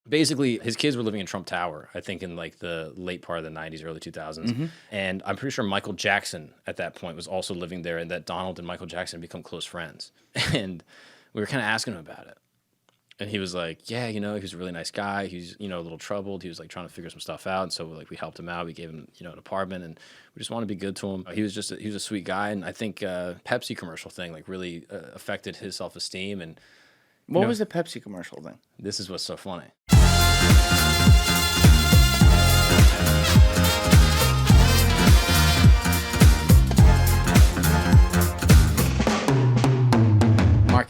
basically his kids were living in Trump Tower, I think in like the late part of the 90s, early 2000s. And I'm pretty sure Michael Jackson at that point was also living there, and that Donald and Michael Jackson become close friends. And we were kind of asking him about it. And he was like, yeah, he was a really nice guy. He's, a little troubled. He was like trying to figure some stuff out. And so like we helped him out. We gave him, an apartment, and we just wanted to be good to him. He was a sweet guy. And I think Pepsi commercial thing like really affected his self-esteem. And what was the Pepsi commercial thing? This is what's so funny.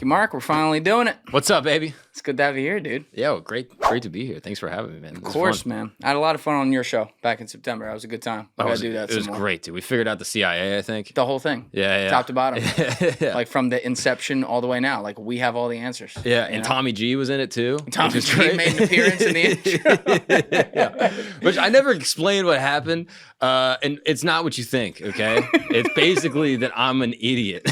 Mark, we're finally doing it. What's up, baby? It's good to have you here, dude. Yeah, well, great to be here. Thanks for having me, man. Of course, man. I had a lot of fun on your show back in September. That was a good time. It was great, dude. We figured out the CIA, I think. The whole thing. Yeah. Top to bottom. Yeah. Like from the inception all the way now. Like we have all the answers. Yeah, and Tommy G was in it too. Tommy G made an appearance in the intro. Yeah. Which I never explained what happened. And it's not what you think, okay? It's basically that I'm an idiot.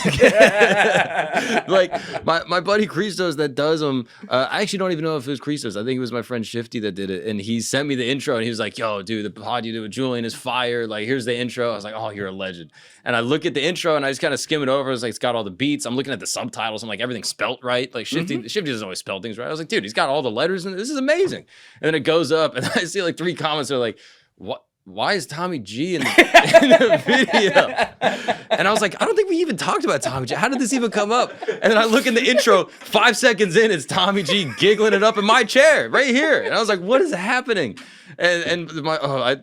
Like my buddy Christos that does them, I actually don't even know if it was Christos. I think it was my friend Shifty that did it. And he sent me the intro and he was like, yo, dude, the pod you did with Julian is fire. Like, here's the intro. I was like, oh, you're a legend. And I look at the intro and I just kind of skim it over. It's like, it's got all the beats. I'm looking at the subtitles. I'm like, everything's spelt right. Like Shifty doesn't always spell things right. I was like, dude, he's got all the letters in it. This is amazing. And then it goes up and I see like 3 comments that are like, what? Why is Tommy G in the video? And I was like, I don't think we even talked about Tommy G. How did this even come up? And then I look in the intro, 5 seconds in, it's Tommy G giggling it up in my chair right here. And I was like, what is happening? I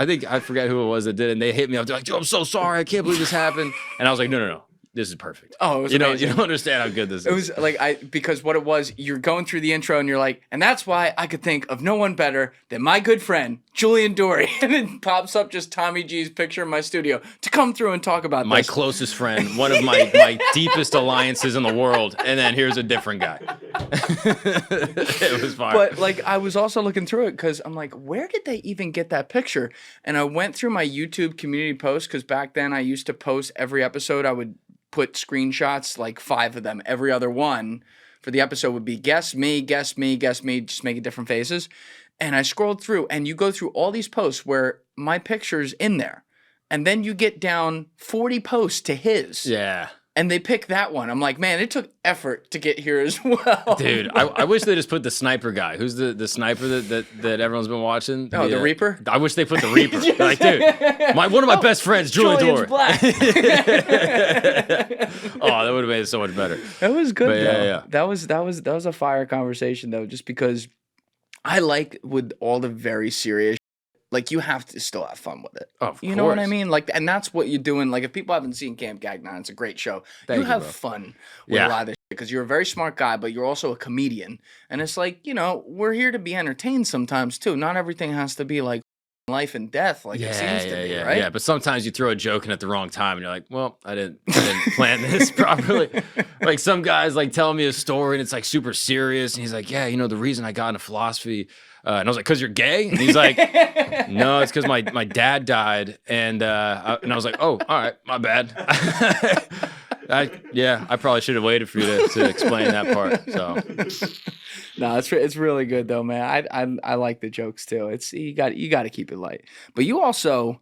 think I forget who it was that did it. And they hit me up. They're like, dude, I'm so sorry. I can't believe this happened. And I was like, no. This is perfect. Oh, it was amazing. You don't understand how good this is. It was like because what it was, you're going through the intro and you're like, and that's why I could think of no one better than my good friend Julian Dorey, and it pops up just Tommy G's picture in my studio to come through and talk about my closest friend, one of my deepest alliances in the world, and then here's a different guy. It was fire. But like I was also looking through it because I'm like, where did they even get that picture? And I went through my YouTube community posts because back then I used to post every episode. I would put screenshots, like 5 of them. Every other one for the episode would be guess me, just making different faces. And I scrolled through, and you go through all these posts where my picture's in there. And then you get down 40 posts to his. Yeah. And they pick that one. I'm like, man, it took effort to get here as well. Dude, I wish they just put the sniper guy. Who's the sniper that everyone's been watching? Oh, the Reaper? I wish they put the Reaper. Like, dude, one of my best friends, Julian Dorey. Black. Oh, that would have made it so much better. That was good, though. Yeah. That was a fire conversation, though, just because I like with all the very serious like, you have to still have fun with it. Oh, of course. You know what I mean? Like, and that's what you're doing. Like, if people haven't seen Camp Gagnon, it's a great show. You have fun with a lot of this shit because you're a very smart guy, but you're also a comedian. And it's like, we're here to be entertained sometimes, too. Not everything has to be, like, life and death like it seems to be, right? Yeah, but sometimes you throw a joke in at the wrong time and you're like, well, I didn't plan this properly. Like, some guys, like, telling me a story and it's, like, super serious. And he's like, yeah, the reason I got into philosophy... and I was like, "Cause you're gay?" And he's like, "No, it's because my dad died." And I was like, "Oh, all right, my bad." I probably should have waited for you to explain that part. So, no, it's really good though, man. I like the jokes too. It's you got to keep it light. But you also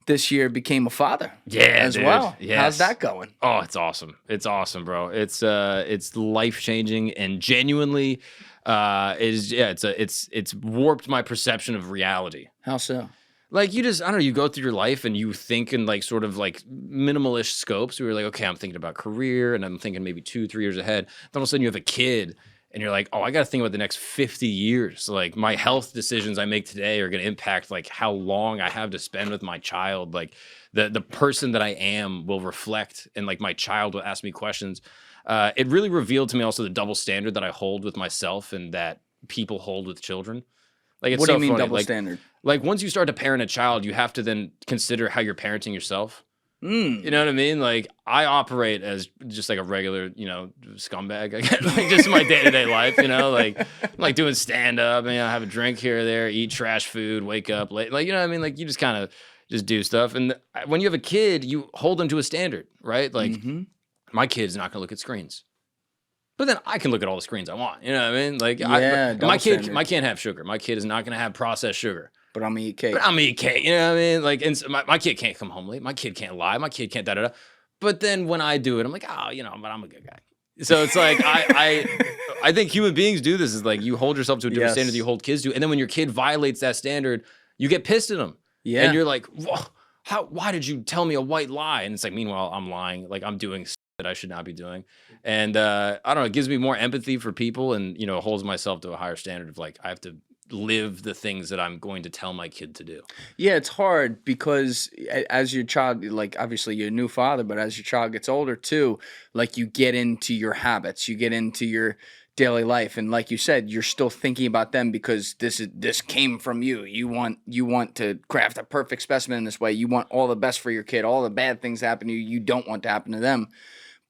this year became a father, as well. Yes. How's that going? Oh, it's awesome. It's awesome, bro. It's life changing and genuinely. It's warped my perception of reality. How so? Like, I don't know, you go through your life and you think in like sort of like minimalish scopes. We were like, okay, I'm thinking about career and I'm thinking maybe 2-3 years ahead. Then all of a sudden you have a kid and you're like, oh, I got to think about the next 50 years. Like, my health decisions I make today are going to impact like how long I have to spend with my child. Like, the person that I am will reflect, and like my child will ask me questions. It really revealed to me also the double standard that I hold with myself and that people hold with children. Like, it's what do you mean funny. Double standard? Like, once you start to parent a child, you have to then consider how you're parenting yourself. You know what I mean? Like, I operate as just like a regular, scumbag. I guess, like, just in my day-to-day life, like doing stand-up, and have a drink here or there, eat trash food, wake up late. Like, you know what I mean? Like, you just kind of just do stuff. And when you have a kid, you hold them to a standard, right? Like, my kid's not going to look at screens. But then I can look at all the screens I want. You know what I mean? Like, double my kid, standard. my can't have sugar. My kid is not going to have processed sugar. But I'm gonna eat cake. But I'm gonna eat cake. You know what I mean? Like, and so my kid can't come home late. My kid can't lie. My kid can't da da da. But then when I do it, I'm like, oh, you know, but I'm a good guy. So it's like I think human beings do this. Is like you hold yourself to a different standard that you hold kids to, and then when your kid violates that standard, you get pissed at them. Yeah, and you're like, whoa. Why did you tell me a white lie? And it's like, meanwhile, I'm lying. Like, I'm doing that I should not be doing. And I don't know, it gives me more empathy for people and, you know, holds myself to a higher standard of like, I have to live the things that I'm going to tell my kid to do. Yeah, it's hard because as your child, like, obviously you're a new father, but as your child gets older too, like, you get into your habits, you get into your daily life, and like you said, you're still thinking about them because this came from you. You want to craft a perfect specimen in this way. You want all the best for your kid. All the bad things happen to you, you don't want to happen to them.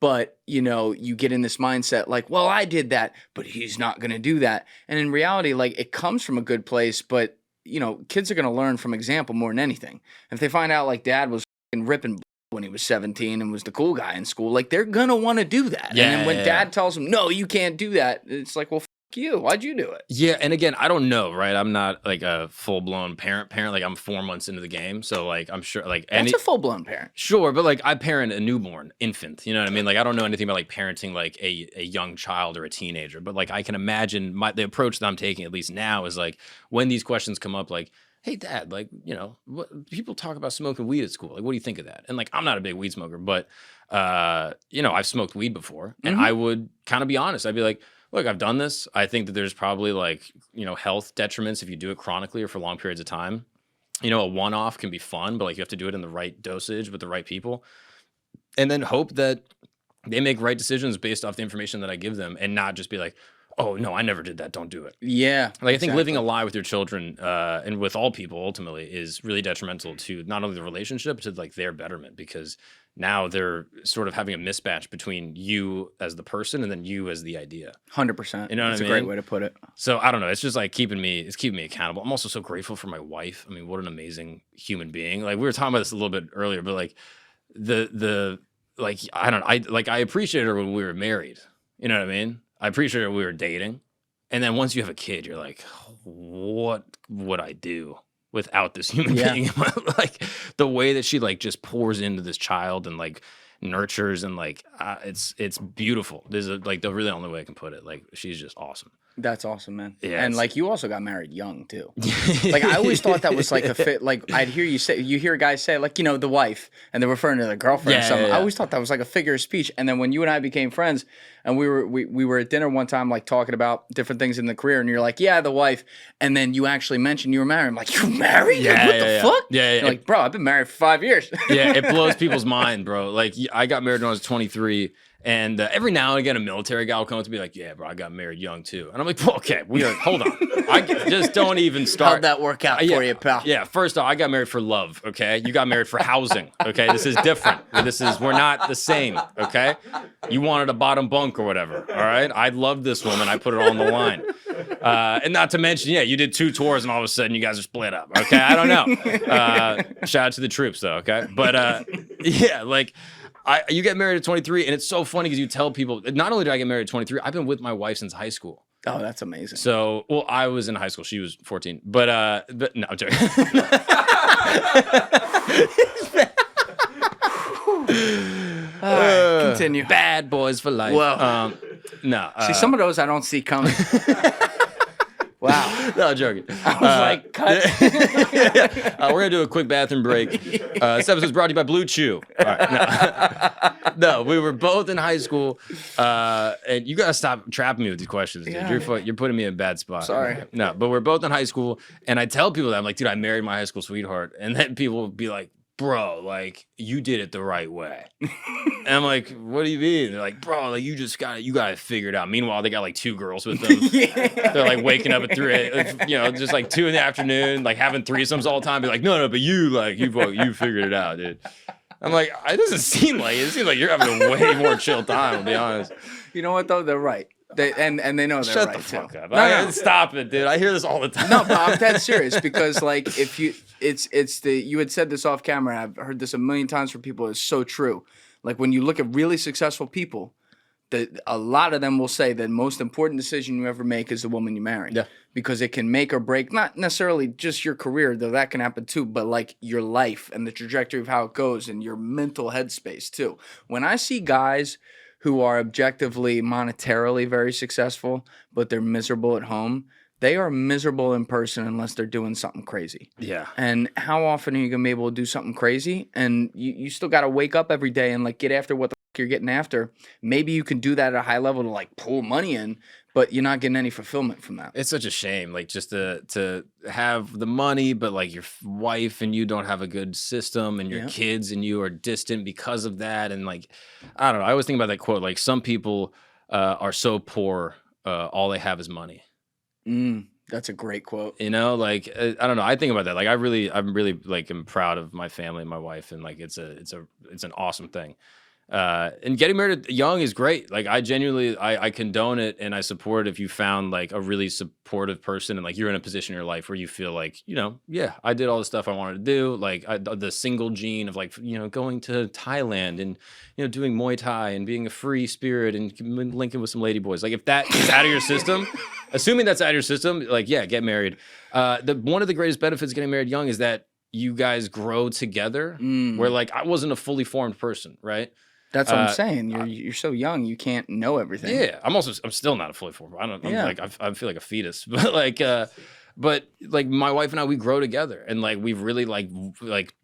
But, you know, you get in this mindset like, well, I did that, but he's not going to do that. And in reality, like, it comes from a good place, but, you know, kids are going to learn from example more than anything. If they find out like dad was ripping when he was 17 and was the cool guy in school, like, they're going to want to do that. Yeah, and then when dad tells them, no, you can't do that, it's like, well, you, why'd you do it? Yeah, and again, I don't know, right? I'm not like a full-blown parent. Like, I'm 4 months into the game, so like I'm sure like that's a full-blown parent. Sure, but like I parent a newborn infant, you know what I mean? Like, I don't know anything about like parenting like a young child or a teenager, but like I can imagine the approach that I'm taking at least now is like when these questions come up, like, hey dad, like, you know, people talk about smoking weed at school, like, what do you think of that? And like, I'm not a big weed smoker, but you know, I've smoked weed before, and I would kind of be honest. I'd be like, look, I've done this. I think that there's probably like, you know, health detriments if you do it chronically or for long periods of time. You know, a one-off can be fun, but like you have to do it in the right dosage with the right people. And then hope that they make right decisions based off the information that I give them and not just be like, oh, no, I never did that. Don't do it. Yeah. Like, I think living a lie with your children and with all people ultimately is really detrimental to not only the relationship, but to like their betterment, because now they're sort of having a mismatch between you as the person and then you as the idea. 100%. You know what I mean? That's a great way to put it. So I don't know. It's just like keeping me accountable. I'm also so grateful for my wife. I mean, what an amazing human being. Like, we were talking about this a little bit earlier, but like I appreciated her when we were married. You know what I mean? I appreciated her when we were dating. And then once you have a kid, you're like, what would I do without this human being? Like, the way that she like just pours into this child and like nurtures and like it's beautiful. There's like the really only way I can put it. Like, she's just awesome. That's awesome, man. Yeah, and like, you also got married young too. Like, I always thought that was like a fit. Like, I'd hear you hear guys say like, you know, the wife, and they're referring to the girlfriend. Yeah, or something. I always thought that was like a figure of speech. And then when you and I became friends, and we were at dinner one time, like talking about different things in the career, and you're like, yeah, the wife, and then you actually mentioned you were married. I'm like, you married? Yeah, like, what the fuck? Yeah. You're like, bro, I've been married for 5 years. Yeah, it blows people's mind, bro. Like, I got married when I was 23. And every now and again, a military guy will come up to me like, yeah, bro, I got married young too. And I'm like, well, okay, hold on. I just don't even start. How'd that work out for you, pal? Yeah, first off, I got married for love, okay? You got married for housing, okay? This is different. We're not the same, okay? You wanted a bottom bunk or whatever, all right? I loved this woman. I put it all on the line. And not to mention, yeah, you did 2 tours and all of a sudden you guys are split up, okay? I don't know. Shout out to the troops though, okay? But yeah, like, you get married at 23, and it's so funny because you tell people, not only did I get married at 23, I've been with my wife since high school. Oh, that's amazing. So, well, I was in high school. She was 14. But no, I'm joking. All right, continue. Bad boys for life. Well, no. See, some of those I don't see coming. Wow. No, I'm joking. I was like, cut. We're going to do a quick bathroom break. This episode is brought to you by Blue Chew. All right, no, we were both in high school. And you got to stop trapping me with these questions, dude. Yeah. You're putting me in a bad spot. Sorry. No, but we're both in high school. And I tell people that. I'm like, dude, I married my high school sweetheart. And then people will be like, bro, like, you did it the right way. And I'm like, what do you mean? They're like, bro, like, you got it figured out. Meanwhile, they got like 2 girls with them. Yeah. They're like waking up at 3, you know, just like 2 in the afternoon, like having threesomes all the time. Be like, no, but you figured it out, dude. I'm like, it doesn't seem like it. It seems like you're having a way more chill time, to be honest. You know what though? They're right. And they know they're Shut right. the fuck too. up. No. Stop it, dude. I hear this all the time. No, but I'm dead serious because like if you you had said this off camera, I've heard this a million times from people, it's so true. Like when you look at really successful people, A lot of them will say the most important decision you ever make is the woman you marry. Yeah. Because it can make or break, not necessarily just your career, though that can happen too, but like your life and the trajectory of how it goes and your mental headspace too. When I see guys who are objectively monetarily very successful, but they're miserable at home, they are miserable in person unless they're doing something crazy. Yeah. And how often are you going to be able to do something crazy? And you still got to wake up every day and like get after what the fuck you're getting after. Maybe you can do that at a high level to like pull money in, but you're not getting any fulfillment from that. It's such a shame, like just to have the money, but like your wife and you don't have a good system, and your kids and you are distant because of that. And like, I don't know. I always think about that quote. Like some people are so poor, all they have is money. That's a great quote. You know, like I don't know. I think about that. Like I'm really like am proud of my family and my wife, and like it's an awesome thing. And getting married young is great. Like I genuinely, I condone it and I support it if you found like a really supportive person and like you're in a position in your life where you feel like, you know, yeah, I did all the stuff I wanted to do. Like the single gene of like, you know, going to Thailand and, you know, doing Muay Thai and being a free spirit and linking with some lady boys. Like if that is out of your system, assuming that's out of your system, like, yeah, get married. One of the greatest benefits of getting married young is that you guys grow together where like I wasn't a fully formed person, right? That's what I'm saying. You're so young, you can't know everything. Yeah, I'm still not a fully formed. I feel like a fetus, but like my wife and I, we grow together, and like we've really like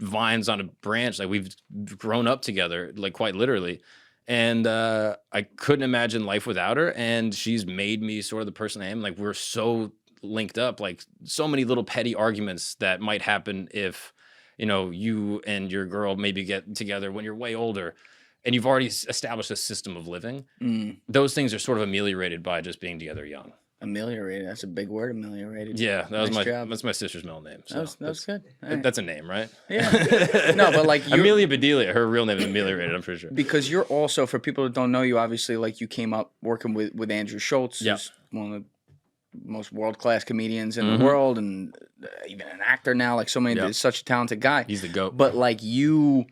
vines on a branch. Like we've grown up together, like quite literally. And I couldn't imagine life without her, and she's made me sort of the person I am. Like we're so linked up, like so many little petty arguments that might happen if, you know, you and your girl maybe get together when you're way older. And you've already established a system of living. Those things are sort of ameliorated by just being together young. Ameliorated. That's a big word, ameliorated. Yeah, that's my sister's middle name. So that was good. That's a name, right? Yeah. No, but like Amelia Bedelia, her real name is Ameliorated, I'm pretty sure. Because you're also, for people that don't know you, obviously, like you came up working with Andrew Schultz, who's one of the most world-class comedians in the world, and even an actor now. Like so many, such a talented guy. He's the GOAT. But like you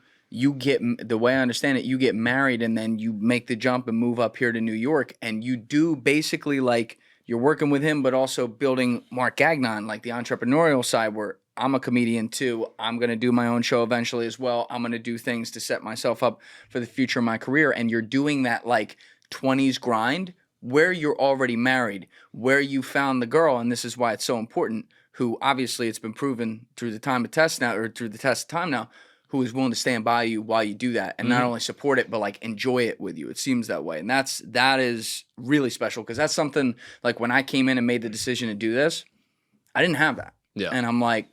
get, the way I understand it, you get married and then you make the jump and move up here to New York, and you do basically like you're working with him, but also building Mark Gagnon, like the entrepreneurial side where I'm a comedian too. I'm going to do my own show eventually as well. I'm going to do things to set myself up for the future of my career. And you're doing that like 20s grind where you're already married, where you found the girl. And this is why it's so important, who obviously it's been proven through the time of test now, or through the test of time now, who is willing to stand by you while you do that and not only support it, but like enjoy it with you. It seems that way. And that is really special, because that's something like when I came in and made the decision to do this, I didn't have that. Yeah. And I'm like,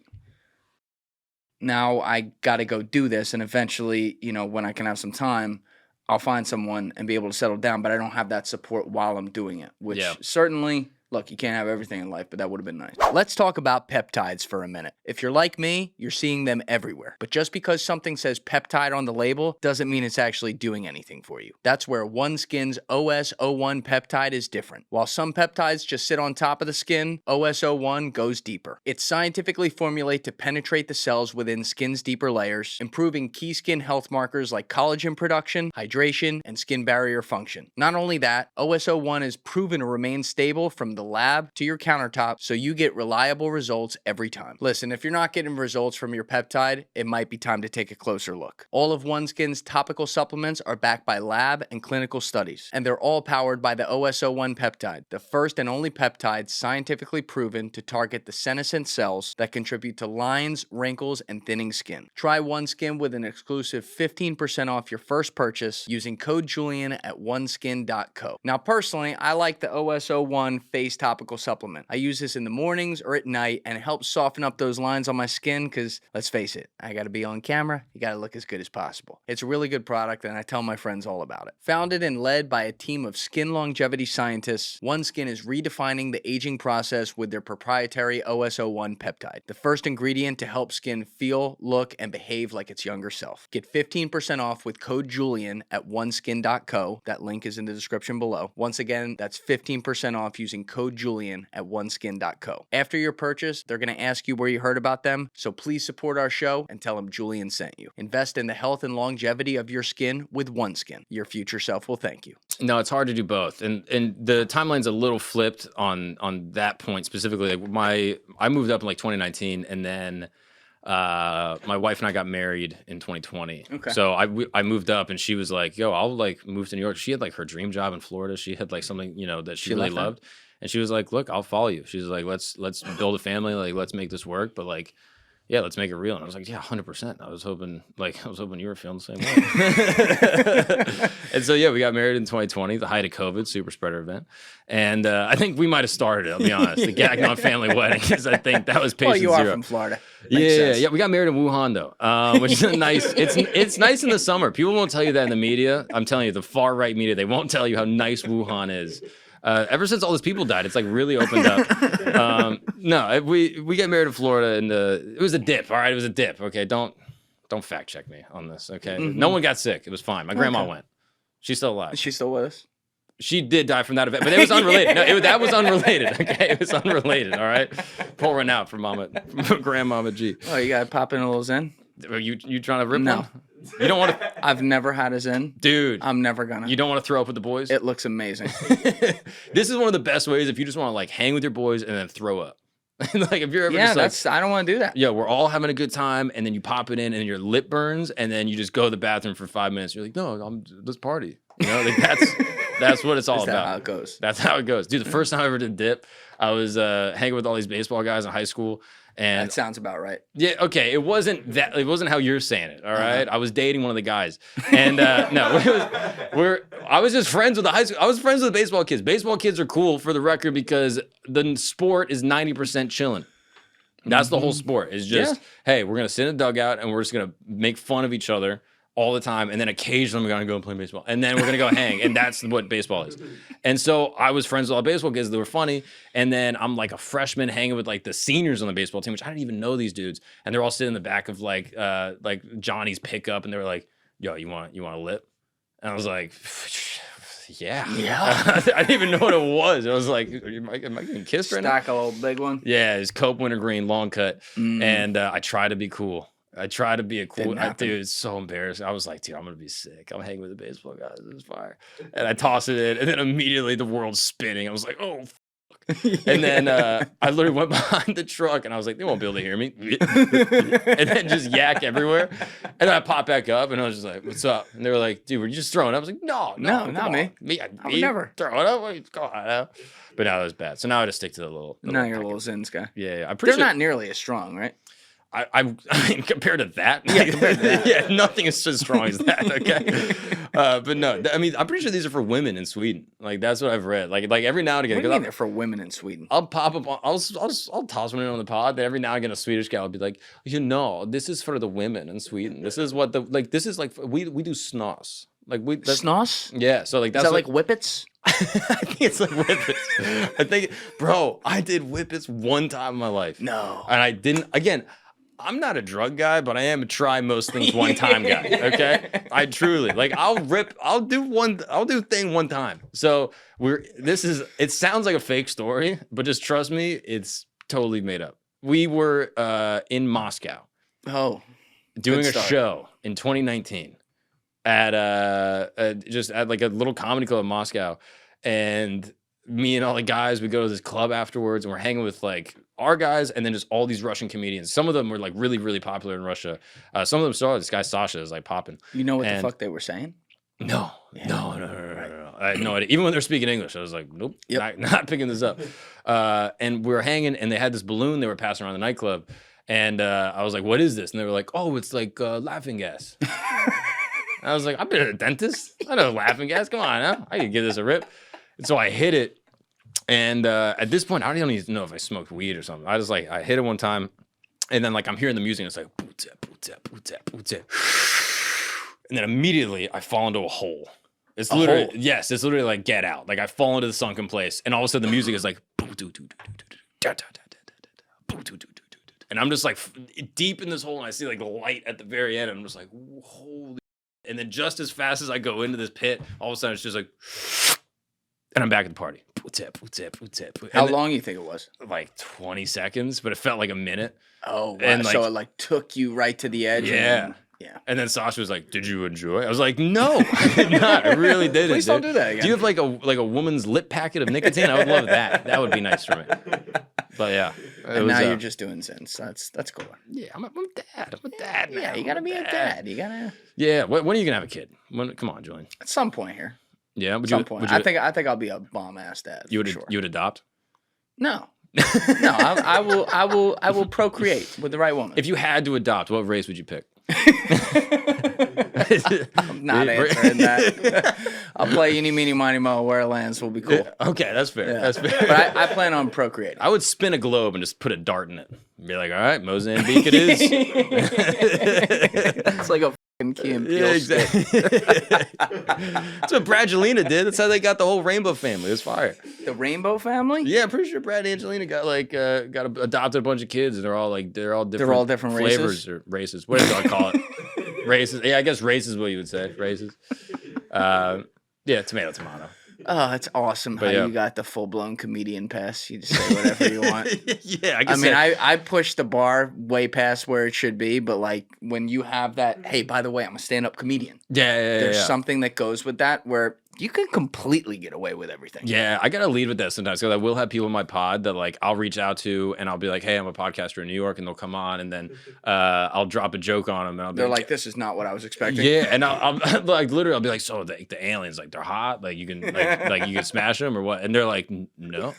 now I got to go do this. And eventually, you know, when I can have some time, I'll find someone and be able to settle down, but I don't have that support while I'm doing it, which certainly, look, you can't have everything in life, but that would have been nice. Let's talk about peptides for a minute. If you're like me, you're seeing them everywhere. But just because something says peptide on the label doesn't mean it's actually doing anything for you. That's where OneSkin's OS01 peptide is different. While some peptides just sit on top of the skin, OS01 goes deeper. It's scientifically formulated to penetrate the cells within skin's deeper layers, improving key skin health markers like collagen production, hydration, and skin barrier function. Not only that, OS01 is proven to remain stable from the lab to your countertop, so you get reliable results every time. Listen, if you're not getting results from your peptide, it might be time to take a closer look. All of OneSkin's topical supplements are backed by lab and clinical studies, and they're all powered by the OS01 peptide, the first and only peptide scientifically proven to target the senescent cells that contribute to lines, wrinkles, and thinning skin. Try OneSkin with an exclusive 15% off your first purchase using code Julian at oneskin.co. Now, personally, I like the OS01 face topical supplement. I use this in the mornings or at night, and it helps soften up those lines on my skin because, let's face it, I gotta be on camera, you gotta look as good as possible. It's a really good product, and I tell my friends all about it. Founded and led by a team of skin longevity scientists, OneSkin is redefining the aging process with their proprietary OS01 peptide, the first ingredient to help skin feel, look, and behave like its younger self. Get 15% off with code Julian at oneskin.co. That link is in the description below. Once again, that's 15% off using code code Julian at oneskin.co. After your purchase, they're going to ask you where you heard about them, so please support our show and tell them Julian sent you. Invest in the health and longevity of your skin with OneSkin. Your future self will thank you. No, it's hard to do both, and the timeline's a little flipped on that point specifically. Like I moved up in like 2019, and then my wife and I got married in 2020. Okay. So I moved up, and she was like, "Yo, I'll like move to New York." She had like her dream job in Florida. She had like something that she really loved, and she was like, "Look, I'll follow you." She's like, "Let's build a family. Like let's make this work." But like, yeah, let's make it real. And I was like, yeah, 100%. I was hoping you were feeling the same way. And so, yeah, we got married in 2020, the height of COVID, super spreader event. And I think we might have started it, I'll be honest, the Gagnon family wedding, because I think that was patient zero. Well, you are from Florida. Yeah. We got married in Wuhan, though, which is nice. It's nice in the summer. People won't tell you that in the media. I'm telling you, the far right media, they won't tell you how nice Wuhan is. Ever since all those people died, it's like really opened up. No, we get married in Florida, and it was a dip. All right, it was a dip. Okay, don't fact check me on this. Okay, no one got sick. It was fine. My grandma went. She's still alive. Is she still with us? She did die from that event, but it was unrelated. No, that was unrelated. Okay, it was unrelated. All right, pouring out from Grandmama G. Oh, you gotta pop in a little Zen. You trying to rip No. one? You don't want to. I've never had a Zen. Dude. I'm never gonna. You don't want to throw up with the boys? It looks amazing. This is one of the best ways if you just want to like hang with your boys and then throw up. Like if you're ever I don't want to do that. Yeah, we're all having a good time, and then you pop it in, and your lip burns, and then you just go to the bathroom for 5 minutes. You're like, no, let's party. Like that's what it's all about. That's how it goes. That's how it goes, dude. The first time I ever did dip, I was hanging with all ththese baseball guys in high school. And that sounds about right. Yeah, okay. It wasn't how you're saying it, all right? I was dating one of the guys. And I was just friends with the high school. I was friends with the baseball kids. Baseball kids are cool, for the record, because the sport is 90% chilling. That's the whole sport. It's just, hey, we're going to sit in the dugout and we're just going to make fun of each other all the time, and then occasionally we're gonna go and play baseball, and then we're gonna go hang, and that's what baseball is. And so I was friends with all the baseball kids; they were funny. And then I'm like a freshman hanging with like the seniors on the baseball team, which I didn't even know these dudes, and they're all sitting in the back of like Johnny's pickup, and they were like, "Yo, you want a lip?" And I was like, "Yeah." I didn't even know what it was. I was like, "Am I getting kissed right now?" Stack a little big one. Yeah, it's Cope Wintergreen, long cut, and I try to be cool. I try to be a cool dude. It's so embarrassing. I was like, dude, I'm gonna be sick. I'm hanging with the baseball guys. This is fire. And I toss it in, and then immediately the world's spinning. I was like, oh, fuck. And then I literally went behind the truck, and I was like, they won't be able to hear me. And then just yak everywhere. And then I popped back up, and I was just like, what's up? And they were like, dude, were you just throwing up? I was like, no, not me. I would never throwing up. Go on. But now it was bad. So now I just stick to the little. Now you're a little Zens guy. Yeah. They're not nearly as strong, right? I mean, compared to that, yeah, nothing is as strong as that. Okay, but no, I mean, I'm pretty sure these are for women in Sweden. Like that's what I've read. Like every now and again, what do you mean they're for women in Sweden? I'll pop up. I'll toss one in on the pod. But every now and again, a Swedish guy will be like, this is for the women in Sweden. This is what this is like. We do snos. Like snos. Yeah. So like that's is that like Whippets? I think it's like Whippets. Bro, I did Whippets one time in my life. No, and I didn't. Again, I'm not a drug guy, but I am a try most things one time guy. Okay, I truly I'll do thing one time. So it sounds like a fake story, but just trust me, it's totally made up. We were in Moscow. Oh, doing a show in 2019 at just at like a little comedy club in Moscow, and me and all the guys, we go to this club afterwards, and we're hanging with like our guys, and then just all these Russian comedians. Some of them were like really, really popular in Russia. Some of them saw this guy Sasha is like popping. You know what the fuck they were saying? No. I had no idea. Even when they're speaking English, I was like, nope, not picking this up. And we were hanging, and they had this balloon they were passing around the nightclub, and I was like, what is this? And they were like, oh, it's like laughing gas. I was like, I've been at a dentist. I know laughing gas. Come on, huh? I can give this a rip. And so I hit it, and at this point, I don't even know if I smoked weed or something. I hit it one time, and then like I'm hearing the music, and it's like, boot tap. And then immediately I fall into a hole. It's literally, yes, it's literally like Get Out. Like I fall into the sunken place, and all of a sudden the music is like, and I'm just like deep in this hole, and I see like the light at the very end, and I'm just like, holy. And then just as fast as I go into this pit, all of a sudden it's just like, And I'm back at the party. Tip. How long you think it was? Like 20 seconds, but it felt like a minute. Oh, wow. And, like, so it like took you right to the edge. Yeah. Yeah. And then Sasha was like, "Did you enjoy?" I was like, "No, I did not. I really didn't." Please don't do that again. Do you have like a woman's lip packet of nicotine? I would love that. That would be nice for me. But yeah. And now you're just doing Zins. That's cool. Yeah, I'm a dad. I'm a dad now. Yeah, you gotta be a dad. You gotta. Yeah. When are you gonna have a kid? Come on, Julian. At some point here. Yeah. At some point. I think I'll be a bomb ass dad. You would sure. you would adopt? No. No. I will procreate with the right woman. If you had to adopt, what race would you pick? I'm not answering that. I'll play Eeny, Meeny, Miny, Mo, Where It Lands will be cool. Okay, that's fair. Yeah. That's fair. But I plan on procreating. I would spin a globe and just put a dart in it. Be like, all right, Mozambique it is. It's like a fucking Key and Peele exactly. That's what Brad Angelina did. That's how they got the whole Rainbow family. It was fire. The Rainbow family? Yeah, I'm pretty sure Brad and Angelina got adopted a bunch of kids, and they're all different. They're all different flavors races? or races. What do I call it? Races. Yeah, I guess race is what you would say. Races. Yeah, tomato. Oh, it's awesome how you got the full-blown comedian pass. You just say whatever you want. Yeah, I push the bar way past where it should be, but like when you have that, hey, by the way, I'm a stand-up comedian. There's something that goes with that where you can completely get away with everything. Yeah, I gotta lead with that sometimes because I will have people in my pod that like I'll reach out to and I'll be like, "Hey, I'm a podcaster in New York," and they'll come on, and then I'll drop a joke on them, and they're like, "This is not what I was expecting." Yeah, and I'll like literally, I'll be like, "So the aliens, like they're hot, like you can like you can smash them or what?" And they're like, "No,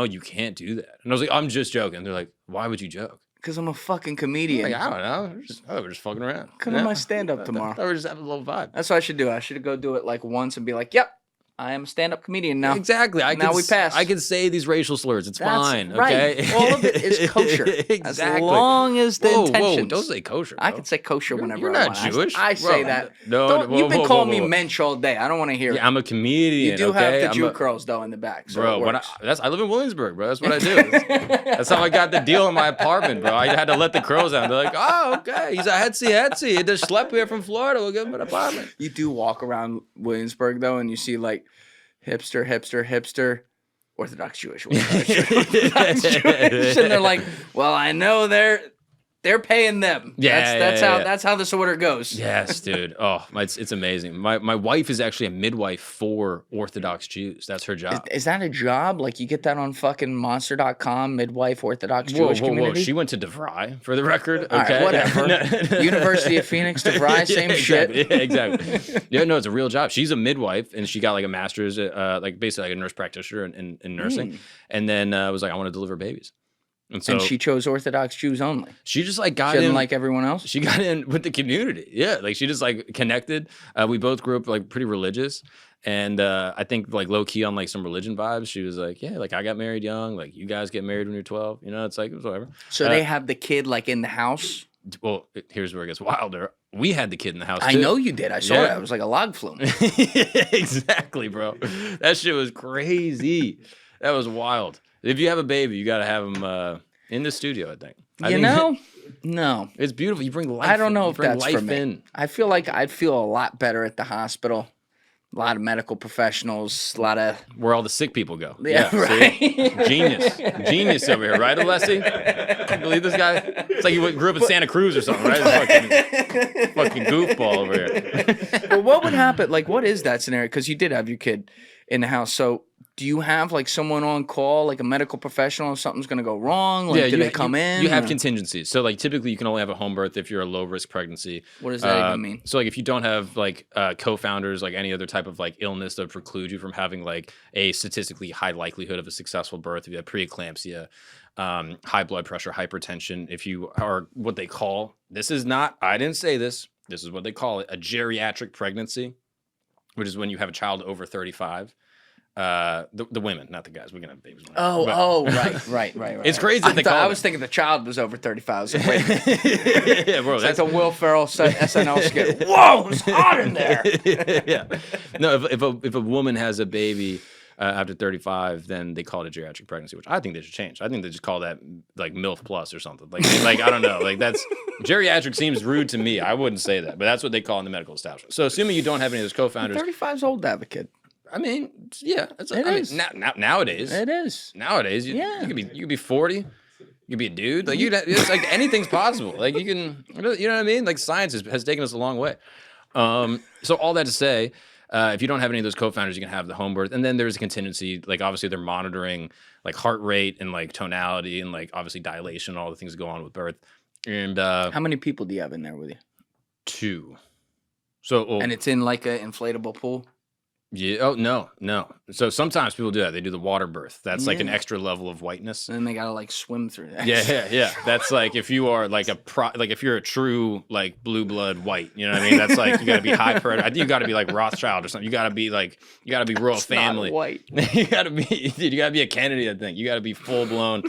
you can't do that." And I was like, "I'm just joking." And they're like, "Why would you joke?" Because I'm a fucking comedian. Like, I don't know. We're just fucking around. Come to my stand-up tomorrow. I thought we were just having a little vibe. That's what I should do. I should go do it like once and be like, "Yep, I am a stand-up comedian now." Exactly. We pass. I can say these racial slurs. It's fine. Right. Okay. All of it is kosher. Exactly. As long as the intentions. Whoa, don't say kosher. Bro. I can say kosher whenever you're I not want. Jewish. I say that. No, you've been calling me mensch all day. I don't want to hear it. I'm a comedian. You do have the Jew curls though in the back, so bro. I live in Williamsburg, bro. That's what I do. That's how I got the deal in my apartment, bro. I had to let the curls out. They're like, "Oh, okay, he's a hetsy. He just slept here from Florida. We'll give him an apartment." You do walk around Williamsburg though, and you see like hipster, Orthodox Jewish, and they're like, "Well, I know they're paying them." That's how this order goes. Yes, dude. Oh, it's amazing. My wife is actually a midwife for Orthodox Jews. That's her job. Is that a job? Like you get that on fucking Monster.com, midwife Orthodox Jewish community? She went to DeVry, for the record. All okay, right, whatever. University of Phoenix, DeVry, same exactly. shit. Yeah, exactly. Yeah, no, it's a real job. She's a midwife, and she got like a master's, like basically like a nurse practitioner in nursing, and then was like, I want to deliver babies. And she chose Orthodox Jews only. She just like got she didn't in like everyone else. She got in with the community. Yeah, like she just like connected. We both grew up like pretty religious, and I think like low key on like some religion vibes. She was like, yeah, like I got married young. Like you guys get married when you're 12. You know, it's like it was whatever. So they have the kid like in the house. Well, here's where it gets wilder. We had the kid in the house. I know you did. I saw it. It was like a log flume. Exactly, bro. That shit was crazy. That was wild. If you have a baby, you got to have them in the studio, I think. No. It's beautiful. You bring life. I don't know if that's life for me. I feel like I'd feel a lot better at the hospital. A lot of medical professionals, a lot of... Where all the sick people go. Yeah, right. Genius over here, right, Alessi? Can you believe this guy? It's like he grew up in Santa Cruz or something, right? Fucking goofball over here. Well, what would happen? Like, what is that scenario? Because you did have your kid in the house, so... Do you have like someone on call, like a medical professional, if something's going to go wrong? Like, do they come in? You have contingencies. So like typically you can only have a home birth if you're a low risk pregnancy. What does that even mean? So like if you don't have like co-founders, like any other type of like illness that preclude you from having like a statistically high likelihood of a successful birth, if you have preeclampsia, high blood pressure, hypertension, if you are what they call, I didn't say this is what they call it, a geriatric pregnancy, which is when you have a child over 35. The women, not the guys. We can have babies. Right. It's crazy. I was thinking the child was over 35. So wait a minute. Yeah, bro. That's like a Will Ferrell SNL skit. Whoa, it's hot in there. Yeah. No, if a woman has a baby after 35, then they call it a geriatric pregnancy, which I think they should change. I think they just call that like MILF plus or something. Like I don't know. Like that's geriatric seems rude to me. I wouldn't say that, but that's what they call in the medical establishment. So assuming you don't have any of those co-founders, 35's old to have a kid. I mean, yeah. It is. Nowadays. It is. Nowadays, you could be 40. You could be a dude. Like it's like anything's possible. Like you can, you know what I mean? Like science has taken us a long way. So all that to say, if you don't have any of those co-founders, you can have the home birth, and then there's a contingency. Like obviously they're monitoring like heart rate and like tonality and like obviously dilation, all the things that go on with birth. And how many people do you have in there with you? 2. So and it's in like an inflatable pool. Yeah. Oh no. So sometimes people do that. They do the water birth. That's like an extra level of whiteness. And then they gotta like swim through that. Yeah. That's like if you are like if you're a true like blue blood white. You know what I mean? That's like you gotta be high predator. I think you gotta be like Rothschild or something. You gotta be royal family. Not white. You gotta be a Kennedy. I think you gotta be full blown.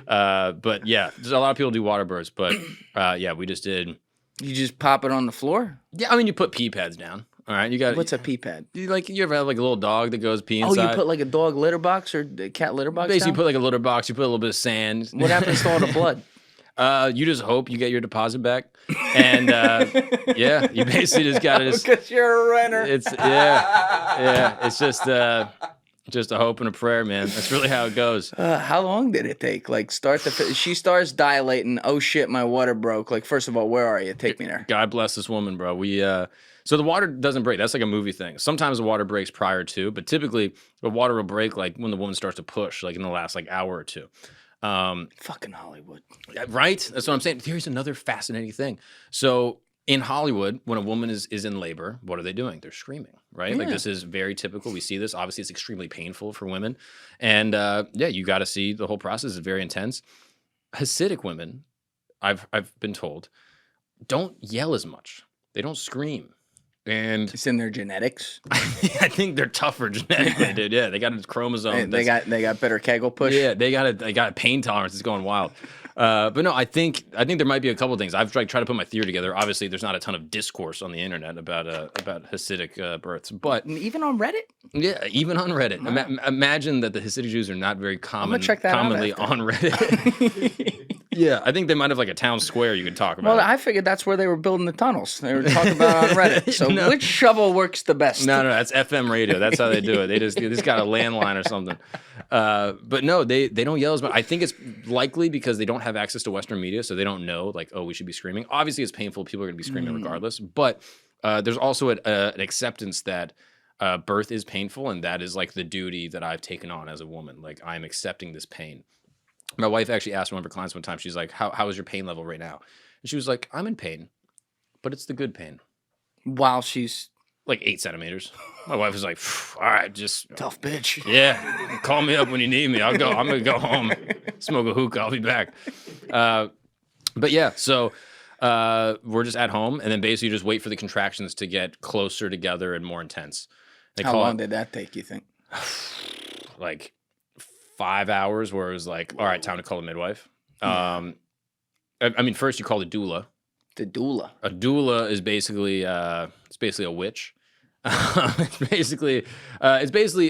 But yeah, there's a lot of people do water births. But yeah, we just did. You just pop it on the floor? Yeah, I mean you put pee pads down. All right, you got. What's a pee pad? You ever have like a little dog that goes pee inside? Oh, you put like a dog litter box or a cat litter box. Basically, down? you put like a litter box. You put a little bit of sand. What happens to all the blood? You just hope you get your deposit back, and yeah, you basically just got to because you're a renter. It's yeah. It's just a hope and a prayer, man. That's really how it goes. How long did it take? Like she starts dilating. Oh shit, my water broke. Like first of all, where are you? Take me there. God bless this woman, bro. So the water doesn't break. That's like a movie thing. Sometimes the water breaks prior to, but typically the water will break like when the woman starts to push, like in the last like hour or two. Fucking Hollywood. Right? That's what I'm saying. Here's another fascinating thing. So in Hollywood, when a woman is in labor, what are they doing? They're screaming, right? Yeah. Like this is very typical. We see this. Obviously, it's extremely painful for women. And yeah, you got to see the whole process is very intense. Hasidic women, I've been told, don't yell as much. They don't scream. And it's in their genetics. I think they're tougher genetically, dude. Yeah, they got a chromosome. They got better Kegel push. Yeah, they got pain tolerance. It's going wild. But no, I think there might be a couple of things. I've tried to put my theory together. Obviously, there's not a ton of discourse on the internet about Hasidic births, but even on Reddit. Yeah, even on Reddit. Wow. Imagine that the Hasidic Jews are not very commonly on Reddit. Yeah, I think they might have like a town square you could talk about. Well, I figured that's where they were building the tunnels. They were talking about on Reddit. So which shovel works the best? No, that's FM radio. That's how they do it. They just got a landline or something. But no, they don't yell as much. I think it's likely because they don't have access to Western media, so they don't know like, oh, we should be screaming. Obviously, it's painful. People are going to be screaming regardless. But there's also an acceptance that birth is painful, and that is like the duty that I've taken on as a woman. Like I'm accepting this pain. My wife actually asked one of her clients one time, she's like, how is your pain level right now? And she was like, I'm in pain, but it's the good pain. While she's like 8 centimeters. My wife was like, all right, just tough bitch. Yeah. Call me up when you need me. I'm going to go home, smoke a hookah. I'll be back. But yeah, so we're just at home and then basically just wait for the contractions to get closer together and more intense. How long did that take, you think? Like 5 hours where it was like, all right, time to call a midwife. I mean, first you call the doula. The doula. A doula is basically it's basically a witch. It's basically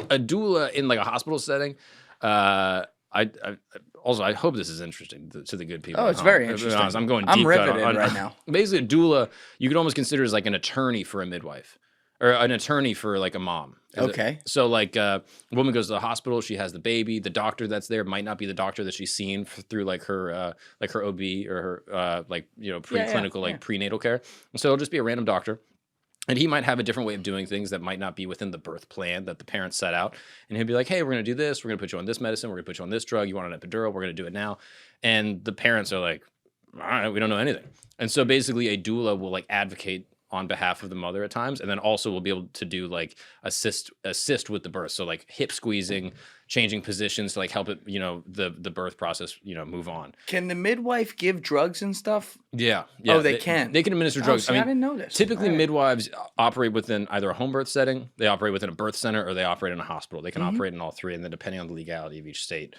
a doula in like a hospital setting. I hope this is interesting to the good people. Oh, it's very interesting. I'm going deep. I'm riveted right now. Basically, a doula you could almost consider as like an attorney for a midwife. Or an attorney for like a mom. Okay. So like a woman goes to the hospital, she has the baby. The doctor that's there might not be the doctor that she's seen through like her OB or her preclinical prenatal care. And so it'll just be a random doctor. And he might have a different way of doing things that might not be within the birth plan that the parents set out. And he'll be like, hey, we're going to do this. We're going to put you on this medicine. We're going to put you on this drug. You want an epidural? We're going to do it now. And the parents are like, all right, we don't know anything. And so basically a doula will like advocate on behalf of the mother at times, and then also we'll be able to do like assist with the birth, so like hip squeezing, changing positions to like help it, the birth process, move on. Can the midwife give drugs and stuff? Yeah. Oh, they can. They can administer drugs. See, I didn't know this. Typically, midwives operate within either a home birth setting, they operate within a birth center, or they operate in a hospital. They can operate in all three, and then depending on the legality of each state,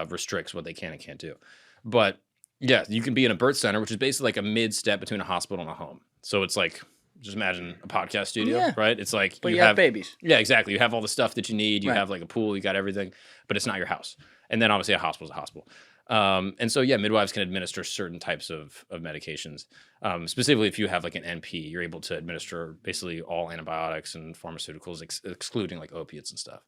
restricts what they can and can't do. But yeah, you can be in a birth center, which is basically like a mid step between a hospital and a home. So it's like, just imagine a podcast studio, right? It's like but you have babies. Yeah, exactly. You have all the stuff that you need. You have like a pool. You got everything, but it's not your house. And then obviously a hospital is a hospital. And so, yeah, midwives can administer certain types of medications. Specifically, if you have like an NP, you're able to administer basically all antibiotics and pharmaceuticals, excluding like opiates and stuff.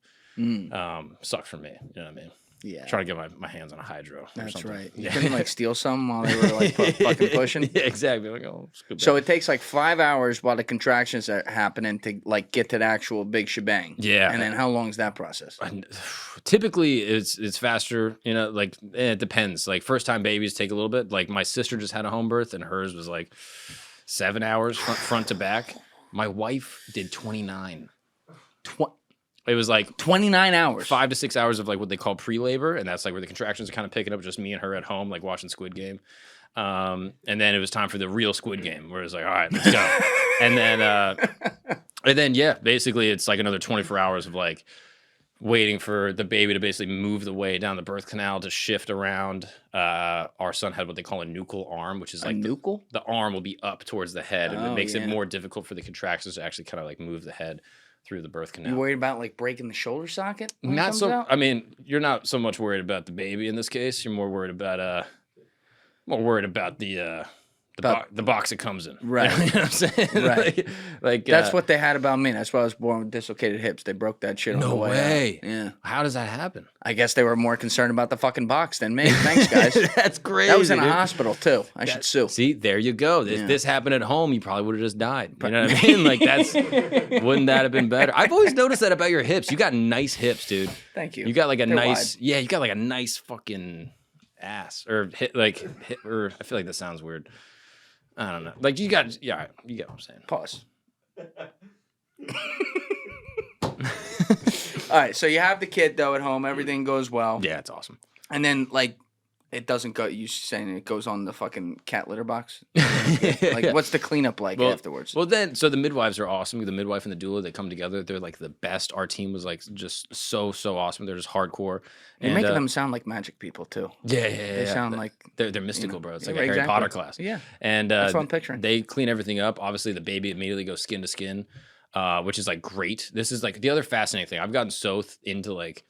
Sucks for me. You know what I mean? Yeah. Trying to get my hands on a hydro. That's something. right. You couldn't like steal some while they were like fucking pushing. Yeah, exactly. Like, oh, so it takes like 5 hours while the contractions are happening to like get to the actual big shebang. Yeah. And then how long is that process? Typically, it's faster. You know, like it depends. Like first time babies take a little bit. Like my sister just had a home birth, and hers was like 7 hours front to back. My wife did 29. It was like 29 hours, 5 to 6 hours of like what they call pre-labor, and that's like where the contractions are kind of picking up. Just me and her at home, like watching Squid Game, and then it was time for the real Squid Game, where it's like, all right, let's go, and then yeah, basically it's like another 24 hours of like waiting for the baby to basically move the way down the birth canal to shift around. Our son had what they call a nuchal arm, which is like the arm will be up towards the head, and it makes it more difficult for the contractions to actually kind of like move the head through the birth canal. You worried about like breaking the shoulder socket? Not so. Out? I mean, you're not so much worried about the baby in this case. You're more worried about the box it comes in. Right. You know what I'm saying? Right. like that's what they had about me. That's why I was born with dislocated hips. They broke that shit on the way. No way. Yeah. How does that happen? I guess they were more concerned about the fucking box than me. Thanks, guys. That's crazy. That was in a hospital too. I should sue. See, there you go. If this happened at home, you probably would have just died. You know what I mean? Like wouldn't that have been better? I've always noticed that about your hips. You got nice hips, dude. Thank you. You got like a They're nice, wide. yeah, you got like a nice fucking ass or hit, or I feel like that sounds weird. I don't know. Like you got, yeah, you get what I'm saying. Pause. All right, so you have the kid though at home. Everything goes well. Yeah, it's awesome. And then like, it doesn't go. You saying it goes on the fucking cat litter box? Like, what's the cleanup like afterwards? Well, then, so the midwives are awesome. The midwife and the doula, they come together. They're like the best. Our team was like just so awesome. They're just hardcore. You're making them sound like magic people too. Yeah. They sound like they're mystical, bro. It's like a exactly. Harry Potter class. Yeah. And that's what I'm picturing. They clean everything up. Obviously, the baby immediately goes skin to skin, which is like great. This is like the other fascinating thing. I've gotten so into like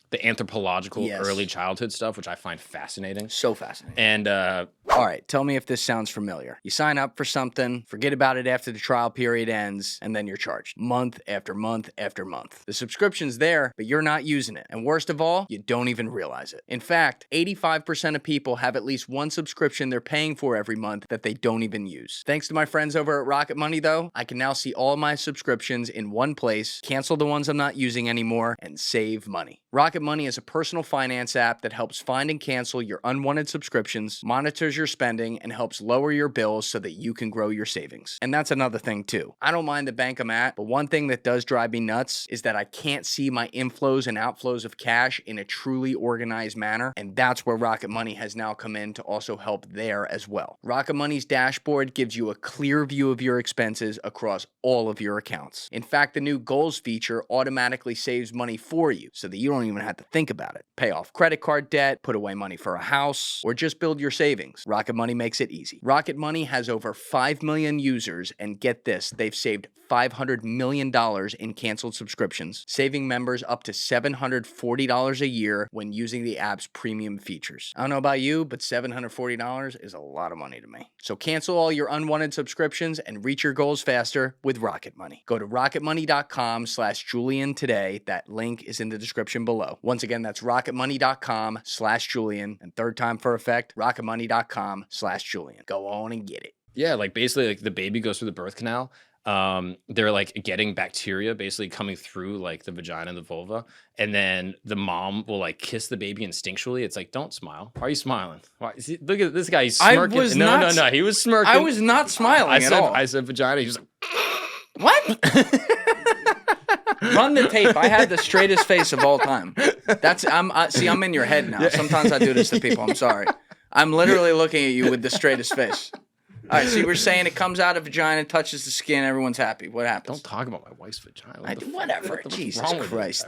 the anthropological early childhood stuff, which I find fascinating. So fascinating. And all right, tell me if this sounds familiar. You sign up for something, forget about it after the trial period ends, and then you're charged month after month after month. The subscription's there, but you're not using it. And worst of all, you don't even realize it. In fact, 85% of people have at least one subscription they're paying for every month that they don't even use. Thanks to my friends over at Rocket Money, though, I can now see all my subscriptions in one place, cancel the ones I'm not using anymore, and save money. Rocket Money is a personal finance app that helps find and cancel your unwanted subscriptions, monitors your spending, and helps lower your bills so that you can grow your savings. And that's another thing too. I don't mind the bank I'm at, but one thing that does drive me nuts is that I can't see my inflows and outflows of cash in a truly organized manner, and that's where Rocket Money has now come in to also help there as well. Rocket Money's dashboard gives you a clear view of your expenses across all of your accounts. In fact, the new goals feature automatically saves money for you so that you don't even have to think about it. Pay off credit card debt, put away money for a house, or just build your savings. Rocket Money makes it easy. Rocket Money has over 5 million users, and get this, they've saved $500 million in canceled subscriptions, saving members up to $740 a year when using the app's premium features. I don't know about you, but $740 is a lot of money to me. So cancel all your unwanted subscriptions and reach your goals faster with Rocket Money. Go to rocketmoney.com/Julian today. That link is in the description below. Once again, that's rocketmoney.com/Julian. And third time for effect, rocketmoney.com/Julian. Go on and get it. Yeah, like basically like the baby goes through the birth canal. They're like getting bacteria basically coming through like the vagina and the vulva, and then the mom will like kiss the baby instinctually. It's like, don't smile. Why are you smiling? Why? See, look at this guy. He's smirking. No. He was smirking. I was not smiling at all. I said vagina. He was like, what? Run the tape. I had the straightest face of all time. I'm in your head now. Sometimes I do this to people. I'm sorry. I'm literally looking at you with the straightest face. All right, so you were saying it comes out of vagina, touches the skin, everyone's happy. What happens? Don't talk about my wife's vagina. Whatever. Jesus Christ.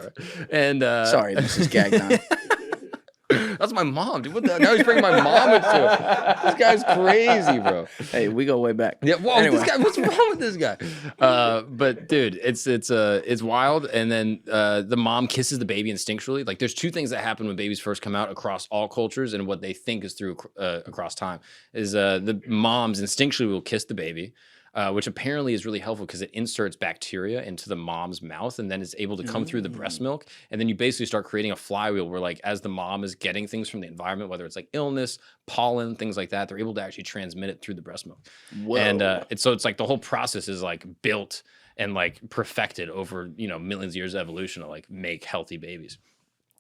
And sorry, Mrs. Gagnon. That's my mom, dude. What the? Now he's bringing my mom into it. This guy's crazy, bro. Hey, we go way back. Yeah. Whoa, Anyway. this guy. What's wrong with this guy? But dude, it's wild. And then the mom kisses the baby instinctually. Like, there's two things that happen when babies first come out across all cultures, and what they think is through across time is the moms instinctually will kiss the baby. Which apparently is really helpful because it inserts bacteria into the mom's mouth and then it's able to come through the breast milk. And then you basically start creating a flywheel where, like, as the mom is getting things from the environment, whether it's like illness, pollen, things like that, they're able to actually transmit it through the breast milk. Whoa. And so it's like the whole process is like built and like perfected over, millions of years of evolution to like make healthy babies.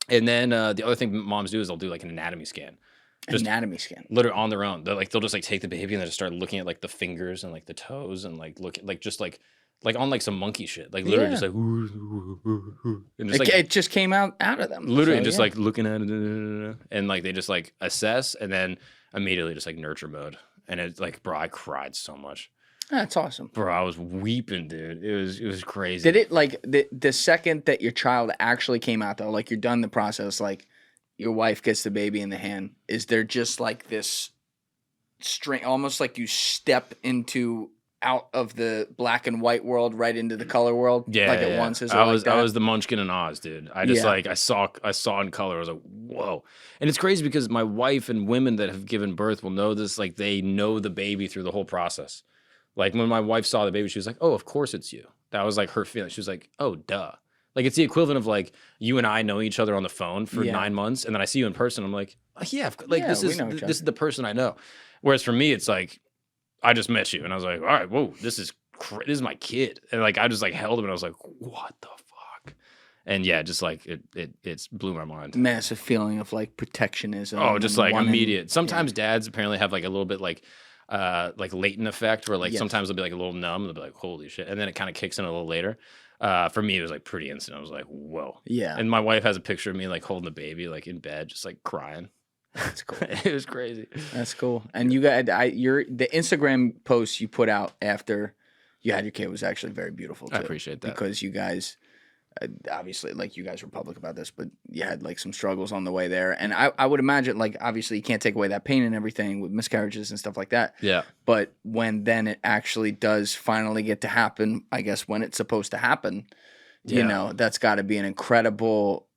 And then the other thing moms do is they'll do like an anatomy scan. Anatomy scan, literally on their own. They'll just like take the baby and they just start looking at like the fingers and like the toes and like look at like on like some monkey shit, like literally just like and just, it just came out of them, literally, so, just like looking at it and like they just like assess and then immediately just like nurture mode. And it's like, bro, I cried so much. That's awesome, bro. I was weeping, dude. It was crazy. Did it like the second that your child actually came out though, like you're done the process, like your wife gets the baby in the hand, is there just like this string, almost like you step out of the black and white world right into the color world? Yeah, like at once. Is it I was the Munchkin in Oz, dude. I just like I saw in color. I was like, whoa. And it's crazy because my wife and women that have given birth will know this. Like, they know the baby through the whole process. Like, when my wife saw the baby, she was like, oh, of course it's you. That was like her feeling. She was like, oh, duh. Like, it's the equivalent of like you and I know each other on the phone for 9 months, and then I see you in person. I'm like, oh, this is the person I know. Whereas for me, it's like I just met you, and I was like, all right, whoa, this is my kid, and like I just like held him, and I was like, what the fuck? And yeah, just like it blew my mind. Massive feeling of like protectionism. Oh, just like immediate. Sometimes dads apparently have like a little bit like latent effect where like sometimes they'll be like a little numb, they'll be like, holy shit, and then it kind of kicks in a little later. For me, it was like pretty instant. I was like, whoa. Yeah. And my wife has a picture of me like holding the baby, like in bed, just like crying. That's cool. It was crazy. That's cool. And you got the Instagram post you put out after you had your kid was actually very beautiful too. I appreciate that. Because you guys, obviously, like, you guys were public about this, but you had like some struggles on the way there. And I would imagine, like, obviously you can't take away that pain and everything with miscarriages and stuff like that. Yeah. But when then it actually does finally get to happen, I guess when it's supposed to happen, that's got to be an incredible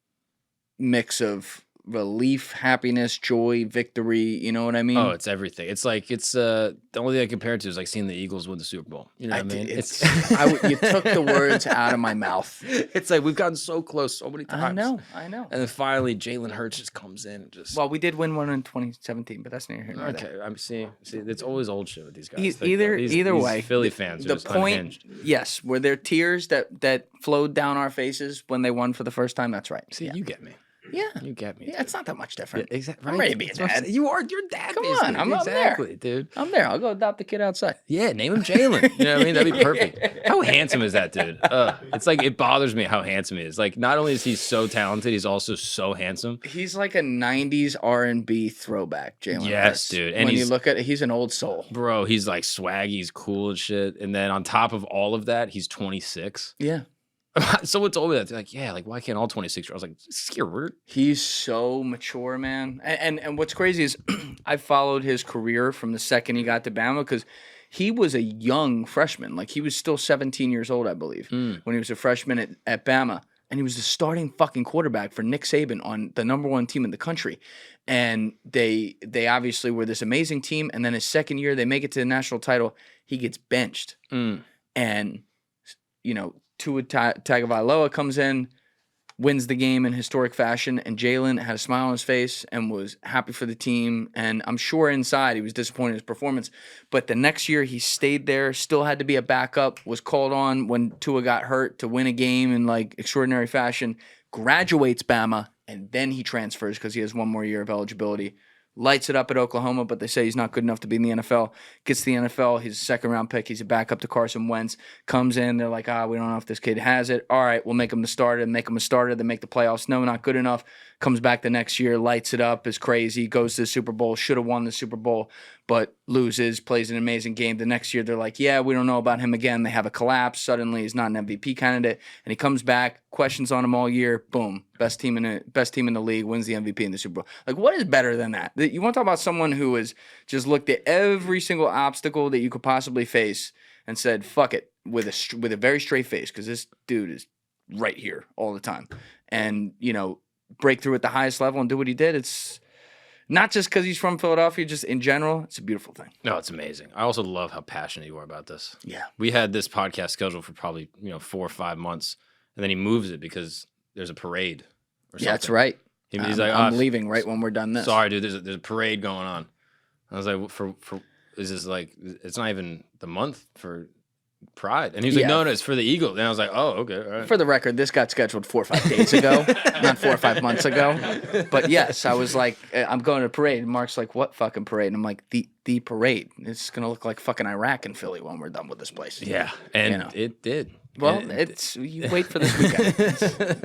mix of relief, happiness, joy, victory. You know what I mean? Oh, it's everything. It's like the only thing I compare it to is like seeing the Eagles win the Super Bowl. You know what I mean? You took the words out of my mouth. It's like we've gotten so close so many times. I know. And then finally, Jalen Hurts just comes in and just. Well, we did win one in 2017, but that's neither here nor there. Okay, I'm see. It's always old shit with these guys. Either way, Philly fans are the just point. Unhinged. Yes, were there tears that flowed down our faces when they won for the first time? That's right. See, you get me. Yeah, you get me. Yeah, it's not that much different. Yeah, exactly. I'm ready to be a dad. You're dad. Come on, I'm exactly, dude. I'm there. I'll go adopt the kid outside. Yeah, name him Jalen. You know what I mean? That'd be perfect. How handsome is that dude? It's like it bothers me how handsome he is. Like, not only is he so talented, he's also so handsome. He's like a '90s R&B throwback, Jalen. Yes, dude. And when you look at it, he's an old soul, bro. He's like swaggy, he's cool and shit. And then on top of all of that, he's 26. Yeah. Someone told me that. They're like, yeah, like, why can't all 26-year-olds? I was like, scared. He's so mature, man. And what's crazy is I followed his career from the second he got to Bama, because he was a young freshman. Like, he was still 17 years old, I believe, when he was a freshman at Bama. And he was the starting fucking quarterback for Nick Saban on the #1 team in the country. And they obviously were this amazing team. And then his second year, they make it to the national title. He gets benched. And, Tua Tagovailoa comes in, wins the game in historic fashion, and Jalen had a smile on his face and was happy for the team. And I'm sure inside he was disappointed in his performance. But the next year he stayed there, still had to be a backup, was called on when Tua got hurt to win a game in like extraordinary fashion, graduates Bama, and then he transfers because he has one more year of eligibility. Lights it up at Oklahoma, but they say he's not good enough to be in the NFL. Gets to the NFL, he's a second-round pick. He's a backup to Carson Wentz. Comes in, they're like, we don't know if this kid has it. All right, we'll make him the starter. Make him a starter. They make the playoffs. No, not good enough. comes back the next year, lights it up, is crazy, goes to the Super Bowl, should have won the Super Bowl, but loses, plays an amazing game. The next year, they're like, yeah, we don't know about him again. They have a collapse. Suddenly, he's not an MVP candidate, and he comes back, questions on him all year, boom, best team in the league, wins the MVP in the Super Bowl. Like, what is better than that? You want to talk about someone who has just looked at every single obstacle that you could possibly face and said, fuck it, with a very straight face, because this dude is right here all the time. And, break through at the highest level and do what he did. It's not just because he's from Philadelphia, just in general, it's a beautiful thing. No, it's amazing. I also love how passionate you are about this. Yeah. We had this podcast scheduled for probably, 4 or 5 months, and then he moves it because there's a parade or something. Yeah, that's right. He's like, I'm leaving right when we're done this. Sorry, dude, there's a parade going on. I was like, for is this like, it's not even the month for Pride? And he's like, no, it's for the Eagle. And I was like, oh, okay, all right. For the record, this got scheduled 4 or 5 days ago, not 4 or 5 months ago. But yes, I was like, I'm going to a parade. And Mark's like, what fucking parade? And I'm like, the parade. It's going to look like fucking Iraq and Philly when we're done with this place. Yeah, and it did. Well, you wait for this weekend.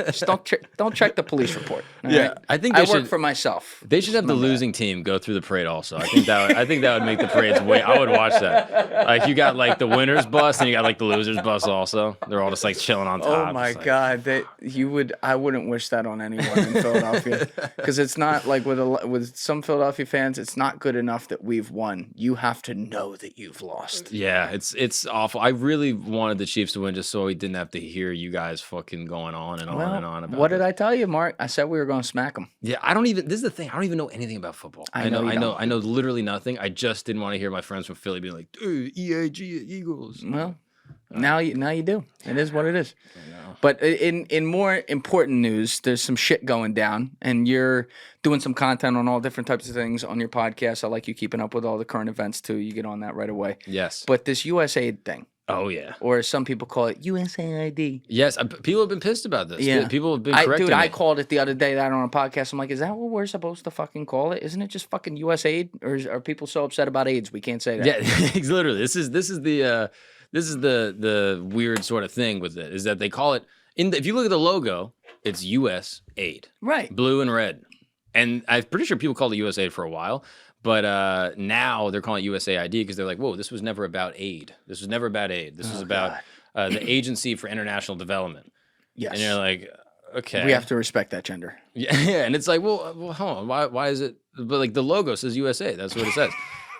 Just don't check the police report. Right? I think I work for myself. They should have the losing team go through the parade also. I think that would make the parades I would watch that. Like, you got like the winners bus and you got like the losers bus also. They're all just like chilling on top. Oh my God, I wouldn't wish that on anyone in Philadelphia, because it's not like with some Philadelphia fans, it's not good enough that we've won. You have to know that you've lost. Yeah, it's awful. I really wanted the Chiefs to win just so we didn't have to hear you guys fucking going on and on and on about what did I tell you, Mark? I said we were going to smack them. Yeah, this is the thing. I don't even know anything about football. I know literally nothing. I just didn't want to hear my friends from Philly being like, dude, EAG Eagles. Well, now you do. It is what it is. But in more important news, there's some shit going down, and you're doing some content on all different types of things on your podcast. I like you keeping up with all the current events too. You get on that right away. Yes. But this USAID thing. Oh, yeah. Or as some people call it, USAID. Yes, people have been pissed about this. Yeah. People have been correcting me. I called it the other day that on a podcast. I'm like, is that what we're supposed to fucking call it? Isn't it just fucking USAID? Or are people so upset about AIDS we can't say that? Yeah, literally. This is the weird sort of thing with it, is that they call it, if you look at the logo, it's USAID. Right. Blue and red. And I'm pretty sure people called it USAID for a while. But now they're calling it USAID because they're like, whoa, this was never about aid. This was never about aid. This was about the Agency for International Development. Yes. And you're like, okay. We have to respect that gender. Yeah. And it's like, well, hold on. Why is it? But like the logo says USA. That's what it says.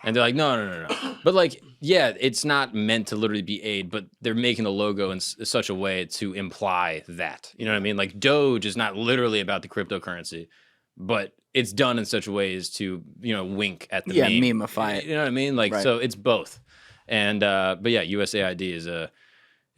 And they're like, no. But like, yeah, it's not meant to literally be aid, but they're making the logo in such a way to imply that. You know what I mean? Like Doge is not literally about the cryptocurrency, but it's done in such a way as to, wink at the meme. Memeify it. You know what I mean? Like, right. So it's both. And, but yeah, USAID is a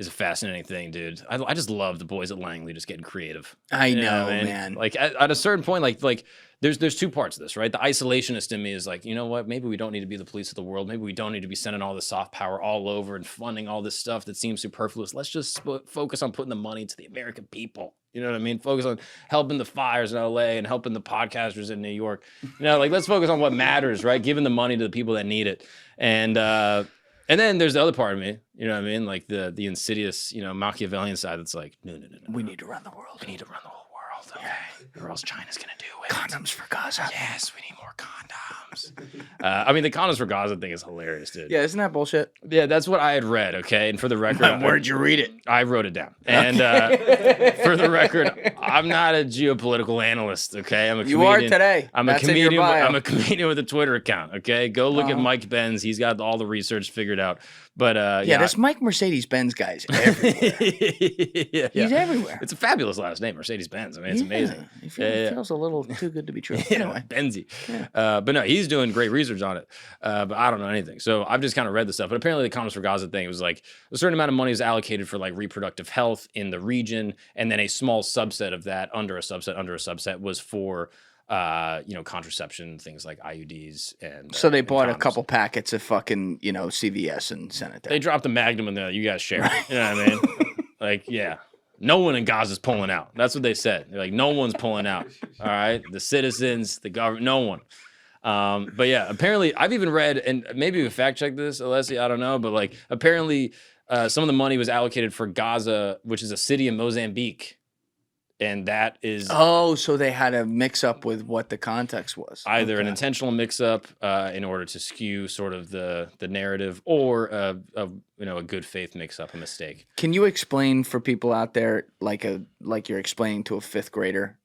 fascinating thing, dude. I just love the boys at Langley just getting creative. I know, man. Like at a certain point, like there's two parts of this, right? The isolationist in me is like, you know what? Maybe we don't need to be the police of the world. Maybe we don't need to be sending all the soft power all over and funding all this stuff that seems superfluous. Let's just focus on putting the money to the American people. You know what I mean? Focus on helping the fires in LA and helping the podcasters in New York. Like let's focus on what matters, right? Giving the money to the people that need it. And then there's the other part of me, you know what I mean? Like the insidious, Machiavellian side that's like, no. We need to run the world. We need to run the whole world, okay? Yeah. Or else China's going to do it. Condoms for Gaza. Yes, we need more condoms. The condoms for Gaza thing is hilarious, dude. Yeah, isn't that bullshit? Yeah, that's what I had read, okay? And for the record... Where'd you read it? I wrote it down. And for the record, I'm not a geopolitical analyst, okay? I'm a comedian. You are today. I'm a comedian. I'm a comedian with a Twitter account, okay? Go look at Mike Benz. He's got all the research figured out. But this Mike Mercedes-Benz guy's everywhere. He's everywhere. It's a fabulous last name, Mercedes-Benz. I mean, it's amazing. It feels a little too good to be true. Anyway. Benzy. Yeah. But no, he's doing great research on it. But I don't know anything. So I've just kind of read the stuff. But apparently the Condoms for Gaza thing, it was like a certain amount of money is allocated for like reproductive health in the region. And then a small subset of that, under a subset was for contraception, things like IUDs and so they bought a couple packets of fucking, CVS and sent it there. They dropped the Magnum in there. You guys share. You know what I mean? Like, yeah. No one in Gaza's pulling out. That's what they said. They're like, no one's pulling out. All right. The citizens, the government, no one. But yeah, apparently I've even read, and maybe we fact check this, Alessi, I don't know, but like apparently some of the money was allocated for Gaza, which is a city in Mozambique. And that is Oh, so they had a mix up with what the context was. either an intentional mix-up in order to skew sort of the narrative, or a good faith mix-up, a mistake. Can you explain for people out there, like you're explaining to a fifth grader,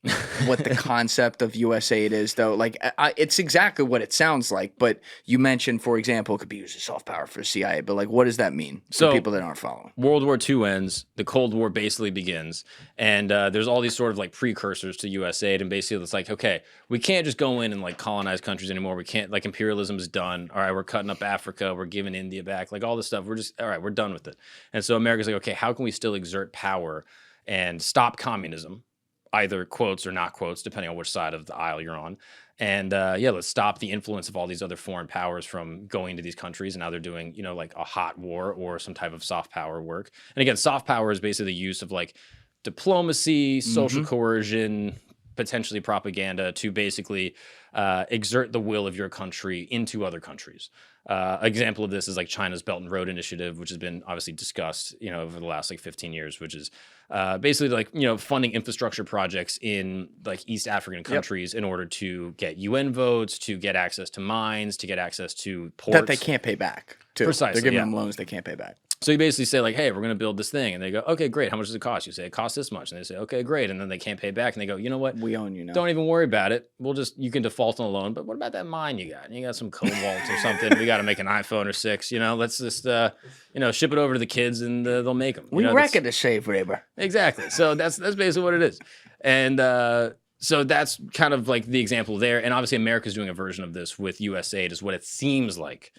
what the concept of USAID is, though? Like, it's exactly what it sounds like, but you mentioned, for example, it could be used as soft power for the CIA, but like, what does that mean for people that aren't following? World War II ends, the Cold War basically begins, and there's all these sort of like precursors to USAID, and basically it's like, okay, we can't just go in and like colonize countries anymore. We can't, like, imperialism is done. All right, we're cutting up Africa, we're giving India back, like all this stuff. We're just, all right, we're done with it. And so America's like, okay, how can we still exert power and stop communism, either quotes or not quotes, depending on which side of the aisle you're on. And let's stop the influence of all these other foreign powers from going to these countries. And now they're doing, like a hot war or some type of soft power work. And again, soft power is basically the use of like diplomacy, social coercion, potentially propaganda to basically exert the will of your country into other countries. Example of this is like China's Belt and Road Initiative, which has been obviously discussed, over the last like 15 years, which is basically like, funding infrastructure projects in like East African countries in order to get UN votes, to get access to mines, to get access to ports. That they can't pay back, too. Precisely, They're giving them loans they can't pay back. So you basically say like, hey, we're going to build this thing. And they go, okay, great. How much does it cost? You say it costs this much. And they say, okay, great. And then they can't pay back. And they go, you know what? We own you now. Don't even worry about it. You can default on a loan. But what about that mine you got? You got some cobalt or something. We got to make an iPhone or 6. Let's just, ship it over to the kids and they'll make them. We reckon to save labor. Exactly. So that's basically what it is. And so that's kind of like the example there. And obviously America's doing a version of this with USAID is what it seems like.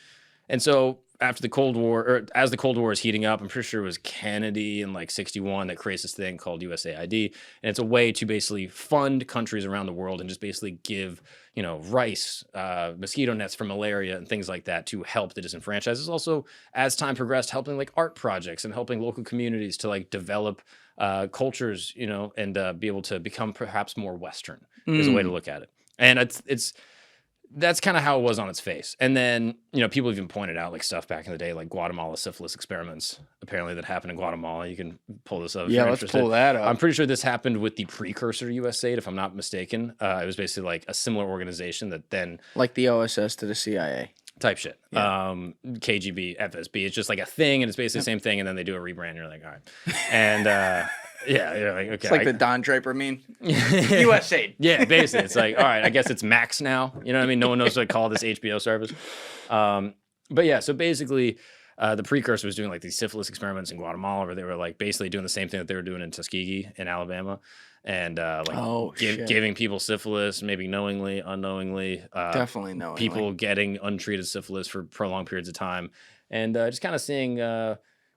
And so after the Cold War, or as the Cold War is heating up, I'm pretty sure it was Kennedy in like 61 that creates this thing called USAID. And it's a way to basically fund countries around the world and just basically give, rice, mosquito nets for malaria and things like that to help the disenfranchised. It's also, as time progressed, helping like art projects and helping local communities to like develop cultures, and be able to become perhaps more Western is a way to look at it. And that's kind of how it was on its face. And then, people even pointed out like stuff back in the day, like Guatemala syphilis experiments, apparently that happened in Guatemala. You can pull this up. Yeah, let's pull that up. I'm pretty sure this happened with the precursor to USAID, if I'm not mistaken. It was basically like a similar organization that then... Like the OSS to the CIA. Type shit. Yeah. KGB, FSB. It's just like a thing, and it's basically the same thing, and then they do a rebrand, and you're like, all right. And... yeah, you're like, okay. It's like the Don Draper meme. USAID. Yeah, basically. It's like, all right, I guess it's Max now. You know what I mean? No one knows what to call this HBO service. But yeah, so basically, the precursor was doing like these syphilis experiments in Guatemala, where they were like basically doing the same thing that they were doing in Tuskegee in Alabama. And giving people syphilis, maybe knowingly, unknowingly. Definitely knowingly. People getting untreated syphilis for prolonged periods of time. And just kind of seeing...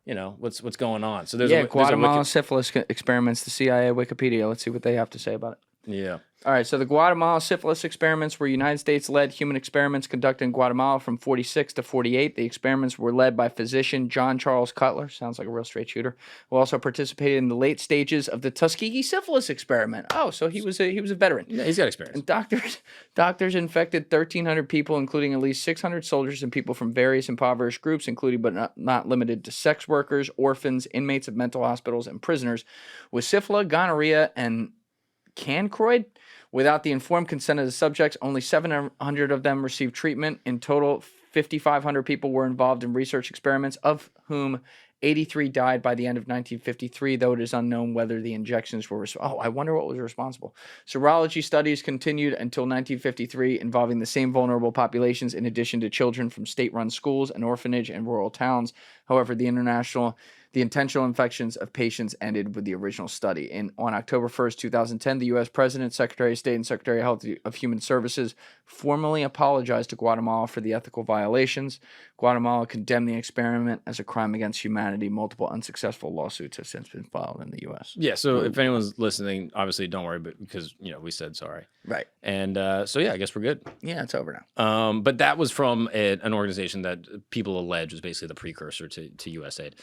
what's going on. So there's Guatemala syphilis experiments, the CIA Wikipedia. Let's see what they have to say about it. Yeah. All right, so the Guatemala syphilis experiments were United States-led human experiments conducted in Guatemala from 46 to 48. The experiments were led by physician John Charles Cutler, sounds like a real straight shooter, who also participated in the late stages of the Tuskegee syphilis experiment. Oh, so he was a veteran. Yeah, he's got experience. And doctors infected 1,300 people, including at least 600 soldiers and people from various impoverished groups, including but not limited to sex workers, orphans, inmates of mental hospitals, and prisoners with syphilis, gonorrhea, and cancroid. Without the informed consent of the subjects, only 700 of them received treatment. In total, 5,500 people were involved in research experiments, of whom 83 died by the end of 1953, though it is unknown whether the injections were... I wonder what was responsible. Serology studies continued until 1953, involving the same vulnerable populations in addition to children from state-run schools, an orphanage, and rural towns. However, the intentional infections of patients ended with the original study. On October 1st, 2010, the U.S. President, Secretary of State, and Secretary of Health of Human Services formally apologized to Guatemala for the ethical violations. Guatemala condemned the experiment as a crime against humanity. Multiple unsuccessful lawsuits have since been filed in the U.S. Yeah, so if anyone's listening, obviously don't worry, because we said sorry. Right. And so yeah, I guess we're good. Yeah, it's over now. But that was from an organization that people allege was basically the precursor to USAID.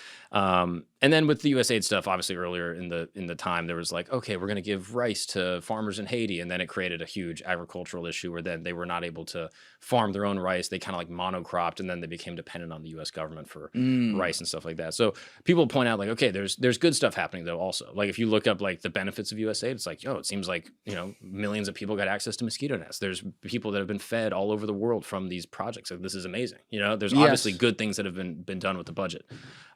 And then with the USAID stuff, obviously earlier in the time, there was like, okay, we're going to give rice to farmers in Haiti. And then it created a huge agricultural issue where then they were not able to farm their own rice. They kind of like monocropped, and then they became dependent on the US government for rice and stuff like that. So people point out like, okay, there's good stuff happening though also. Like if you look up like the benefits of USAID, it's like, yo, it seems like, millions of people got access to mosquito nets. There's people that have been fed all over the world from these projects. Like, this is amazing. There's obviously good things that have been done with the budget.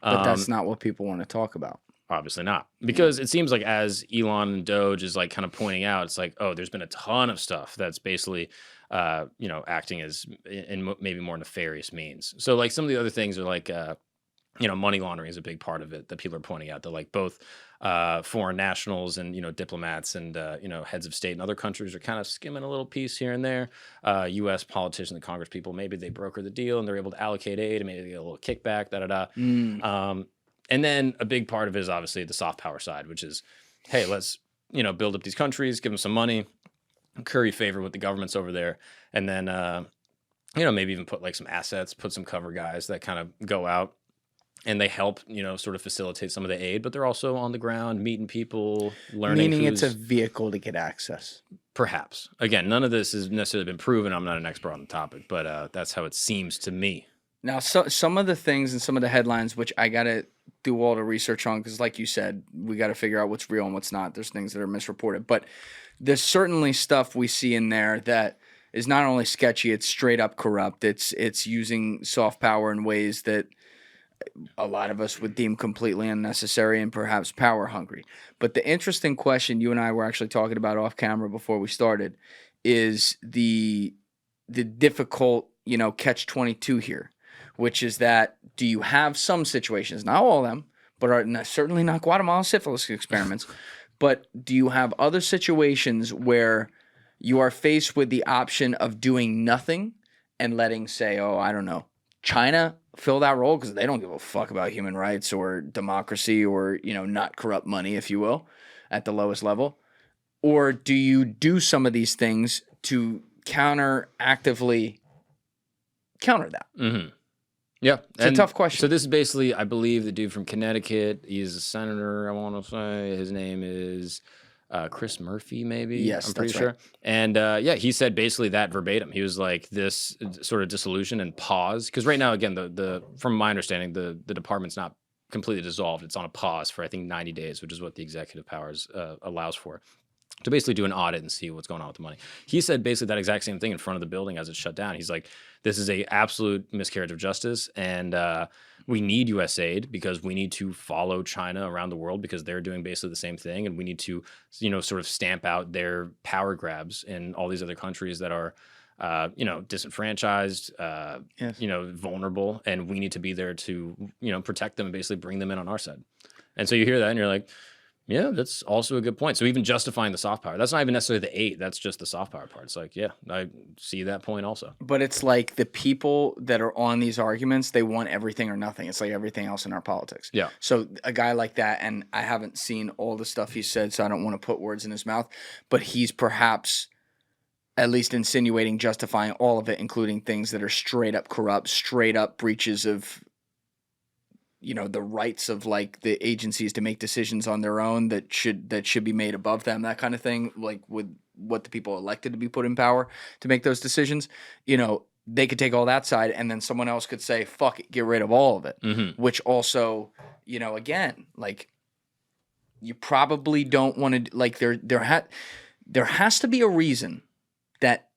But that's not what people want to talk about. Obviously not, because it seems like as Elon and Doge is like kind of pointing out, it's like, oh, there's been a ton of stuff that's basically, acting as in maybe more nefarious means. So like some of the other things are like, money laundering is a big part of it that people are pointing out. That like both foreign nationals and diplomats and heads of state in other countries are kind of skimming a little piece here and there. U.S. politicians and Congress people, maybe they broker the deal and they're able to allocate aid and maybe they get a little kickback. And then a big part of it is obviously the soft power side, which is, hey, let's build up these countries, give them some money, curry favor with the governments over there, and then maybe even put like some assets, put some cover guys that kind of go out. And they help, sort of facilitate some of the aid, but they're also on the ground, meeting people, learning. Meaning it's a vehicle to get access. Perhaps. Again, none of this has necessarily been proven. I'm not an expert on the topic, but that's how it seems to me. Now, some of the things and some of the headlines, which I got to do all the research on, because like you said, we got to figure out what's real and what's not. There's things that are misreported. But there's certainly stuff we see in there that is not only sketchy, it's straight up corrupt. It's using soft power in ways that a lot of us would deem completely unnecessary and perhaps power hungry. But the interesting question you and I were actually talking about off camera before we started is the difficult, catch-22 here, which is that do you have some situations, not all of them, but are certainly not Guatemala syphilis experiments, but do you have other situations where you are faced with the option of doing nothing and letting, say, China fill that role because they don't give a fuck about human rights or democracy or, not corrupt money, if you will, at the lowest level? Or do you do some of these things to actively counter that? Mm-hmm. Yeah. It's a tough question. So this is basically, I believe, the dude from Connecticut. He's a senator, I want to say. His name is Chris Murphy, maybe. Yes, I'm pretty that's sure. right. And he said basically that verbatim. He was like, this sort of dissolution and pause. Because right now, again, from my understanding, the department's not completely dissolved. It's on a pause for, I think, 90 days, which is what the executive powers allows for, to basically do an audit and see what's going on with the money. He said basically that exact same thing in front of the building as it shut down. He's like, this is a absolute miscarriage of justice, and we need USAID because we need to follow China around the world because they're doing basically the same thing, and we need to, sort of stamp out their power grabs in all these other countries that are, disenfranchised, Yes. Vulnerable, and we need to be there to, protect them and basically bring them in on our side. And so you hear that and you're like, yeah, that's also a good point. So even justifying the soft power, that's not even necessarily the 8. That's just the soft power part. It's like, yeah, I see that point also. But it's like the people that are on these arguments, they want everything or nothing. It's like everything else in our politics. Yeah. So a guy like that, and I haven't seen all the stuff he said, so I don't want to put words in his mouth, but he's perhaps at least insinuating, justifying all of it, including things that are straight up corrupt, straight up breaches of the rights of like the agencies to make decisions on their own that should be made above them, that kind of thing, like with what the people elected to be put in power to make those decisions. They could take all that side, and then someone else could say, fuck it, get rid of all of it. Mm-hmm. Which also, again, like, you probably don't want to, like, there has to be a reason that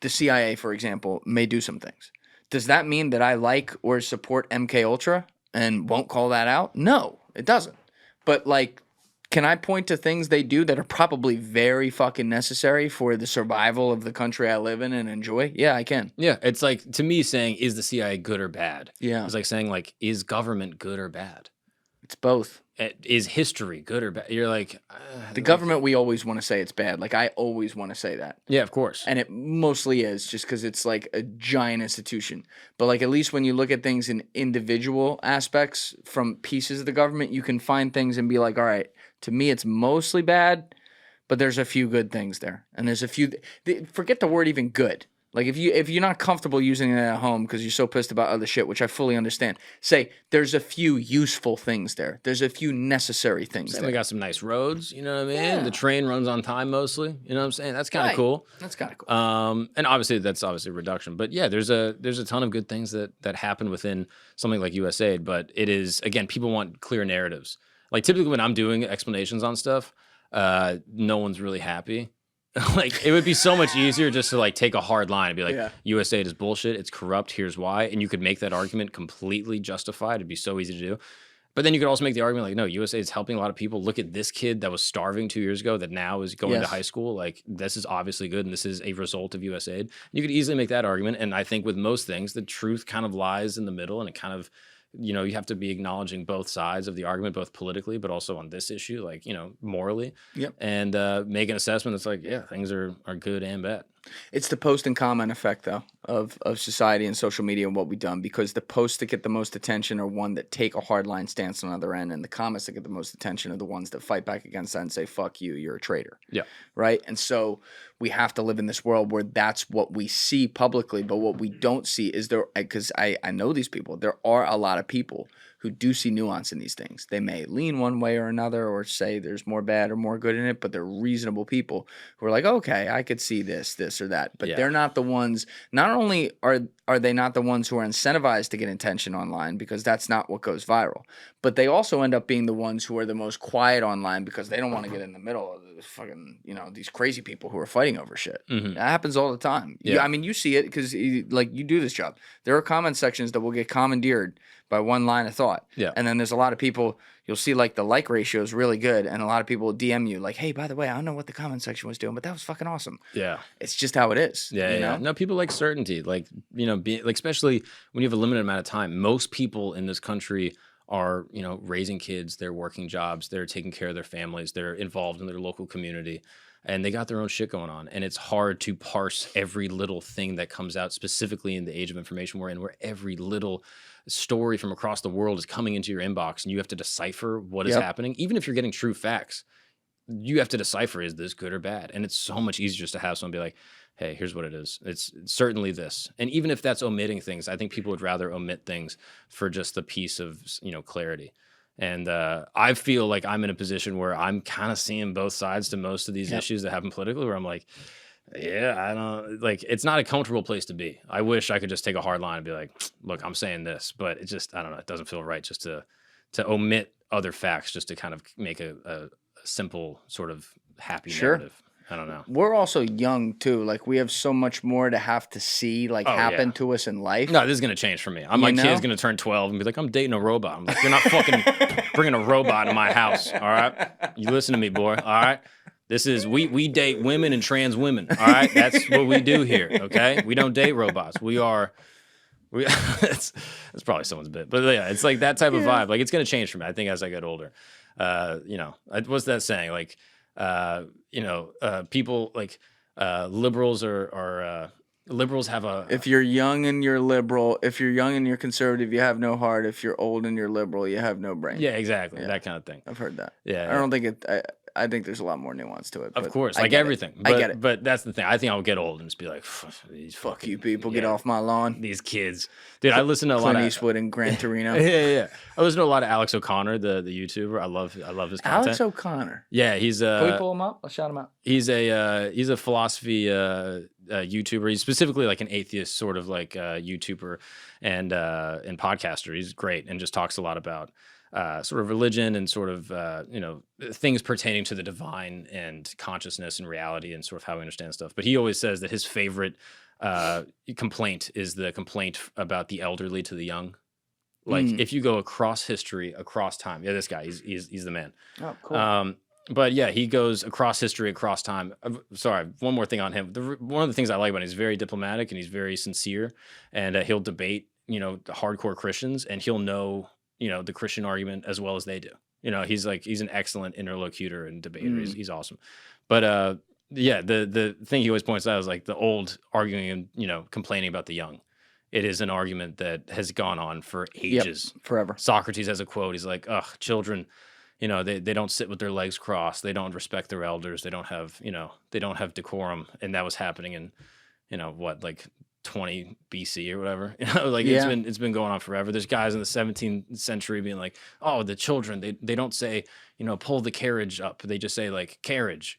the CIA, for example, may do some things. Does that mean that I like or support MK Ultra and won't call that out? No, it doesn't. But, like, can I point to things they do that are probably very fucking necessary for the survival of the country I live in and enjoy? Yeah, I can. Yeah, it's like, to me, saying, is the CIA good or bad? Yeah. It's like saying, like, is government good or bad? It's both. Is history good or bad? You're like... the government, we always want to say it's bad. Like, I always want to say that. Yeah, of course. And it mostly is, just because it's like a giant institution. But like, at least when you look at things in individual aspects from pieces of the government, you can find things and be like, all right, to me it's mostly bad, but there's a few good things there. And there's a few... forget the word even good. Like if you're not comfortable using it at home because you're so pissed about other shit, which I fully understand, say there's a few useful things there. There's a few necessary things And there. we got some nice roads, you know what I mean? Yeah. The train runs on time mostly, you know what I'm saying? That's kind of Right. cool. That's kind of cool. And obviously that's obviously a reduction, but yeah, there's a ton of good things that happen within something like USAID, but it is, again, people want clear narratives. Like typically when I'm doing explanations on stuff, no one's really happy. Like it would be so much easier just to like take a hard line and be like, USAID is bullshit, it's corrupt, here's why, and you could make that argument completely justified. It'd be so easy to do. But then you could also make the argument like, no, USAID is helping a lot of people. Look at this kid that was starving 2 years ago that now is going to high school. Like this is obviously good, and this is a result of USAID. You could easily make that argument, and I think with most things, the truth kind of lies in the middle, and it kind of, you know, you have to be acknowledging both sides of the argument, both politically, but also on this issue, like, you know, morally. Yep. And make an assessment that's like, yeah, things are good and bad. It's the post and comment effect, though, of society and social media and what we've done, because the posts that get the most attention are one that take a hardline stance on the other end, and the comments that get the most attention are the ones that fight back against that and say, fuck you, you're a traitor. Yeah. Right? And so we have to live in this world where that's what we see publicly, but what we don't see is there, because I know these people, there are a lot of people who do see nuance in these things. They may lean one way or another or say there's more bad or more good in it, but they're reasonable people who are like, okay, I could see this or that. But they're not the ones, not only are they not the ones who are incentivized to get attention online, because that's not what goes viral, but they also end up being the ones who are the most quiet online because they don't want to get in the middle of this fucking, you know, these crazy people who are fighting over shit. Mm-hmm. That happens all the time. Yeah. I mean, you see it because like you do this job. There are comment sections that will get commandeered by one line of thought. Yeah. And then there's a lot of people, you'll see like the like ratio is really good, and a lot of people will DM you like, hey, by the way, I don't know what the comment section was doing, but that was fucking awesome. Yeah. It's just how it is. Yeah, you know? No, people like certainty. Like, you know, like especially when you have a limited amount of time. Most people in this country are, you know, raising kids, they're working jobs, they're taking care of their families, they're involved in their local community, and they got their own shit going on. And it's hard to parse every little thing that comes out, specifically in the age of information we're in, where every little story from across the world is coming into your inbox and you have to decipher what is happening. Even if you're getting true facts, you have to decipher, is this good or bad? And it's so much easier just to have someone be like, hey, here's what it is. It's certainly this. And even if that's omitting things, I think people would rather omit things for just the piece of, you know, clarity. And I feel like I'm in a position where I'm kind of seeing both sides to most of these issues that happen politically, where I'm like, yeah, I don't, like, it's not a comfortable place to be. I wish I could just take a hard line and be like, look, I'm saying this, but it just, I don't know, it doesn't feel right just to omit other facts just to kind of make a simple sort of happy narrative. I don't know. We're also young too. Like we have so much more to have to see like happen to us in life. No, this is gonna change for me. My kid's gonna turn 12 and be like, I'm dating a robot. I'm like, you're not fucking bringing a robot in my house. All right, you listen to me, boy. All right, this is we date women and trans women. All right, that's what we do here. Okay, we don't date robots. That's probably someone's bit, but yeah, it's like that type of vibe. Like it's gonna change for me, I think, as I get older. You know, what's that saying? Like, you know, people like liberals are liberals have a. If you're young and you're liberal, if you're young and you're conservative, you have no heart. If you're old and you're liberal, you have no brain. Yeah, exactly, that kind of thing. I've heard that. Yeah, I don't think it. I think there's a lot more nuance to it. Of course, like everything. But, I get it. But that's the thing. I think I'll get old and just be like, these fuck you people, get off my lawn. These kids. Dude, I listen to a lot of Clint Eastwood and Gran Torino. Yeah. I listen to a lot of Alex O'Connor, the YouTuber. I love his content. Alex O'Connor. Yeah, he's Can we pull him up? I'll shout him out. He's a philosophy YouTuber. He's specifically like an atheist sort of like YouTuber and podcaster. He's great and just talks a lot about sort of religion and sort of, you know, things pertaining to the divine and consciousness and reality and sort of how we understand stuff. But he always says that his favorite complaint is the complaint about the elderly to the young. Like if you go across history, across time, this guy, he's the man. Oh, cool. But yeah, he goes across history, across time. Sorry, one more thing on him. One of the things I like about him, he's very diplomatic and he's very sincere, and he'll debate, you know, the hardcore Christians, and he'll know, you know, the Christian argument as well as they do. You know, he's an excellent interlocutor and debater. He's awesome. But yeah, the thing he always points out is like the old arguing and, you know, complaining about the young. It is an argument that has gone on for ages. Forever. Socrates has a quote. He's like, ugh, children, you know, they don't sit with their legs crossed. They don't respect their elders. They don't have, you know, they don't have decorum. And that was happening in, like 20 BC or whatever. It's been going on forever. There's guys in the 17th century being like, oh, the children, they don't say, pull the carriage up. They just say like carriage,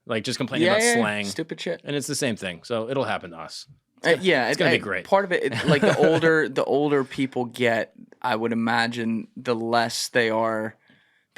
like just complaining about slang. Stupid shit. And it's the same thing. So it'll happen to us. It's gonna be great. Part of it, like the older people get, I would imagine the less they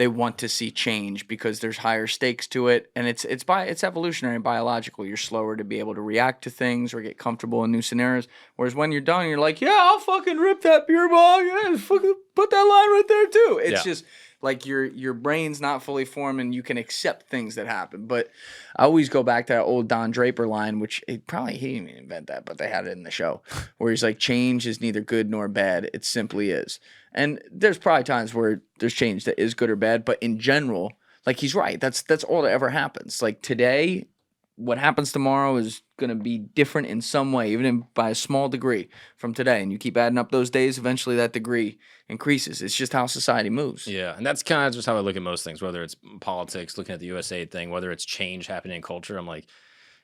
want to see change because there's higher stakes to it, and it's evolutionary and biological. You're slower to be able to react to things or get comfortable in new scenarios. Whereas when you're done, you're like, yeah, I'll fucking rip that beer bong, yeah, fucking put that line right there too. It's just like your brain's not fully formed and you can accept things that happen. But I always go back to that old Don Draper line, which he didn't even invent that, but they had it in the show, where he's like, change is neither good nor bad. It simply is. And there's probably times where there's change that is good or bad, but in general, like he's right. That's all that ever happens. Like today, what happens tomorrow is going to be different in some way, even by a small degree from today. And you keep adding up those days, eventually that degree increases. It's just how society moves. Yeah, and that's kind of just how I look at most things, whether it's politics, looking at the USAID thing, whether it's change happening in culture. I'm like,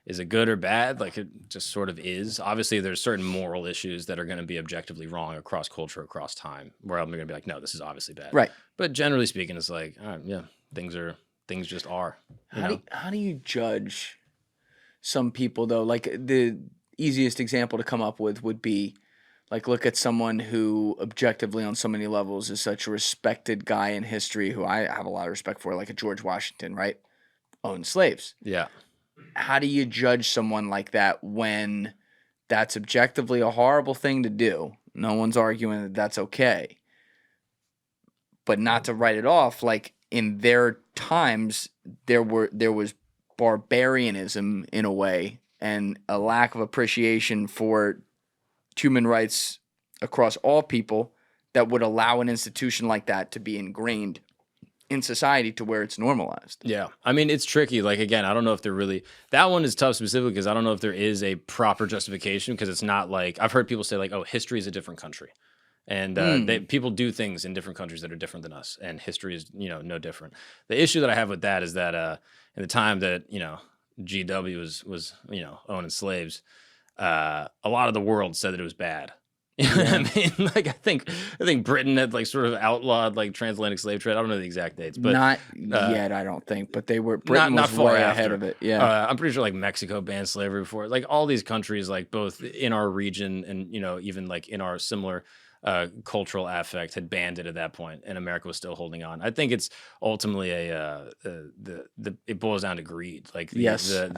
is it good or bad? Like it just sort of is. Obviously, there's certain moral issues that are going to be objectively wrong across culture, across time, where I'm going to be like, no, this is obviously bad. Right. But generally speaking, it's like, all right, yeah, things just are. How do you judge some people though? Like the easiest example to come up with would be like, look at someone who objectively on so many levels is such a respected guy in history who I have a lot of respect for, like a George Washington, right? Owned slaves. Yeah. How do you judge someone like that when that's objectively a horrible thing to do? No one's arguing that that's okay. But not to write it off, like in their times, there was barbarianism in a way and a lack of appreciation for human rights across all people that would allow an institution like that to be ingrained in society to where it's normalized. Yeah. I mean, it's tricky. Like, again, I don't know if that one is tough specifically because I don't know if there is a proper justification because it's not like, I've heard people say like, oh, history is a different country. And people do things in different countries that are different than us. And history is, no different. The issue that I have with that is that in the time that, GW was owning slaves, a lot of the world said that it was bad. You know what I mean? Like I think Britain had like sort of outlawed like transatlantic slave trade. I don't know the exact dates, but not yet, I don't think. But they were Britain was way ahead of it. Yeah, I'm pretty sure like Mexico banned slavery before. Like all these countries, like both in our region and even like in our similar cultural affect had banned it at that point, and America was still holding on. I think it's ultimately it boils down to greed, like the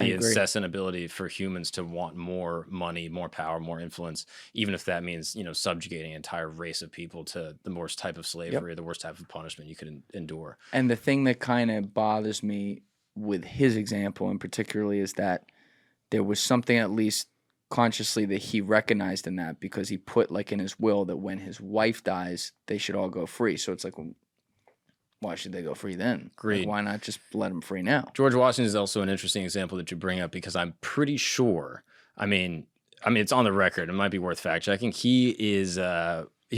incessant ability for humans to want more money, more power, more influence, even if that means subjugating an entire race of people to the worst type of slavery, or the worst type of punishment you could endure. And the thing that kind of bothers me with his example, in particularly, is that there was something at least consciously that he recognized in that, because he put like in his will that when his wife dies, they should all go free. So it's like, well, why should they go free then? Agreed. Like, why not just let them free now? George Washington is also an interesting example that you bring up because I'm pretty sure, I mean, it's on the record. It might be worth fact checking. He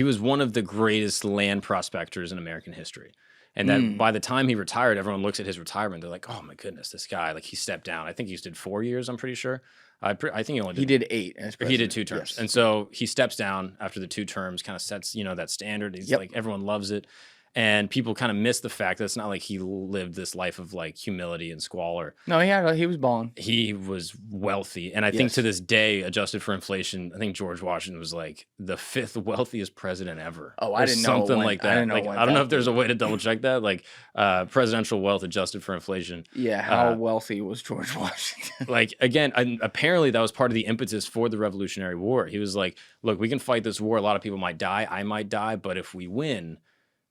was one of the greatest land prospectors in American history. And that by the time he retired, everyone looks at his retirement. They're like, oh my goodness, this guy, like he stepped down. I think he did 4 years, I'm pretty sure. I think he only did 8 as president. He did 2 terms. Yes. And so he steps down after the 2 terms, kind of sets, that standard. He's like, everyone loves it. And people kind of miss the fact that it's not like he lived this life of like humility and squalor. No, he was balling. He was wealthy. And I think to this day, adjusted for inflation, I think George Washington was like the 5th wealthiest president ever. Oh, I didn't know. Something like that. I don't know if there's a way to double check that. Like presidential wealth adjusted for inflation. Yeah, how wealthy was George Washington? Like, again, apparently that was part of the impetus for the Revolutionary War. He was like, look, we can fight this war. A lot of people might die. I might die. But if we win,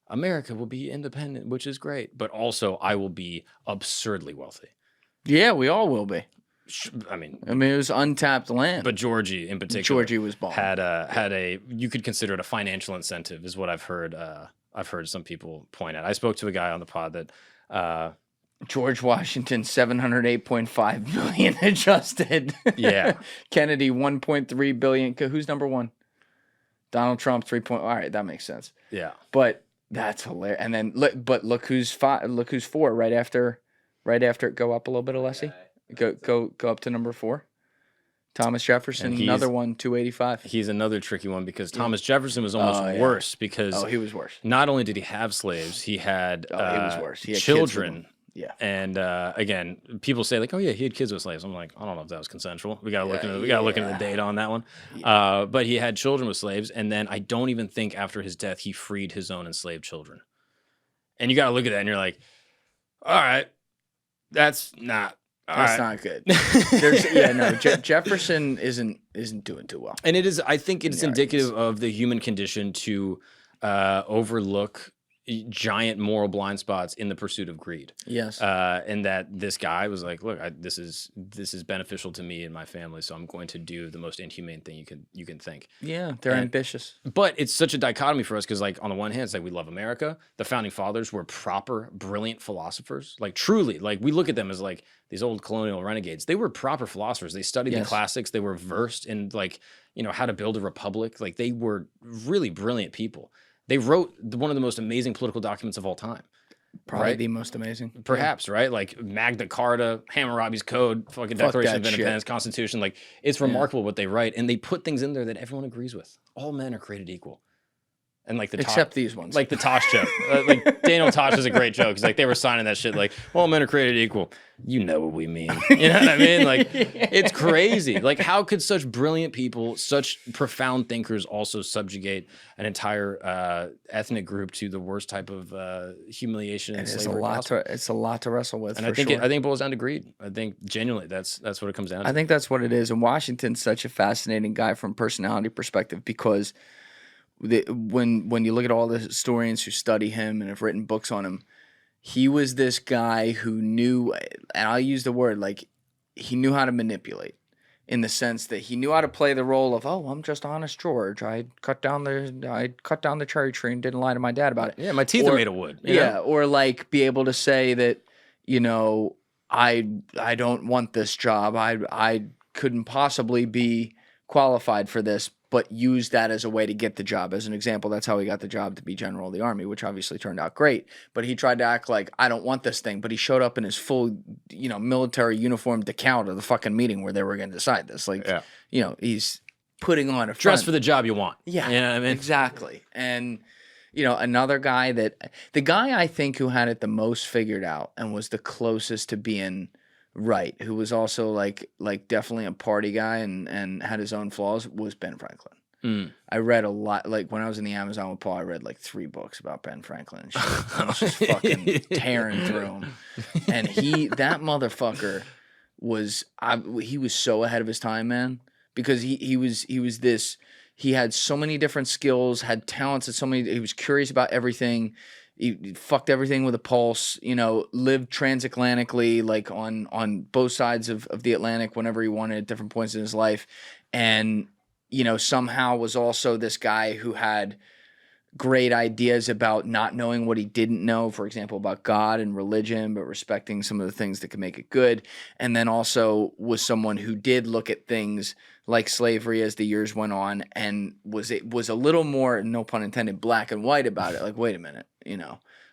America will be independent, which is great, but also I will be absurdly wealthy. Yeah, we all will be. I mean, it was untapped land. But Georgie, in particular, was balling. had a you could consider it a financial incentive, is what I've heard. I've heard some people point out. I spoke to a guy on the pod that George Washington, $708.5 billion adjusted. Yeah. Kennedy, $1.3 billion. Who's number 1? Donald Trump, 3. All right, that makes sense. Yeah. But that's hilarious. And then look who's 5. Look who's 4 right after. Go up a little bit, Alessi. Go up to number 4. Thomas Jefferson, And another one, 285. He's another tricky one because Thomas Jefferson was almost worse because he was worse. not only did he have slaves, he had he was worse. He had kids with children. them. Yeah. And again, people say like, "Oh yeah, he had kids with slaves." I'm like, I don't know if that was consensual. We gotta look into the data on that one. But he had children with slaves, and then I don't even think after his death he freed his own enslaved children. And you gotta look at that, and you're like, all right, that's not good. Jefferson isn't doing too well. And I think it's indicative of the human condition to overlook giant moral blind spots in the pursuit of greed. Yes. And that this guy was like, look, this is beneficial to me and my family, so I'm going to do the most inhumane thing you can think. Yeah, they're ambitious. But it's such a dichotomy for us because, like, on the one hand, it's like we love America. The founding fathers were proper, brilliant philosophers. Like, truly, like, we look at them as like these old colonial renegades. They were proper philosophers. They studied the classics. They were versed in, like, how to build a republic. Like, they were really brilliant people. They wrote one of the most amazing political documents of all time. Probably the most amazing. Perhaps, right? Like Magna Carta, Hammurabi's Code, fucking Declaration of Independence, Constitution. Like, it's remarkable what they write. And they put things in there that everyone agrees with. All men are created equal. And like except these ones. Like the Tosh joke. Like Daniel Tosh is a great joke. Because like they were signing that shit like, all men are created equal. You know what we mean. You know what I mean? Like, it's crazy. Like, how could such brilliant people, such profound thinkers also subjugate an entire ethnic group to the worst type of humiliation and slavery? It's a lot to wrestle with. And I think it boils down to greed. I think genuinely that's what it comes down to. I think that's what it is. And Washington's such a fascinating guy from a personality perspective because when you look at all the historians who study him and have written books on him, he was this guy who knew, and I'll use the word, like, he knew how to manipulate in the sense that he knew how to play the role of, oh, I'm just honest George. I cut down the cherry tree and didn't lie to my dad about it. Yeah, my teeth are made of wood. You know? Or like be able to say that, I don't want this job. I couldn't possibly be qualified for this, but use that as a way to get the job. As an example, that's how he got the job to be general of the army, which obviously turned out great. But he tried to act like, I don't want this thing. But he showed up in his full, military uniform decal to the fucking meeting where they were going to decide this. Like, he's putting on a front. Dress for the job you want. Yeah, you know what I mean? Exactly. And, another guy the guy I think who had it the most figured out and was the closest to being right, who was also like definitely a party guy and had his own flaws, was Ben Franklin. I read a lot. Like when I was in the Amazon with Paul, I read like 3 books about Ben Franklin and shit. I was just fucking tearing through them. And that motherfucker he was so ahead of his time, man, because he had so many different skills, had talents at so many. He was curious about everything. He fucked everything with a pulse, lived transatlantically, like on both sides of the Atlantic whenever he wanted at different points in his life. And, somehow was also this guy who had great ideas about not knowing what he didn't know, for example, about God and religion, but respecting some of the things that could make it good. And then also was someone who did look at things like slavery as the years went on and was a little more, no pun intended, black and white about it. Like, wait a minute,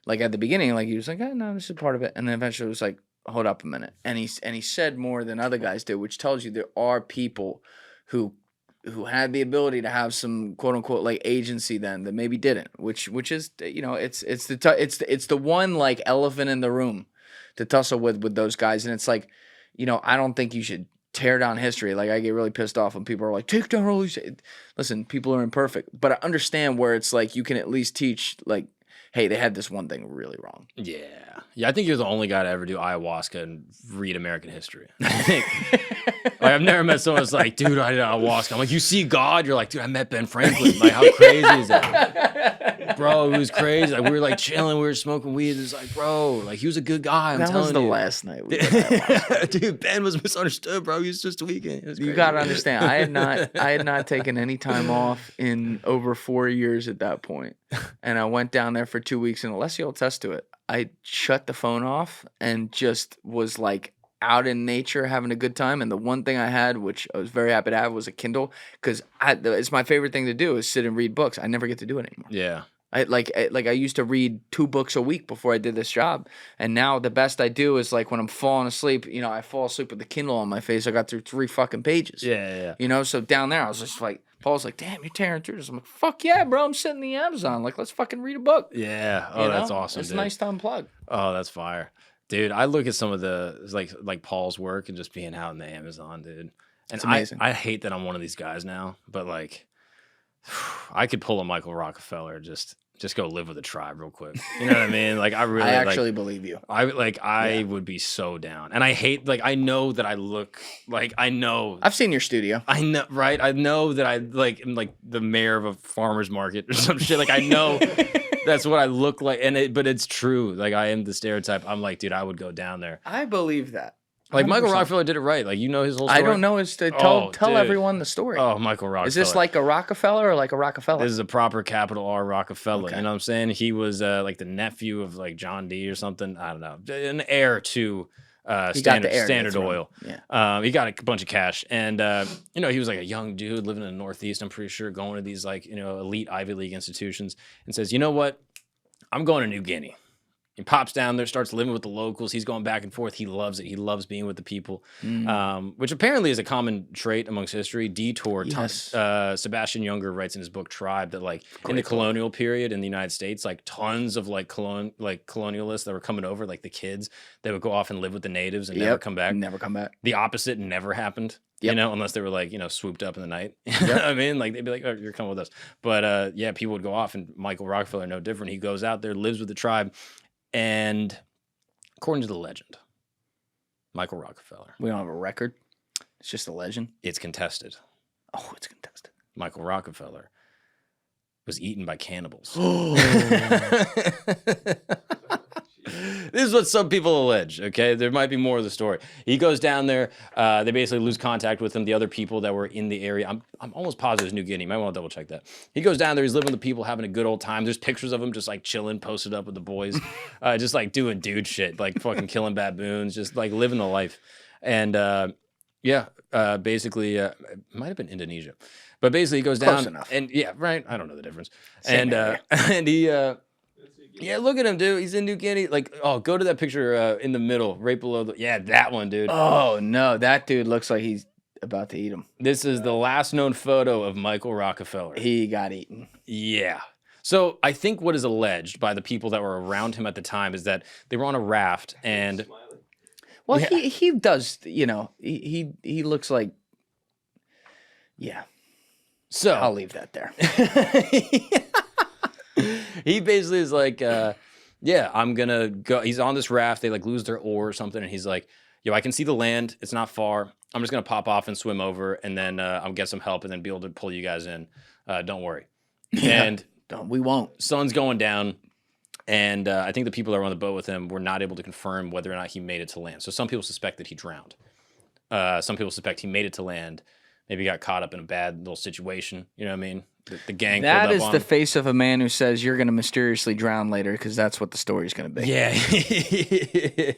like at the beginning, like he was like, oh, no, this is part of it. And then eventually it was like, hold up a minute. And he said more than other guys did, which tells you there are people who had the ability to have some quote unquote like agency then that maybe didn't, which is, it's the one like elephant in the room to tussle with those guys. And it's like, I don't think you should tear down history. Like, I get really pissed off when people are like, take down all these. Listen, people are imperfect, but I understand where it's like you can at least teach, like, hey, they had this one thing really wrong. Yeah. I think you're the only guy to ever do ayahuasca and read American history. I think. Like, I've never met someone that's like, dude, I did ayahuasca. I'm like, you see God? You're like, dude, I met Ben Franklin. Like, how crazy is that? Bro, it was crazy. Like, we were like chilling, we were smoking weed. It was like, bro, like, he was a good guy. That was the last night we did ayahuasca. Dude, Ben was misunderstood, bro. He was just tweaking. You gotta understand, I had not taken any time off in over 4 years at that point. And I went down there for 2 weeks, and Alessio will attest to it. I shut the phone off and just was like out in nature having a good time. And the one thing I had, which I was very happy to have, was a Kindle, because it's my favorite thing to do is sit and read books. I never get to do it anymore. Yeah. I used to read 2 books a week before I did this job, and now the best I do is like when I'm falling asleep. You know, I fall asleep with the Kindle on my face. I got through 3 fucking pages. Yeah. You know, so down there I was just like, Paul's like, damn, you're tearing through this. I'm like, fuck yeah, bro. I'm sitting in the Amazon. Like, let's fucking read a book. Yeah. Oh, You that's know? awesome. It's dude. nice to unplug. Oh, that's fire. Dude, I look at some of the like Paul's work and just being out in the Amazon, dude. And It's amazing. I hate that I'm one of these guys now, but like I could pull a Michael Rockefeller, just go live with a tribe real quick. You know what I mean? Like I actually believe you. I would be so down. And I hate, like, I know that I look like, I know I've seen your studio. I know, right? I know that I like am like the mayor of a farmer's market or some shit. Like I know that's what I look like, but it's true. Like I am the stereotype. I'm like, dude, I would go down there. I believe that. Like 100%. Michael Rockefeller did it right. Like you know his whole story. I don't know. Tell dude. everyone the story. Oh, Michael Rockefeller. Is this like a Rockefeller or like a Rockefeller? This is a proper capital R Rockefeller. Okay. You know what I'm saying? He was like the nephew of like John D or something. I don't know. An heir to Standard Oil. Yeah. He got a bunch of cash, and you know, he was like a young dude living in the Northeast. I'm pretty sure, going to these like, you know, elite Ivy League institutions, and says, you know what, I'm going to New Guinea. He pops down there, starts living with the locals. He's going back and forth. He loves it. He loves being with the people, which apparently is a common trait amongst history. Detour. Yes. Sebastian Junger writes in his book Tribe that like in the colonial period in the United States, like tons of like colonialists that were coming over, like the kids, they would go off and live with the natives and never come back. Never come back. The opposite never happened. Yep. You know, unless they were like, you know, swooped up in the night. You know what I mean? Like they'd be like, oh, you're coming with us. But yeah, people would go off, and Michael Rockefeller, no different. He goes out there, lives with the tribe. And according to the legend, Michael Rockefeller. We don't have a record. It's just a legend. It's contested. Oh, it's contested. Michael Rockefeller was eaten by cannibals. This is what some people allege, okay? There might be more of the story. He goes down there. They basically lose contact with him. The other people that were in the area, I'm almost positive it's New Guinea. Might want to double check that. He goes down there. He's living with the people, having a good old time. There's pictures of him just like chilling, posted up with the boys, just like doing dude shit, like fucking killing baboons, just like living the life. And basically, it might have been Indonesia. But basically, he goes down. Close enough. And yeah, right. I don't know the difference. Same area. And he... yeah, look at him, dude. He's in New Guinea. Like, oh, go to that picture in the middle, right below that one, dude. Oh, no. That dude looks like he's about to eat him. This is the last known photo of Michael Rockefeller. He got eaten. Yeah. So I think what is alleged by the people that were around him at the time is that they were on a raft and... Well, yeah. he does, you know, he looks like... Yeah. So... I'll leave that there. He basically is like, yeah, I'm gonna go. He's on this raft. They like lose their oar or something, and he's like, yo, I can see the land. It's not far. I'm just gonna pop off and swim over, and then I'll get some help, and then be able to pull you guys in. Don't worry. Yeah, and we won't. Sun's going down, and I think the people that were on the boat with him were not able to confirm whether or not he made it to land. So some people suspect that he drowned. Some people suspect he made it to land. Maybe got caught up in a bad little situation. You know what I mean? The gang pulled up on him. That is the face of a man who says you're going to mysteriously drown later, because that's what the story's going to be. Yeah.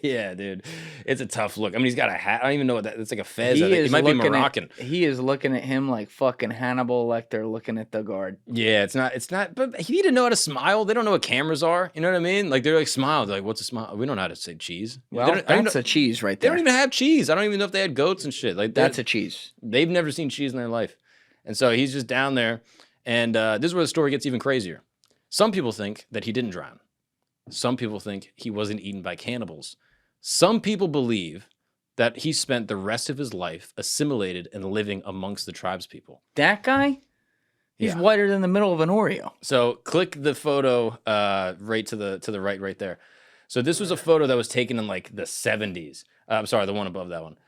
Yeah, dude. It's a tough look. I mean, he's got a hat. I don't even know what that... It's like a fez. It might be Moroccan. He is looking at him like fucking Hannibal Lecter looking at the guard. Yeah, it's not... But he need to know how to smile. They don't know what cameras are. You know what I mean? Like, they're like, smile. They're like, what's a smile? We don't know how to say cheese. Well, that's a cheese right there. They don't even have cheese. I don't even know if they had goats and shit. Like that's a cheese. They've never seen cheese in their life. And so he's just down there. And this is where the story gets even crazier. Some people think that he didn't drown. Some people think he wasn't eaten by cannibals. Some people believe that he spent the rest of his life assimilated and living amongst the tribespeople. That guy? He's whiter than the middle of an Oreo. So click the photo right to the right there. So this was a photo that was taken in like the 70s. I'm sorry, the one above that one.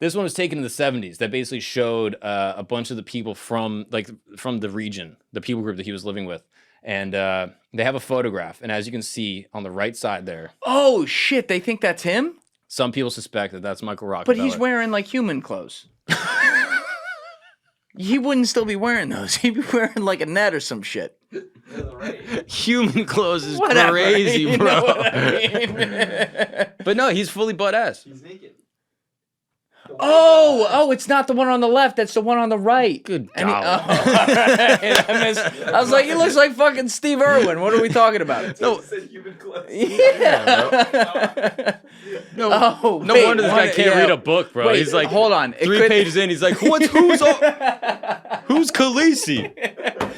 This one was taken in the 70s that basically showed a bunch of the people from the region, the people group that he was living with. And they have a photograph. And as you can see on the right side there. Oh, shit. They think that's him? Some people suspect that that's Michael Rockefeller. But he's wearing like human clothes. He wouldn't still be wearing those. He'd be wearing like a net or some shit. Human clothes is crazy, bro. You know what I mean? But no, he's fully butt ass. He's naked. Oh, it's not the one on the left. That's the one on the right. Good And God. I was like, he looks like fucking Steve Irwin. What are we talking about? No, Yeah. no, Oh, no wait, wonder this guy can't yeah. read a book, bro. Wait, He's like, hold on. It 3 could- pages in, he's like, who's Khaleesi?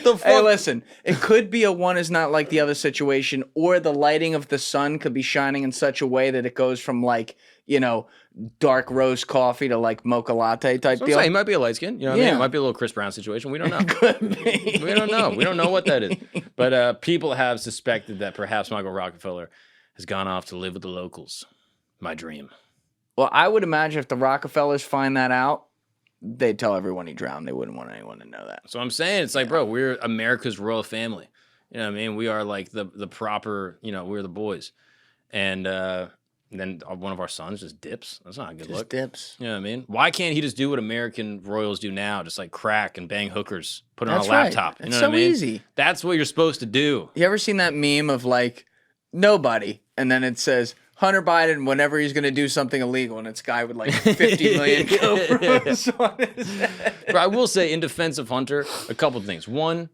The fuck? Hey, listen. It could be a one is not like the other situation, or the lighting of the sun could be shining in such a way that it goes from like, dark roast coffee to like mocha latte type So I'm deal. saying, he might be a light skin. You know what I mean? Yeah. It might be a little Chris Brown situation. We don't know. Could be. We don't know. We don't know what that is. But people have suspected that perhaps Michael Rockefeller has gone off to live with the locals. My dream. Well, I would imagine if the Rockefellers find that out, they'd tell everyone he drowned. They wouldn't want anyone to know that. So I'm saying, it's like, bro, we're America's royal family. You know what I mean? We are like the proper, we're the boys. And then one of our sons just dips. That's not a good look. Dips. You know what I mean? Why can't he just do what American royals do now? Just like crack and bang hookers, put it on a That's right. laptop. You It's know so what I mean? easy. That's what you're supposed to do. You ever seen that meme of like nobody, and then it says Hunter Biden whenever he's going to do something illegal, and it's a guy with like 50 million GoPros on his head. But I will say, in defense of Hunter, a couple things. One,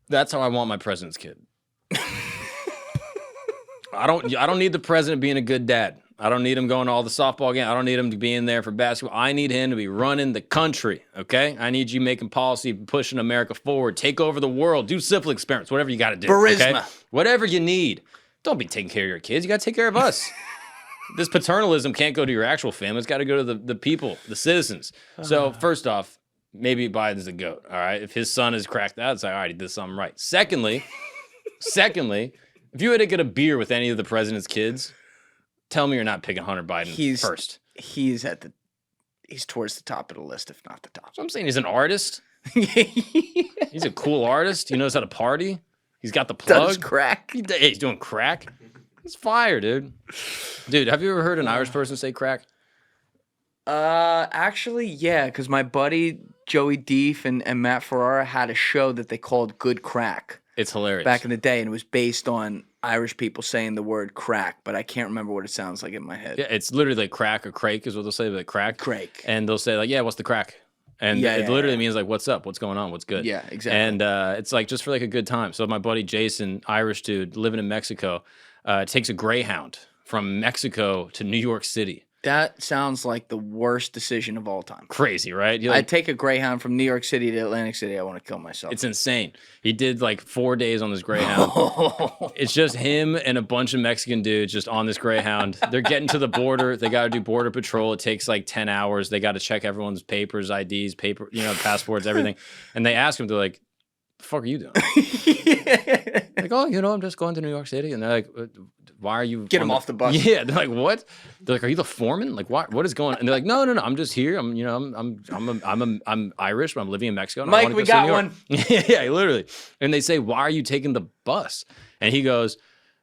that's how I want my president's kid. I don't need the president being a good dad. I don't need him going to all the softball games. I don't need him to be in there for basketball. I need him to be running the country, okay? I need you making policy, pushing America forward, take over the world, do syphilis experiments, whatever you got to do. Charisma. Okay? Whatever you need. Don't be taking care of your kids. You got to take care of us. This paternalism can't go to your actual family. It's got to go to the people, the citizens. So first off, maybe Biden's a goat, all right? If his son is cracked out, it's like, all right, he did something right. Secondly, if you had to get a beer with any of the president's kids, tell me you're not picking Hunter Biden first. He's towards the top of the list, if not the top. So I'm saying he's an artist. He's a cool artist. He knows how to party. He's got the plug. Does crack. He's doing crack. It's fire, dude. Dude, have you ever heard an Irish person say crack? Actually, yeah, because my buddy Joey Deef and Matt Ferrara had a show that they called Good Crack. It's hilarious. Back in the day, and it was based on Irish people saying the word crack, but I can't remember what it sounds like in my head. Yeah, it's literally like crack or crake is what they'll say, like crack. Crake. And they'll say like, yeah, what's the crack? And it literally means like, what's up? What's going on? What's good? Yeah, exactly. And it's like just for like a good time. So my buddy Jason, Irish dude, living in Mexico, takes a Greyhound from Mexico to New York City. That sounds like the worst decision of all time. Crazy, right? You're like, I'd take a Greyhound from New York City to Atlantic City. I want to kill myself. it's insane. He did like 4 days on this Greyhound. It's just him and a bunch of Mexican dudes just on this Greyhound. They're getting to the border. They got to do border patrol. It takes like 10 hours. They got to check everyone's papers, IDs, passports, everything. And they ask him, they're like, the fuck are you doing? Like, oh, I'm just going to New York City. And they're like, why are you? Get him off the bus. Yeah. They're like, what? They're like, are you the foreman? Like, what is going on? And they're like, no. I'm just here. I'm Irish, but I'm living in Mexico. And I Mike, wanna we go see got New York." one. Yeah, literally. And they say, why are you taking the bus? And he goes,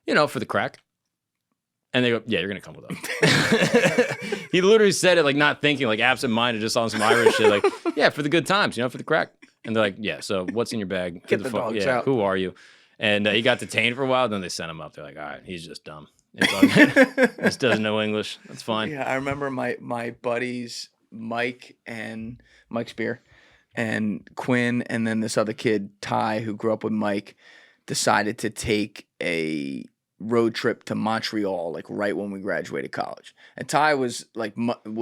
for the crack. And they go, yeah, you're going to come with us. He literally said it like not thinking, like absent-minded, just on some Irish shit. Like, yeah, for the good times, for the crack. And they're like, yeah, so what's in your bag? Get the dogs out. Who are you? And he got detained for a while. Then they sent him up. They're like, all right, he's just dumb. It's all good. Just doesn't know English. That's fine. Yeah, I remember my buddies Mike Spear and Quinn, and then this other kid Ty, who grew up with Mike, decided to take a road trip to Montreal, like right when we graduated college. And Ty was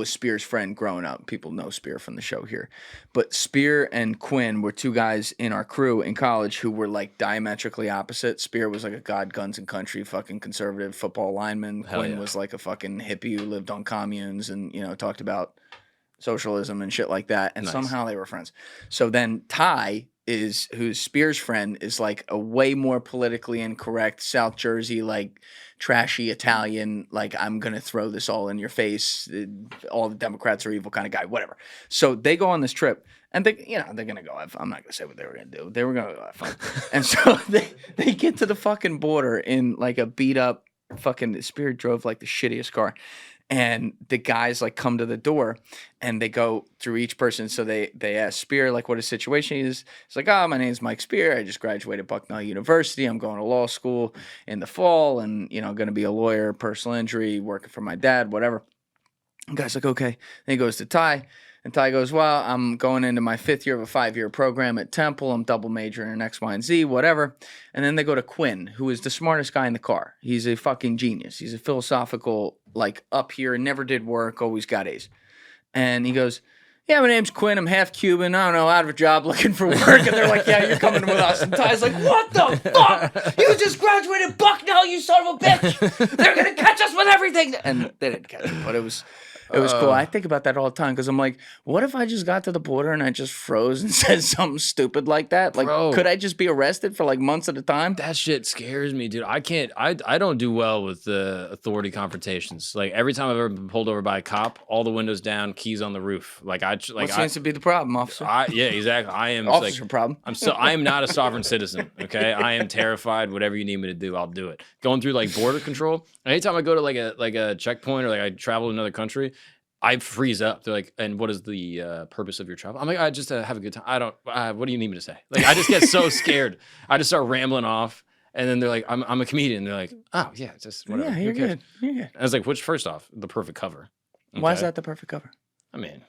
Spear's friend growing up. People know Spear from the show here. But Spear and Quinn were two guys in our crew in college who were like diametrically opposite. Spear was like a God, guns, and country fucking conservative football lineman. Quinn was like a fucking hippie who lived on communes and, talked about socialism and shit like that. And somehow they were friends. So then Ty who's Spear's friend, is like a way more politically incorrect South Jersey, like trashy Italian, like I'm gonna throw this all in your face, all the Democrats are evil kind of guy, whatever. So they go on this trip, and they're gonna go have fun. I'm not gonna say what they were gonna do. They were gonna go have fun. And so they get to the fucking border in like a beat up fucking Spear drove like the shittiest car. And the guys like come to the door and they go through each person. So they ask Spear like what his situation is. It's like, my name's Mike Spear. I just graduated Bucknell University. I'm going to law school in the fall and, going to be a lawyer, personal injury, working for my dad, whatever. The guy's like, okay. Then he goes to Ty, and Ty goes, well, I'm going into my 5th year of a 5-year program at Temple. I'm double majoring in X, Y, and Z, whatever. And then they go to Quinn, who is the smartest guy in the car. He's a fucking genius. He's a philosophical, like, up here, never did work, always got A's. And he goes, yeah, my name's Quinn. I'm half Cuban. I don't know, out of a job looking for work. And they're like, yeah, you're coming with us. And Ty's like, what the fuck? You just graduated Bucknell, you son of a bitch. They're going to catch us with everything. And they didn't catch him, but it was cool. I think about that all the time because I'm like, what if I just got to the border and I just froze and said something stupid like that? Like, Bro. could I just be arrested for like months at a time? That shit scares me, dude. I can't. I don't do well with the authority confrontations. Like every time I've ever been pulled over by a cop, all the windows down, keys on the roof. Like What seems to be the problem, officer? Yeah, exactly. I am Officer problem. I am not a sovereign citizen. Okay, I am terrified. Whatever you need me to do, I'll do it. Going through like border control. Anytime I go to like a checkpoint or like I travel to another country, I freeze up. They're like, and what is the purpose of your travel? I'm like, I just have a good time. I don't. What do you need me to say? Like, I just get so scared. I just start rambling off, and then they're like, I'm a comedian. They're like, oh yeah, it's just whatever. Yeah, you're good. You're good. I was like, which first off, the perfect cover. Why is that the perfect cover? I mean,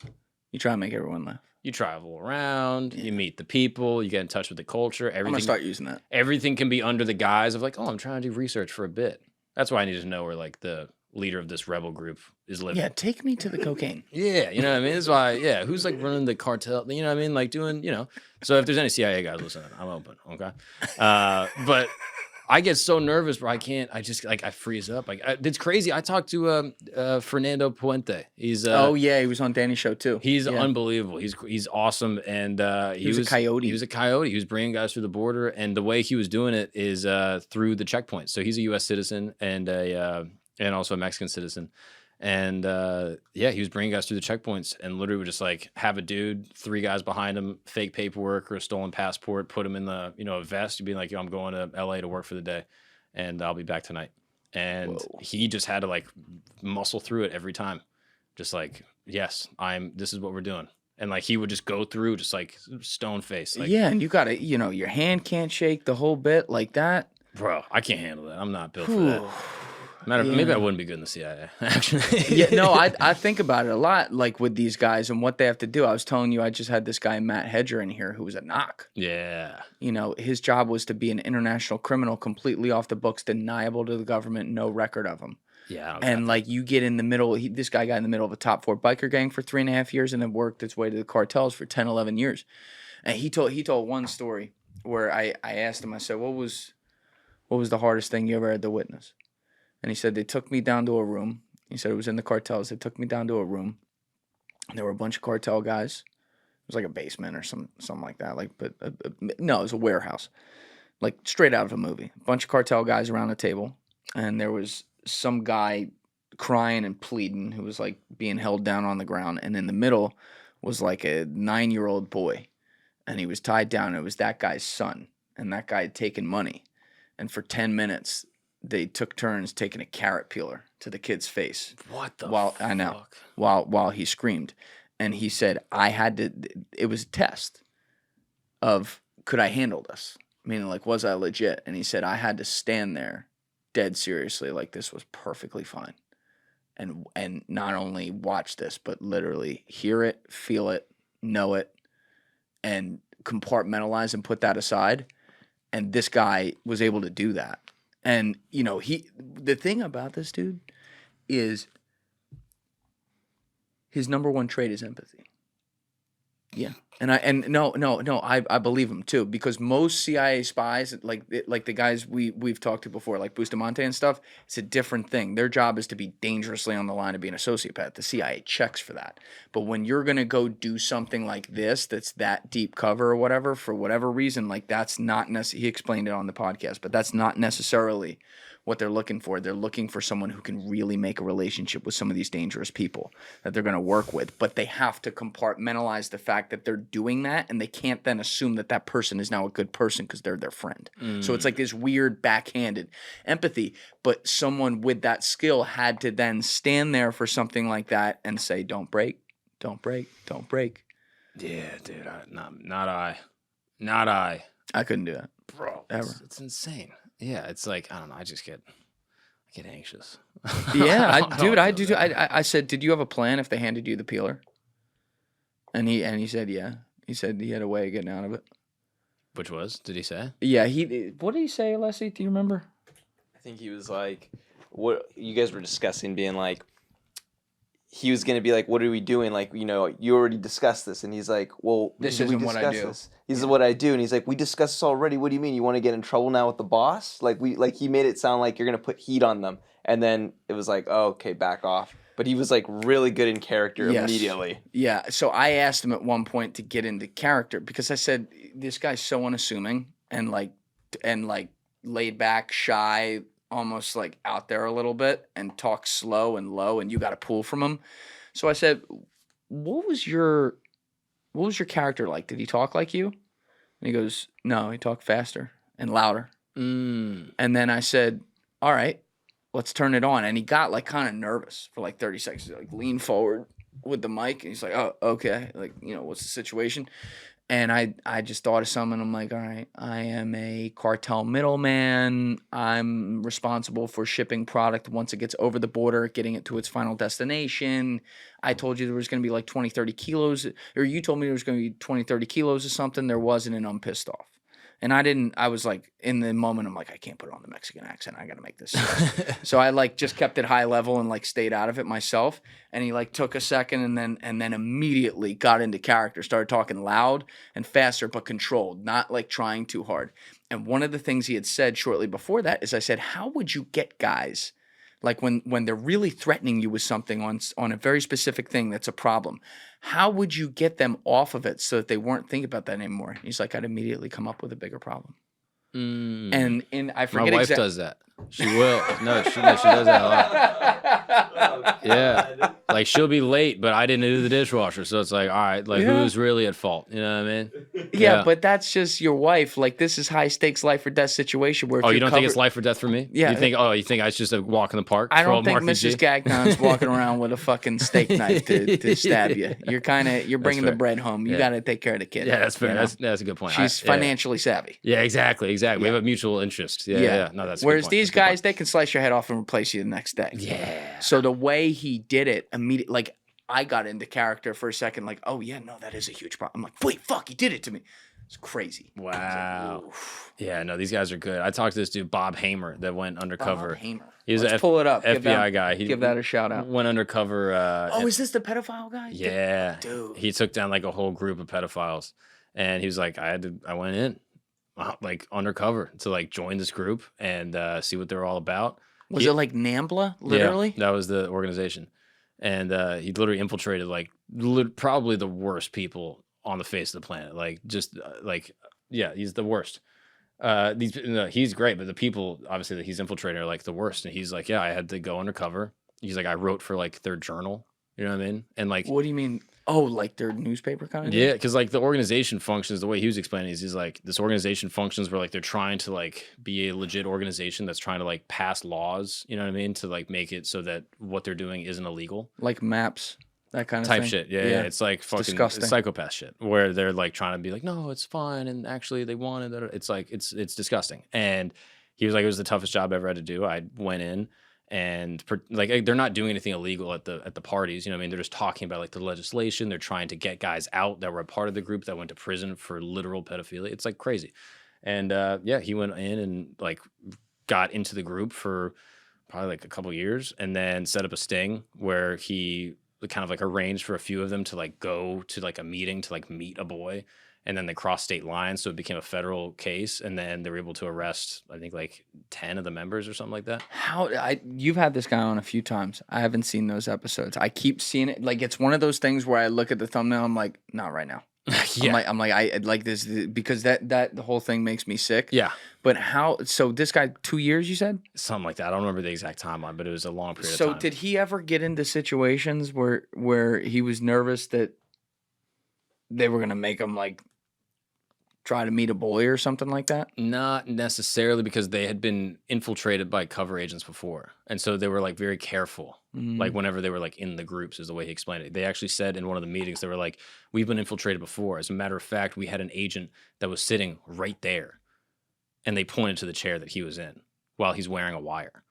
You try to make everyone laugh. you travel around, you meet the people, you get in touch with the culture. I'm gonna start using that. Everything can be under the guise of like, oh, I'm trying to do research for a bit. That's why I need to know where like the leader of this rebel group is living. Yeah, take me to the cocaine. Yeah, you know what I mean? That's why, yeah, who's like running the cartel? You know what I mean? Like doing, so if there's any CIA guys listening, I'm open, okay? But I get so nervous where I just like, I freeze up. Like, it's crazy. I talked to Fernando Puente. He's oh yeah, he was on Danny's show too. He's unbelievable. He's awesome, and he was a coyote. He was a coyote. He was bringing guys through the border, and the way he was doing it is through the checkpoints. So he's a U.S. citizen and also a Mexican citizen. And he was bringing guys through the checkpoints and literally would just like have a dude, 3 guys behind him, fake paperwork or a stolen passport, put him in the, a vest. You'd be like, yo, I'm going to LA to work for the day and I'll be back tonight. And he just had to like muscle through it every time. Just like, yes, this is what we're doing. And like, he would just go through just like stone face. Like, yeah. And you got to, your hand can't shake the whole bit like that. Bro, I can't handle that. I'm not built for that. Maybe I wouldn't be good in the CIA, actually. Yeah, no, I think about it a lot, like with these guys and what they have to do. I was telling you, I just had this guy, Matt Hedger, in here who was a knock. Yeah. His job was to be an international criminal, completely off the books, deniable to the government, no record of him. Yeah. And like you get in the middle, this guy got in the middle of a top 4 biker gang for 3.5 years and then worked its way to the cartels for 10, 11 years. And he told one story where I asked him, I said, what was the hardest thing you ever had to witness? And he said, they took me down to a room. He said it was in the cartels. They took me down to a room. There were a bunch of cartel guys. It was like a basement or something like that. No, it was a warehouse. Like straight out of a movie. A bunch of cartel guys around the table. And there was some guy crying and pleading who was like being held down on the ground. And in the middle was like a 9-year-old boy. And he was tied down. It was that guy's son. And that guy had taken money. And for 10 minutes... they took turns taking a carrot peeler to the kid's face. What the fuck? I know. While he screamed. And he said, it was a test of, could I handle this? Meaning, like, was I legit? And he said, I had to stand there dead seriously, like this was perfectly fine. And not only watch this, but literally hear it, feel it, know it, and compartmentalize and put that aside. And this guy was able to do that. And, the thing about this dude is his number one trait is empathy. Yeah. I believe him too, because most CIA spies, like the guys we've talked to before, like Bustamante and stuff, it's a different thing. Their job is to be dangerously on the line of being a sociopath. The CIA checks for that. But when you're going to go do something like this, that's that deep cover or whatever, for whatever reason, like that's not necessarily, he explained it on the podcast, but that's not necessarily what they're looking for. They're looking for someone who can really make a relationship with some of these dangerous people that they're going to work with. But they have to compartmentalize the fact that they're doing that, and they can't then assume that that person is now a good person because they're their friend. So it's like this weird backhanded empathy. But someone with that skill had to then stand there for something like that and say, don't break, don't break, don't break. Yeah, dude. Not I. I couldn't do that. Bro, ever. It's insane. Yeah, it's like, I don't know, I just get I get anxious. Yeah, I don't I do do. that. I said, did you have a plan if they handed you the peeler? And he said, yeah. He said he had a way of getting out of it. Which was? Did he say? Yeah, what did he say, Leslie? Do you remember? I think he was like, what you guys were discussing, being like, he was gonna be like, what are we doing? Like, you know, you already discussed this, and he's like, well, This did we isn't what I discuss do. This? This is what I do, and he's like, we discussed this already. What do you mean? You want to get in trouble now with the boss? Like he made it sound like you're gonna put heat on them, and then it was like, oh, okay, back off. But he was like really good in character Yes. immediately. Yeah. So I asked him at one point to get into character because I said this guy's so unassuming and laid back, shy, almost like out there a little bit, and talks slow and low, and you got to pull from him. So I said, what was your character like? Did he talk like you? And he goes, no, he talked faster and louder. And then I said, all right, let's turn it on. And he got like kind of nervous for like 30 seconds. He like leaned forward with the mic, and he's like, oh, okay. Like, you know, what's the situation? And I just thought of something. I'm like, all right, I am a cartel middleman. I'm responsible for shipping product once it gets over the border, getting it to its final destination. I told you there was going to be like 20, 30 kilos, or you told me there was going to be 20, 30 kilos or something. There wasn't, and I'm pissed off. And I was like, in the moment, I'm like, I can't put it on the Mexican accent. I got to make this. So I like just kept it high level and like stayed out of it myself. And he like took a second and then immediately got into character, started talking loud and faster, but controlled, not like trying too hard. And one of the things he had said shortly before that is I said, how would you get guys like when they're really threatening you with something on a very specific thing that's a problem, how would you get them off of it so that they weren't thinking about that anymore? He's like, I'd immediately come up with a bigger problem. And I forget my wife does that. She will. No, she does that a lot. Yeah. Like she'll be late, but I didn't do the dishwasher. So it's like, all right, like who's really at fault? You know what I mean? Yeah, but that's just your wife. Like this is high stakes life or death situation where if you don't think it's life or death for me? Yeah. You think I should just a walk in the park? I don't think Mrs. Gagnon's walking around with a fucking steak knife to stab you. You're bringing the bread home. You got to take care of the kid. Yeah, that's fair. You know? That's a good point. She's financially savvy. Yeah, exactly. We have a mutual interest. Yeah. No, that's a Whereas good point. these guys, they can slice your head off and replace you the next day. Yeah. So the way he did it immediately, like I got into character for a second, like, oh yeah, no, that is a huge problem. I'm like, wait, fuck, he did it to me. It's crazy. Wow. Like, yeah, no, these guys are good. I talked to this dude, Bob Hamer, that went undercover. Bob Hamer. He was Let's pull it up. FBI guy. Give that a shout out. Went undercover. Is this the pedophile guy? Yeah. Dude. He took down like a whole group of pedophiles. And he was like, I went in like undercover to like join this group and see what they're all about. Was it like NAMBLA, literally? Yeah, that was the organization. And he literally infiltrated like probably the worst people on the face of the planet. Like just he's the worst. He's great, but the people obviously that he's infiltrated are like the worst. And he's like, yeah, I had to go undercover. He's like, I wrote for like their journal. You know what I mean? And like, what do you mean? Oh, like their newspaper kind of? Yeah, because like the organization functions the way he was explaining is he's like, this organization functions where like they're trying to like be a legit organization that's trying to like pass laws, you know what I mean, to like make it so that what they're doing isn't illegal. Like maps, that kind of type thing. shit. Yeah. It's like fucking disgusting. Psychopath shit where they're like trying to be like, no, it's fine, and actually they wanted that. It's like it's disgusting. And he was like, it was the toughest job I ever had to do. I went in. And like they're not doing anything illegal at the parties, you know what I mean? They're just talking about like the legislation. They're trying to get guys out that were a part of the group that went to prison for literal pedophilia. It's like crazy. And he went in and like got into the group for probably like a couple years, and then set up a sting where he kind of like arranged for a few of them to like go to like a meeting to like meet a boy. And then they crossed state lines, so it became a federal case. And then they were able to arrest, I think, like 10 of the members or something like that. You've had this guy on a few times. I haven't seen those episodes. I keep seeing it. Like it's one of those things where I look at the thumbnail. I'm like, not right now. Yeah. I'm like, I like this because that the whole thing makes me sick. Yeah. But how? So this guy, 2 years, you said? Something like that. I don't remember the exact timeline, but it was a long period of time. So did he ever get into situations where he was nervous that they were gonna make him like try to meet a boy or something like that? Not necessarily, because they had been infiltrated by cover agents before. And so they were like very careful. Like whenever they were like in the groups, is the way he explained it. They actually said in one of the meetings, they were like, we've been infiltrated before. As a matter of fact, we had an agent that was sitting right there. And they pointed to the chair that he was in while he's wearing a wire.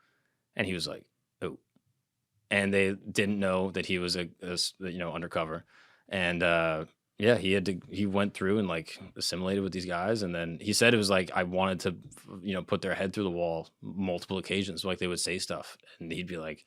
And he was like, oh. And they didn't know that he was a undercover. And yeah, he went through and like assimilated with these guys. And then he said it was like, I wanted to, put their head through the wall multiple occasions. Like they would say stuff and he'd be like,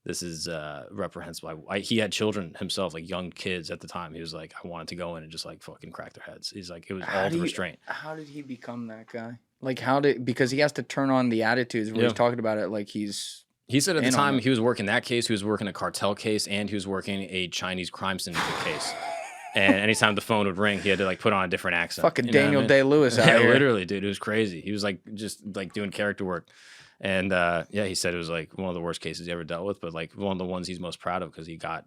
this is reprehensible. He had children himself, like young kids at the time. He was like, I wanted to go in and just like fucking crack their heads. He's like, it was all the restraint. How did he become that guy? Like because he has to turn on the attitudes where he's talking about it like he said at the time he was working that case, he was working a cartel case, and he was working a Chinese crime syndicate case. And anytime the phone would ring, he had to like put on a different accent. Fucking Daniel Day-Lewis out here. here. Literally, dude. It was crazy. He was like just like doing character work. And he said it was like one of the worst cases he ever dealt with, but like one of the ones he's most proud of because he got,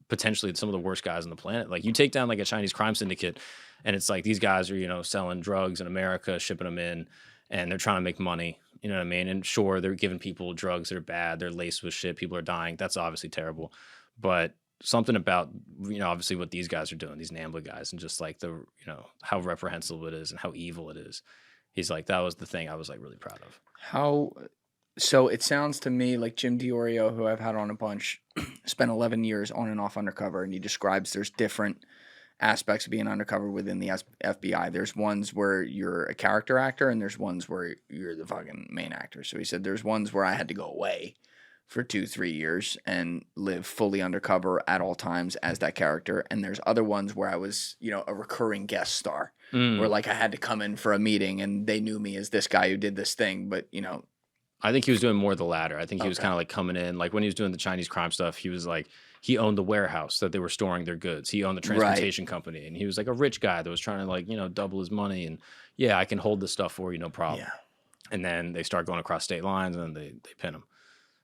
potentially some of the worst guys on the planet. Like you take down like a Chinese crime syndicate and it's like these guys are, selling drugs in America, shipping them in, and they're trying to make money. You know what I mean? And sure, they're giving people drugs that are bad. They're laced with shit. People are dying. That's obviously terrible. But something about, obviously what these guys are doing, these NAMBLA guys, and just like the, how reprehensible it is and how evil it is. He's like, that was the thing I was like really proud of. So it sounds to me like Jim DiOrio, who I've had on a bunch, spent 11 years on and off undercover, and he describes there's different aspects of being undercover within the FBI. There's ones where you're a character actor, and there's ones where you're the fucking main actor. So he said there's ones where I had to go away for 2-3 years and live fully undercover at all times as that character. And there's other ones where I was, a recurring guest star, where like I had to come in for a meeting and they knew me as this guy who did this thing, but I think he was doing more of the latter. I think he was kind of like coming in, like when he was doing the Chinese crime stuff, he was like, he owned the warehouse that they were storing their goods. He owned the transportation company, and he was like a rich guy that was trying to like, double his money. And yeah, I can hold this stuff for you, no problem. Yeah. And then they start going across state lines and they pin him.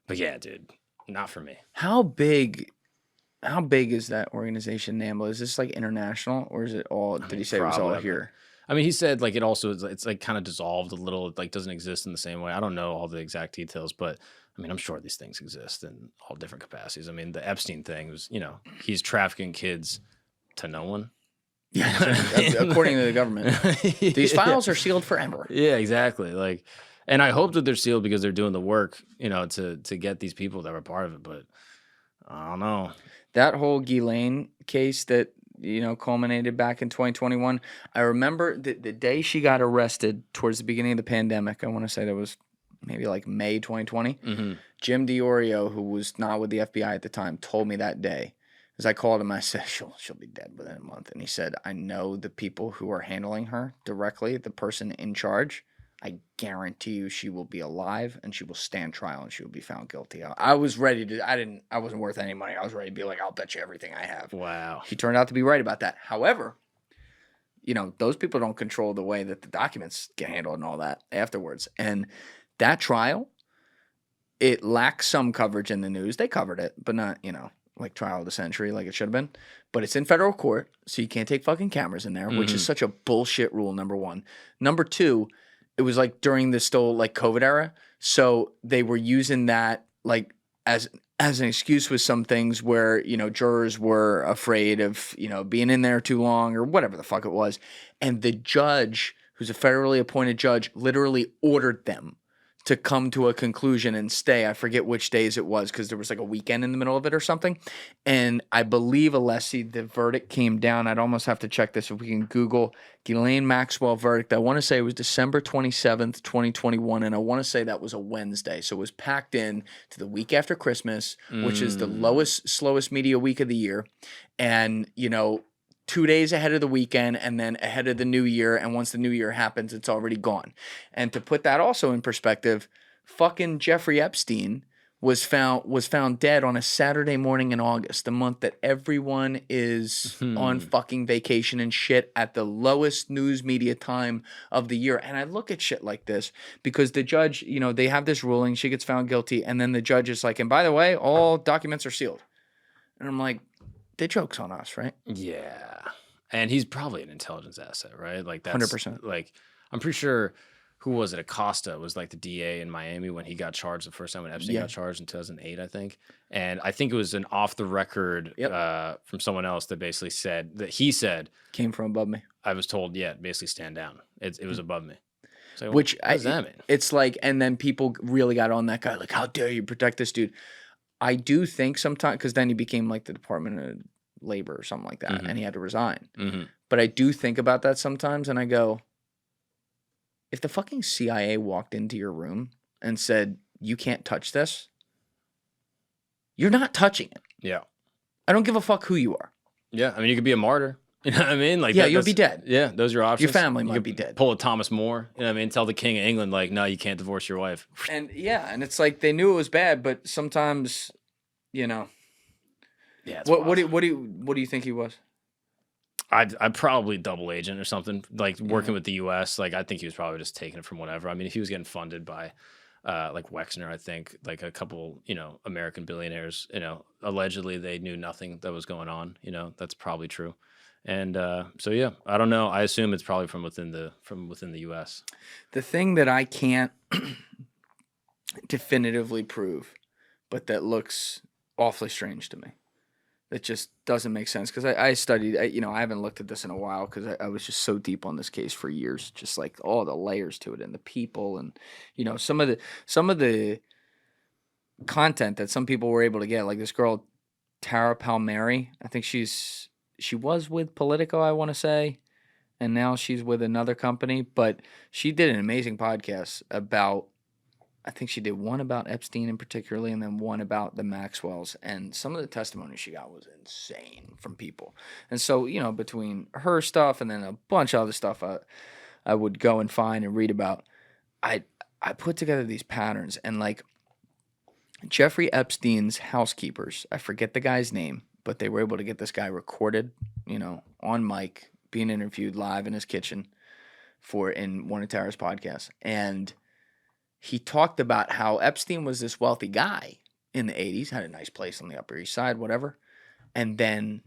But yeah, dude, not for me. How big is that organization, NAMBLA? Is this like international, or is it all? Did he say it was all here? I mean, he said like it's like kind of dissolved a little. It like doesn't exist in the same way. I don't know all the exact details, but I mean, I'm sure these things exist in all different capacities. I mean, the Epstein thing was, he's trafficking kids to no one. Yeah, according to the government, these files are sealed forever. Yeah, exactly. Like, and I hope that they're sealed because they're doing the work, to get these people that were part of it. But I don't know. That whole Ghislaine case that culminated back in 2021. I remember the day she got arrested towards the beginning of the pandemic. I want to say that was maybe like May 2020. Mm-hmm. Jim DiOrio, who was not with the FBI at the time, told me that day. As I called him, I said, she'll be dead within a month. And he said, I know the people who are handling her directly, the person in charge. I guarantee you she will be alive and she will stand trial and she will be found guilty. I was ready to, I wasn't worth any money. I was ready to be like, I'll bet you everything I have. Wow. He turned out to be right about that. However, those people don't control the way that the documents get handled and all that afterwards. And that trial, it lacks some coverage in the news. They covered it, but not, like trial of the century like it should have been. But it's in federal court, so you can't take fucking cameras in there, which is such a bullshit rule, number one. Number two, it was like during the still like COVID era. So they were using that like as an excuse with some things where, jurors were afraid of, being in there too long or whatever the fuck it was. And the judge, who's a federally appointed judge, literally ordered them to come to a conclusion and stay. I forget which days it was because there was like a weekend in the middle of it or something. And I believe, Alessi, the verdict came down. I'd almost have to check this if we can Google Ghislaine Maxwell verdict. I want to say it was December 27th, 2021. And I want to say that was a Wednesday. So it was packed in to the week after Christmas, which is the slowest media week of the year. And, 2 days ahead of the weekend and then ahead of the new year. And once the new year happens, it's already gone. And to put that also in perspective, fucking Jeffrey Epstein was found dead on a Saturday morning in August, the month that everyone is on fucking vacation and shit at the lowest news media time of the year. And I look at shit like this because the judge, they have this ruling, she gets found guilty. And then the judge is like, and by the way, all documents are sealed. And I'm like, they joke's on us, right? Yeah. And he's probably an intelligence asset, right? Like that's 100%. Like, I'm pretty sure, who was it? Acosta was like the DA in Miami when he got charged the first time when Epstein got charged in 2008, I think. And I think it was an off the record from someone else that basically said that he said, came from above me. I was told, basically stand down. It was above me. So, Which what does that mean? It's like, and then people really got on that guy, like, how dare you protect this dude? I do think sometimes, because then he became like the Department of Labor or something like that, and he had to resign. But I do think about that sometimes, and I go, if the fucking CIA walked into your room and said, you can't touch this, you're not touching it. Yeah. I don't give a fuck who you are. Yeah. I mean, you could be a marter. You know what I mean? Like, yeah, you'll be dead. Yeah, those are your options. Your family you might be dead. Pull a Thomas More. You know what I mean? Tell the King of England, like, no, you can't divorce your wife. And yeah, and it's like they knew it was bad, but sometimes, you know. Yeah. What do you think he was? I'd probably double agent or something, like working with the U.S. Like, I think he was probably just taking it from whatever. I mean, if he was getting funded by, like Wexner, I think, like a couple, American billionaires, allegedly they knew nothing that was going on. That's probably true. And so yeah, I don't know. I assume it's probably from within the U.S. The thing that I can't definitively prove, but that looks awfully strange to me, that just doesn't make sense, because I studied. I haven't looked at this in a while because I was just so deep on this case for years, just like all the layers to it and the people, and some of the content that some people were able to get, like this girl Tara Palmieri. I think she was with Politico, I want to say, and now she's with another company. But she did an amazing podcast about, I think she did one about Epstein in particularly, and then one about the Maxwells. And some of the testimony she got was insane from people. And so, between her stuff and then a bunch of other stuff I would go and find and read about, I put together these patterns. And like Jeffrey Epstein's housekeepers, I forget the guy's name, but they were able to get this guy recorded, on mic, being interviewed live in his kitchen in one of Tara's podcasts. And he talked about how Epstein was this wealthy guy in the 80s, had a nice place on the Upper East Side, whatever. And then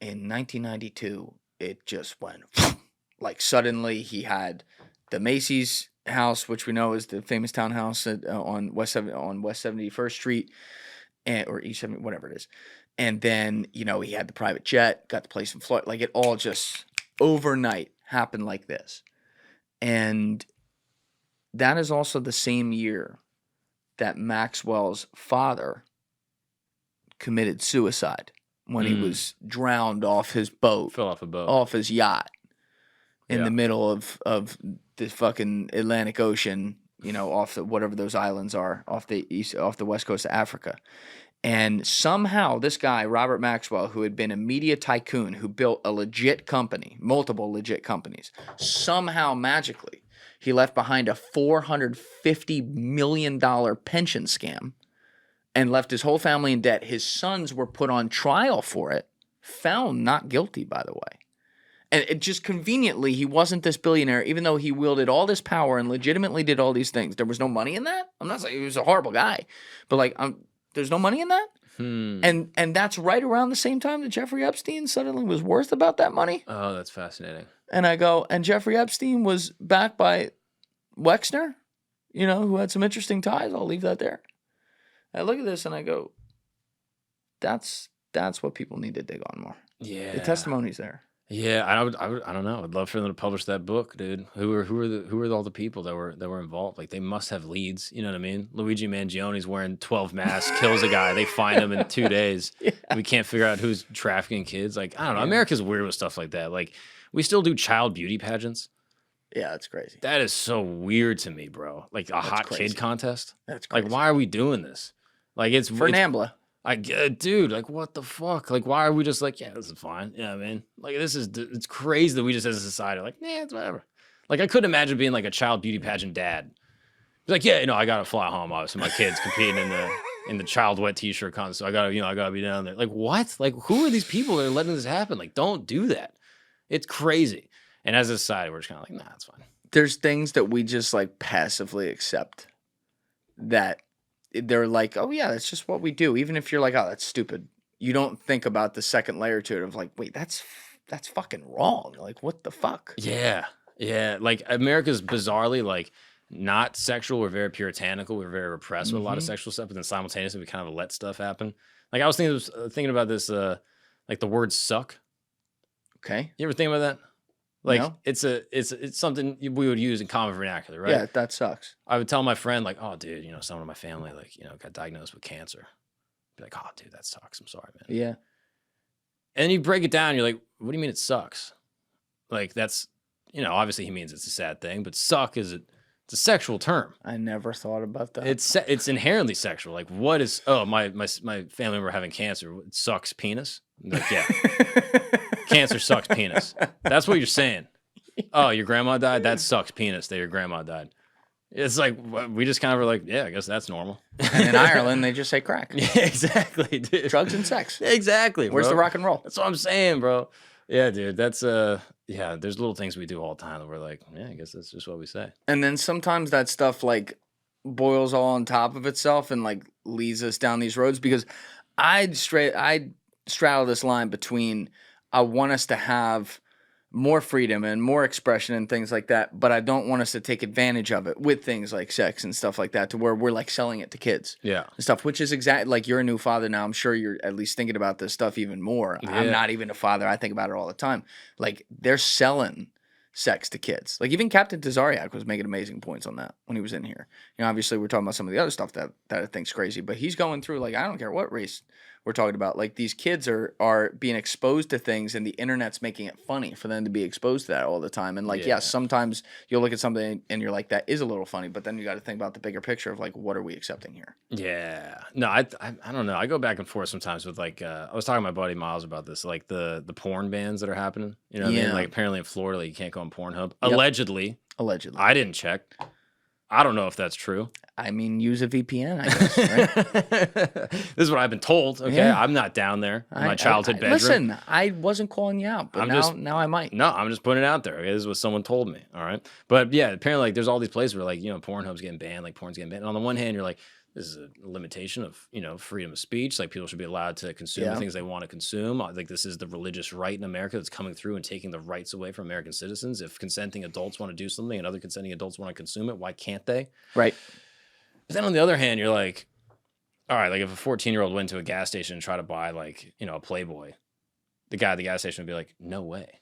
in 1992, it just went like suddenly he had the Macy's house, which we know is the famous townhouse on West 71st Street, or East 70, whatever it is. And then, he had the private jet, got the place in Florida. Like, it all just overnight happened like this. And that is also the same year that Maxwell's father committed suicide when he was drowned off his boat. Fell off a boat. Off his yacht in the middle of the fucking Atlantic Ocean, off whatever those islands are, off the west coast of Africa. And somehow this guy, Robert Maxwell, who had been a media tycoon, who built a legit company, multiple legit companies, somehow magically he left behind a $450 million pension scam and left his whole family in debt. His sons were put on trial for it, found not guilty, by the way. And it just conveniently, he wasn't this billionaire, even though he wielded all this power and legitimately did all these things. There was no money in that. I'm not saying he was a horrible guy, but there's no money in that. And that's right around the same time that Jeffrey Epstein suddenly was worth about that money. Oh, that's fascinating. And I go, and Jeffrey Epstein was backed by Wexner, who had some interesting ties. I'll leave that there. I look at this and I go, that's what people need to dig on more. Yeah, the testimony's there. Yeah, I don't know. I'd love for them to publish that book, dude. Who are all the people that were involved? Like, they must have leads. You know what I mean? Luigi Mangione's wearing 12 masks, kills a guy. They find him in 2 days. Yeah. We can't figure out who's trafficking kids. Like, I don't know. America's weird with stuff like that. Like, we still do child beauty pageants. Yeah, that's crazy. That is so weird to me, bro. Like that's hot crazy. Kid contest. That's crazy. Like, why are we doing this? Like, it's for NAMBLA. Dude, like, what the fuck? Like, why are we just like, yeah, this is fine. Yeah, man. Like, it's crazy that we just as a society are like, yeah, it's whatever. Like, I couldn't imagine being like a child beauty pageant dad. Like, yeah, I gotta fly home. Obviously, my kid's competing in the child wet t-shirt contest. So I gotta be down there. Like, what? Like, who are these people that are letting this happen? Like, don't do that. It's crazy. And as a society, we're just kind of like, nah, it's fine. There's things that we just like passively accept that they're like, oh yeah, that's just what we do. Even if you're like, oh, that's stupid. You don't think about the second layer to it of like, wait, that's fucking wrong. Like, what the fuck? Yeah. Yeah. Like, America's bizarrely like not sexual. We're very puritanical. We're very repressed with a lot of sexual stuff, but then simultaneously we kind of let stuff happen. Like, I was thinking about this, like the word suck. Okay. You ever think about that? Like No? it's something we would use in common vernacular, right? Yeah, that sucks. I would tell my friend like, oh, dude, someone in my family like, got diagnosed with cancer. Be like, oh, dude, that sucks. I'm sorry, man. Yeah. And you break it down, you're like, what do you mean it sucks? Like that's, obviously he means it's a sad thing, but suck it's a sexual term. I never thought about that. It's inherently sexual. Like what is? Oh, my family member having cancer. It sucks penis. I'm like, yeah, cancer sucks penis. That's what you're saying. Oh, your grandma died. That sucks penis. That your grandma died. It's like we just kind of were like, yeah, I guess that's normal. And in Ireland, they just say crack. Yeah, exactly, dude. Drugs and sex. Exactly. Where's bro. the rock and roll? That's what I'm saying, bro. Yeah, dude. That's yeah. There's little things we do all the time that we're like, yeah, I guess that's just what we say. And then sometimes that stuff like boils all on top of itself and like leads us down these roads because I straddle this line between I want us to have more freedom and more expression and things like that, but I don't want us to take advantage of it with things like sex and stuff like that to where we're like selling it to kids. Yeah. And stuff, which is exactly like you're a new father now. I'm sure you're at least thinking about this stuff even more. Yeah. I'm not even a father. I think about it all the time. Like they're selling sex to kids. Like even Captain Tazariak was making amazing points on that when he was in here. Obviously we're talking about some of the other stuff that I think's crazy, but he's going through like, I don't care what race we're talking about. Like these kids are being exposed to things and the internet's making it funny for them to be exposed to that all the time. And like, yeah, sometimes you'll look at something and you're like, that is a little funny, but then you got to think about the bigger picture of like, what are we accepting here? Yeah. No, I don't know. I go back and forth sometimes with like, I was talking to my buddy Miles about this, like the porn bans that are happening. You know what I mean? Like apparently in Florida, like, you can't go on Pornhub. Yep. Allegedly. I didn't check. I don't know if that's true. I mean, use a VPN, I guess, right? This is what I've been told. Okay. Yeah. I'm not down there in my childhood bedroom. Listen, I wasn't calling you out, but now I might. No, I'm just putting it out there. Okay. This is what someone told me. All right. But yeah, apparently like there's all these places where like, Pornhub's getting banned, like porn's getting banned. And on the one hand, you're like, this is a limitation of, freedom of speech. Like people should be allowed to consume the things they want to consume. I think this is the religious right in America that's coming through and taking the rights away from American citizens. If consenting adults want to do something and other consenting adults want to consume it, why can't they? Right. But then on the other hand, you're like, all right, like if a 14-year-old went to a gas station and tried to buy like, a Playboy, the guy at the gas station would be like, no way.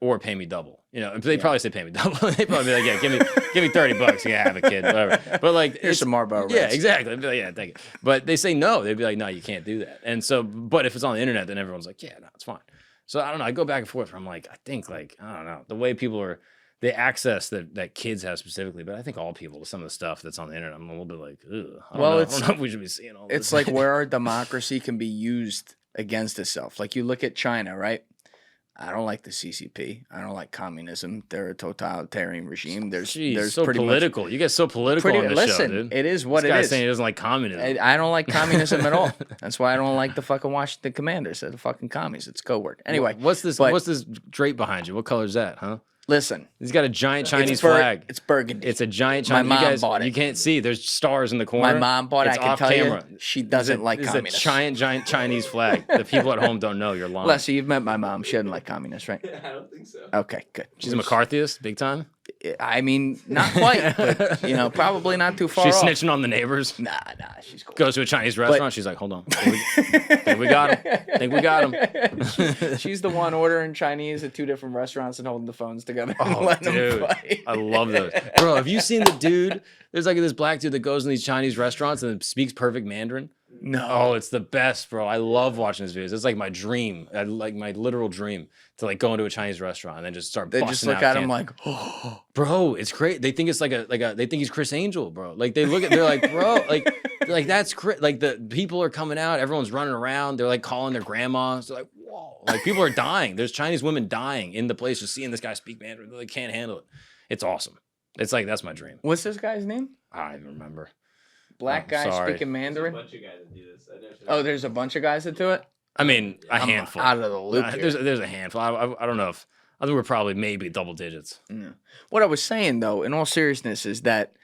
Or pay me double. They'd probably say pay me double. They'd probably be like, yeah, give me $30. You can have a kid, whatever. But like, here's some Marlboro Reds. Yeah, exactly. I'd be like, yeah, thank you. But they say no. They'd be like, no, you can't do that. And so, but if it's on the internet, then everyone's like, yeah, no, it's fine. So I don't know. I go back and forth. I'm like, I think like, I don't know, the way people are, the access that kids have specifically, but I think all people, some of the stuff that's on the internet, I'm a little bit like, ugh. I don't know if we should be seeing all this. It's like where our democracy can be used against itself. Like you look at China, right? I don't like the CCP. I don't like communism. They're a totalitarian regime. There's so pretty political. Much, you get so political on this show, dude. It is what this it guy's is. saying he doesn't like communism. I don't like communism at all. That's why I don't like the fucking Washington Commanders. They're the fucking commies. It's code word. Anyway, what's this drape behind you? What color is that, huh? Listen, he's got a giant Chinese flag. It's burgundy. It's a giant Chinese. My mom bought it. You can't see. There's stars in the corner. My mom bought it. I can tell camera. You, she doesn't like communists. It's a giant Chinese flag. The people at home don't know. You're lying. Leslie, you've met my mom. She doesn't like communists, right? I don't think so. Okay, good. She's a McCarthyist, big time. I mean, not quite, but probably not too far. She's off. snitching on the neighbors. Nah, she's cool. Goes to a Chinese restaurant. She's like, hold on, think we got him. She's the one ordering Chinese at two different restaurants and holding the phones together. Oh, dude, I love those, bro. Have you seen the dude? There's like this black dude that goes in these Chinese restaurants and speaks perfect Mandarin. No. Oh, it's the best, bro. I love watching his videos. It's like my dream, like my literal dream, to like go into a Chinese restaurant and then just start. They just look at him like, oh, bro, it's great. They think it's like they think he's Chris Angel, bro. Like they're like, bro, like that's like the people are coming out, everyone's running around. They're like calling their grandmas. They're like, whoa, like people are dying. There's Chinese women dying in the place just seeing this guy speak Mandarin. They can't handle it. It's awesome. It's like that's my dream. What's this guy's name? I don't even remember. Black guy speaking Mandarin. There's a bunch of guys that do this. Oh, there's a bunch of guys that do it. I mean, handful. Out of the loop. There's a handful. I don't know if I think we're probably maybe double digits. Yeah. What I was saying though, in all seriousness, is that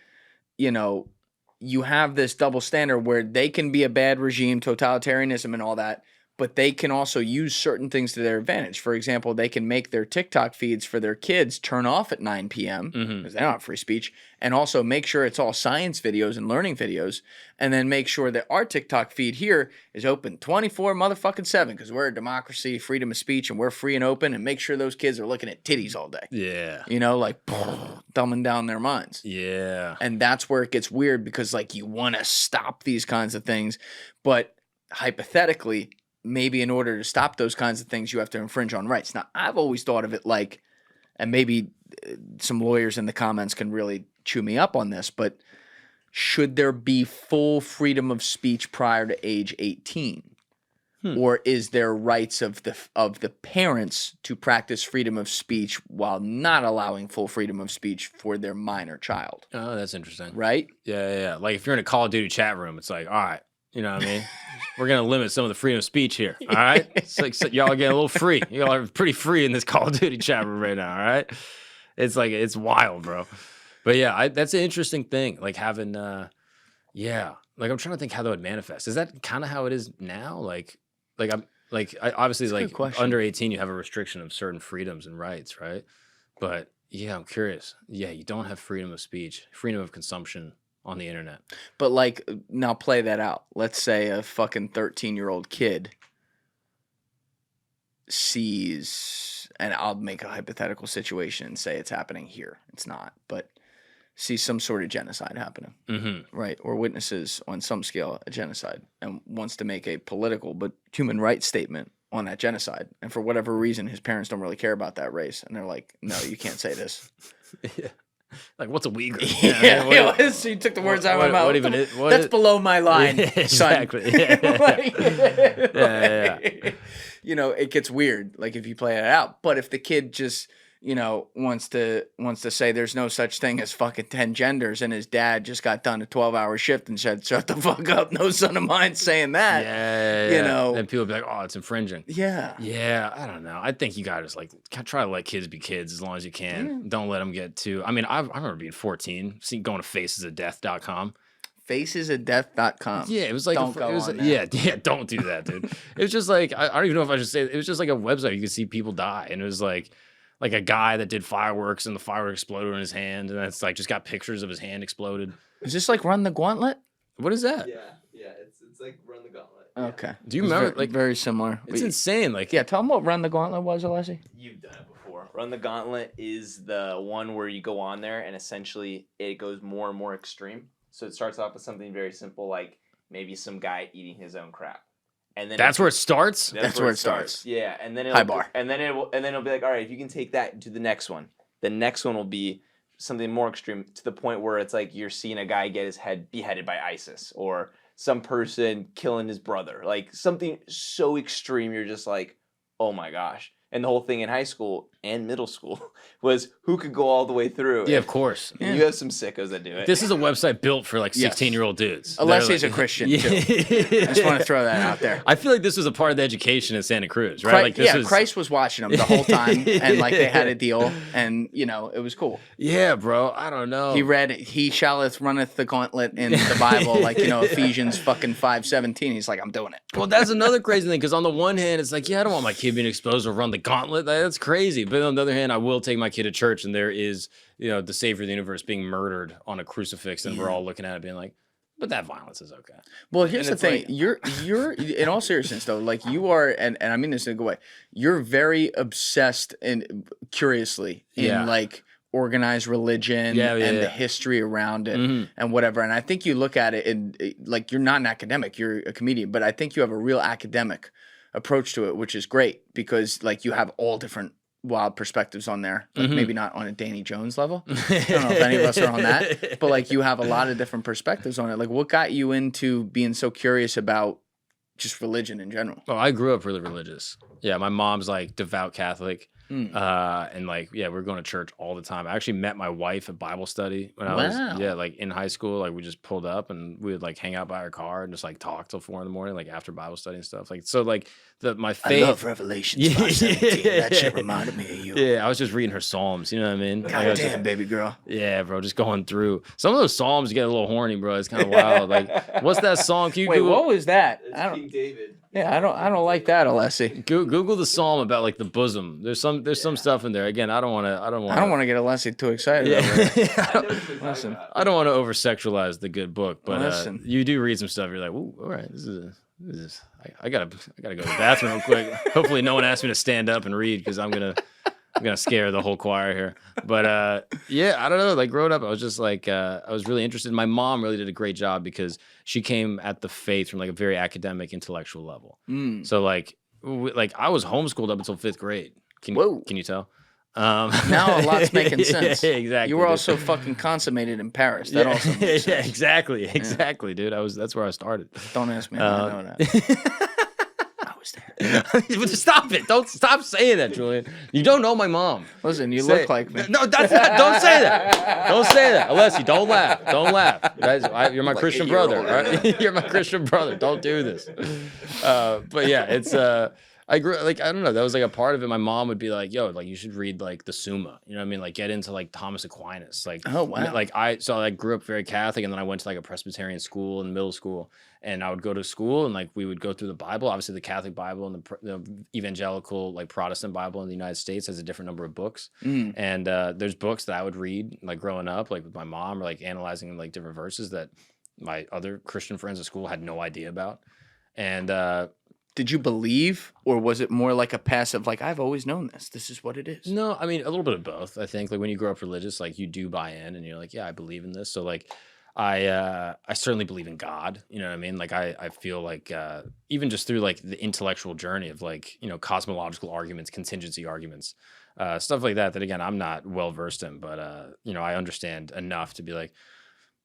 you have this double standard where they can be a bad regime, totalitarianism, and all that, but they can also use certain things to their advantage. For example, they can make their TikTok feeds for their kids turn off at 9 p.m. because they don't have free speech, and also make sure it's all science videos and learning videos, and then make sure that our TikTok feed here is open 24 motherfucking 7 because we're a democracy, freedom of speech, and we're free and open, and make sure those kids are looking at titties all day. Yeah. You know, like dumbing down their minds. Yeah. And that's where it gets weird because, like, you want to stop these kinds of things, but hypothetically, maybe in order to stop those kinds of things, you have to infringe on rights. Now, I've always thought of it like, and maybe some lawyers in the comments can really chew me up on this, but should there be full freedom of speech prior to age 18? Or is there rights of the parents to practice freedom of speech while not allowing full freedom of speech for their minor child? Oh, that's interesting. Right? Yeah. Like if you're in a Call of Duty chat room, it's like, all right, you know what I mean? We're going to limit some of the freedom of speech here, all right? It's like so y'all are getting a little free. Y'all are pretty free in this Call of Duty chat room right now, all right? It's like, it's wild, bro. But yeah, that's an interesting thing. Like having, like I'm trying to think how that would manifest. Is that kind of how it is now? Obviously, like under 18, you have a restriction of certain freedoms and rights, right? But yeah, I'm curious. Yeah, you don't have freedom of speech, freedom of consumption on the internet. But like, now play that out. Let's say a fucking 13-year-old kid sees, and I'll make a hypothetical situation and say it's happening here. It's not, but sees some sort of genocide happening, right? Or witnesses on some scale a genocide and wants to make a political but human rights statement on that genocide. And for whatever reason, his parents don't really care about that race. And they're like, no, you can't say this. Yeah. Like, what's a Uyghur? So you took the words out of my mouth. What That's below my line, exactly. son. Yeah. You know, it gets weird, like if you play it out. But if the kid just, you know, wants to say there's no such thing as fucking 10 genders, and his dad just got done a 12-hour shift and said, shut the fuck up, no son of mine saying that. Yeah. You know. And people be like, oh, it's infringing. Yeah. Yeah, I don't know. I think you gotta just like try to let kids be kids as long as you can. Yeah. Don't let them get too. I mean, I remember being 14, going to facesofdeath.com. Facesofdeath.com. Yeah, it was like don't do that, dude. It was just like I don't even know if I should say it. It was just like a website you could see people die, and it was like a guy that did fireworks and the firework exploded in his hand, and it's like just got pictures of his hand exploded. Is this like Run the Gauntlet? What is that? Yeah, it's like Run the Gauntlet. Okay. Do you remember? Like very similar. It's insane. Like, yeah, tell them what Run the Gauntlet was, Alessi. You've done it before. Run the Gauntlet is the one where you go on there and essentially it goes more and more extreme. So it starts off with something very simple, like maybe some guy eating his own crap. And then that's where it starts. That's where it starts. Yeah, and then high bar. And then it'll be like, all right, if you can take that to the next one, the next one will be something more extreme to the point where it's like you're seeing a guy get his head beheaded by ISIS or some person killing his brother, like something so extreme. You're just like, oh my gosh. And the whole thing in high school and middle school was who could go all the way through. Yeah, of course. And you have some sickos that do it. This is a website built for like 16-year-old dudes. Alessi's a Christian too. I just want to throw that out there. I feel like this was a part of the education in Santa Cruz, right? Christ was watching them the whole time, and like they had a deal, and you know it was cool. Yeah, bro. I don't know. He read, "He shalleth runneth the gauntlet" in the Bible, like Ephesians fucking 5:17. He's like, I'm doing it. Well, that's another crazy thing because on the one hand, it's like, yeah, I don't want my kid being exposed or run the gauntlet. That's crazy. But on the other hand, I will take my kid to church, and there is, the Savior of the universe being murdered on a crucifix, and we're all looking at it being like, but that violence is okay. Well, here's the thing. Like, you're in all seriousness though, like you are, and I mean this in a good way. You're very obsessed and curiously in like organized religion and the history around it and whatever. And I think you look at it and like you're not an academic, you're a comedian, but I think you have a real academic approach to it, which is great because like you have all different wild perspectives on there, like maybe not on a Danny Jones level. I don't know if any of us are on that, but like you have a lot of different perspectives on it. Like what got you into being so curious about just religion in general? Oh, I grew up really religious. Yeah, my mom's like devout Catholic. And like, we're going to church all the time. I actually met my wife at Bible study when I was, like in high school. Like we just pulled up and we would like hang out by our car and just like talk till 4 a.m, like after Bible study and stuff. Like, so like my faith. I love Revelations 5:17. That shit reminded me of you. Yeah, I was just reading her Psalms. You know what I mean? God damn, baby girl. Yeah, bro, just going through some of those Psalms. You get a little horny, bro. It's kind of wild. Like, what's that song? Wait, what was that? It's King David. Yeah, I don't like that, Alessi. Google the psalm about like the bosom. There's some stuff in there. Again, I don't want I don't want to get Alessi too excited. Listen, I don't want to over sexualize the good book, but Listen. you do read some stuff. You're like, ooh, all right, this is. I gotta go to the bathroom real quick. Hopefully, no one asks me to stand up and read because I'm gonna scare the whole choir here. But yeah, I don't know. Like growing up, I was just like I was really interested. My mom really did a great job because she came at the faith from like a very academic, intellectual level. So like I was homeschooled up until 5th grade. Can you tell? Now a lot's making sense. Yeah, exactly. You were also fucking consummated in Paris. That also makes sense. Yeah, exactly, dude. That's where I started. Don't ask me how I know that. I was there. Stop it! Don't stop saying that, Julian. You don't know my mom. Listen, you look like me. No, that's not. Don't say that. Don't say that. Alessi, don't laugh. Don't laugh. You're my Christian brother. Right? You're my Christian brother. Don't do this. But yeah, it's. I grew like I don't know. That was like a part of it. My mom would be like, "Yo, like you should read like the Summa." You know what I mean? Like get into like Thomas Aquinas. Like oh wow. Like I grew up very Catholic, and then I went to like a Presbyterian school in middle school, and I would go to school and like we would go through the Bible. Obviously, the Catholic Bible and the evangelical like Protestant Bible in the United States has a different number of books. And there's books that I would read like growing up, like with my mom, or like analyzing like different verses that my other Christian friends at school had no idea about, and. Did you believe, or was it more like a passive, like, I've always known this. This is what it is? No, I mean, a little bit of both. I think, like, when you grow up religious, like, you do buy in, and you're like, yeah, I believe in this. So, like, I certainly believe in God. You know what I mean? Like, I feel like even just through, like, the intellectual journey of, like, you know, cosmological arguments, contingency arguments, stuff like that, again, I'm not well-versed in. But, you know, I understand enough to be like,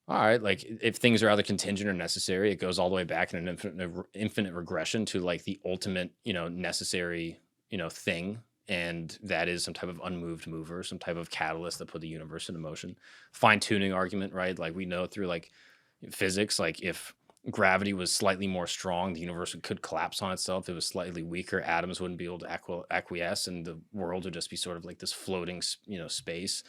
all right, like if things are either contingent or necessary, it goes all the way back in an infinite regression to like the ultimate, you know, necessary, you know, thing. And that is some type of unmoved mover, some type of catalyst that put the universe into motion. Fine tuning argument, right? Like we know through like physics, like if gravity was slightly more strong, the universe could collapse on itself. If it was slightly weaker, atoms wouldn't be able to acquiesce, and the world would just be sort of like this floating, you know, space.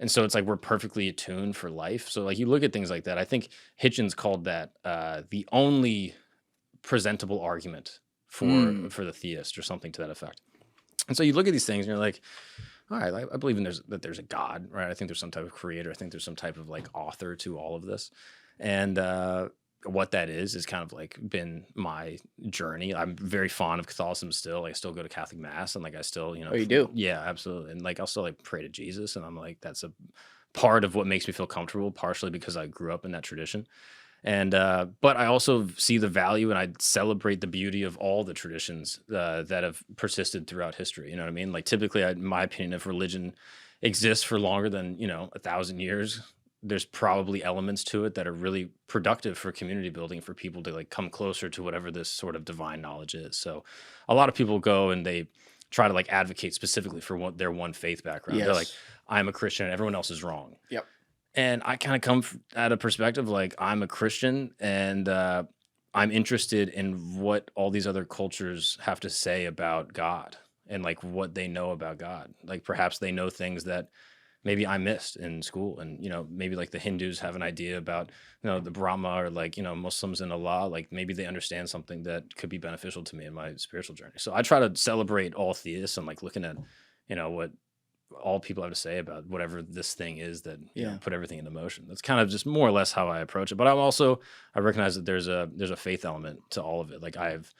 And so it's like we're perfectly attuned for life. So like you look at things like that. I think Hitchens called that the only presentable argument for the theist or something to that effect. And so you look at these things and you're like, all right, I believe in that there's a God, right? I think there's some type of creator. I think there's some type of like author to all of this. And what that is kind of like been my journey. I'm very fond of Catholicism still. I still go to Catholic Mass, and like I still, you know. Oh, you do? Yeah, absolutely. And like I'll still like pray to Jesus, and I'm like that's a part of what makes me feel comfortable, partially because I grew up in that tradition. And but I also see the value, and I celebrate the beauty of all the traditions that have persisted throughout history. You know what I mean? Like typically, in my opinion, if religion exists for longer than 1,000 years, there's probably elements to it that are really productive for community building, for people to like come closer to whatever this sort of divine knowledge is. So a lot of people go and they try to like advocate specifically for their one faith background. Yes. They're like, I'm a Christian and everyone else is wrong. Yep. And I kind of come at a perspective like I'm a Christian, and I'm interested in what all these other cultures have to say about God and like what they know about God. Like perhaps they know things that maybe I missed in school, and maybe like the Hindus have an idea about the Brahma, or like Muslims and Allah. Like maybe they understand something that could be beneficial to me in my spiritual journey. So I try to celebrate all theists and like looking at what all people have to say about whatever this thing is that put everything into motion. That's kind of just more or less how I approach it. But I recognize that there's a faith element to all of it. Like I have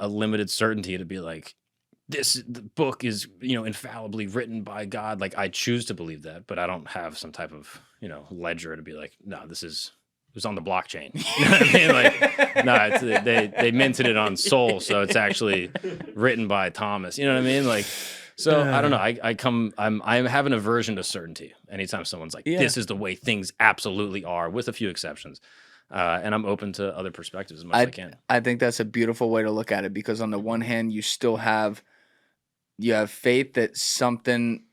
a limited certainty to be like, the book is, infallibly written by God. Like I choose to believe that, but I don't have some type of, ledger to be like, no, it was on the blockchain. You know what I mean? Like, no, they minted it on Sol, so it's actually written by Thomas. You know what I mean? Like, so I don't know. I have an aversion to certainty. Anytime someone's like, this is the way things absolutely are, with a few exceptions. And I'm open to other perspectives as much as I can. I think that's a beautiful way to look at it, because on the one hand, you still have faith that something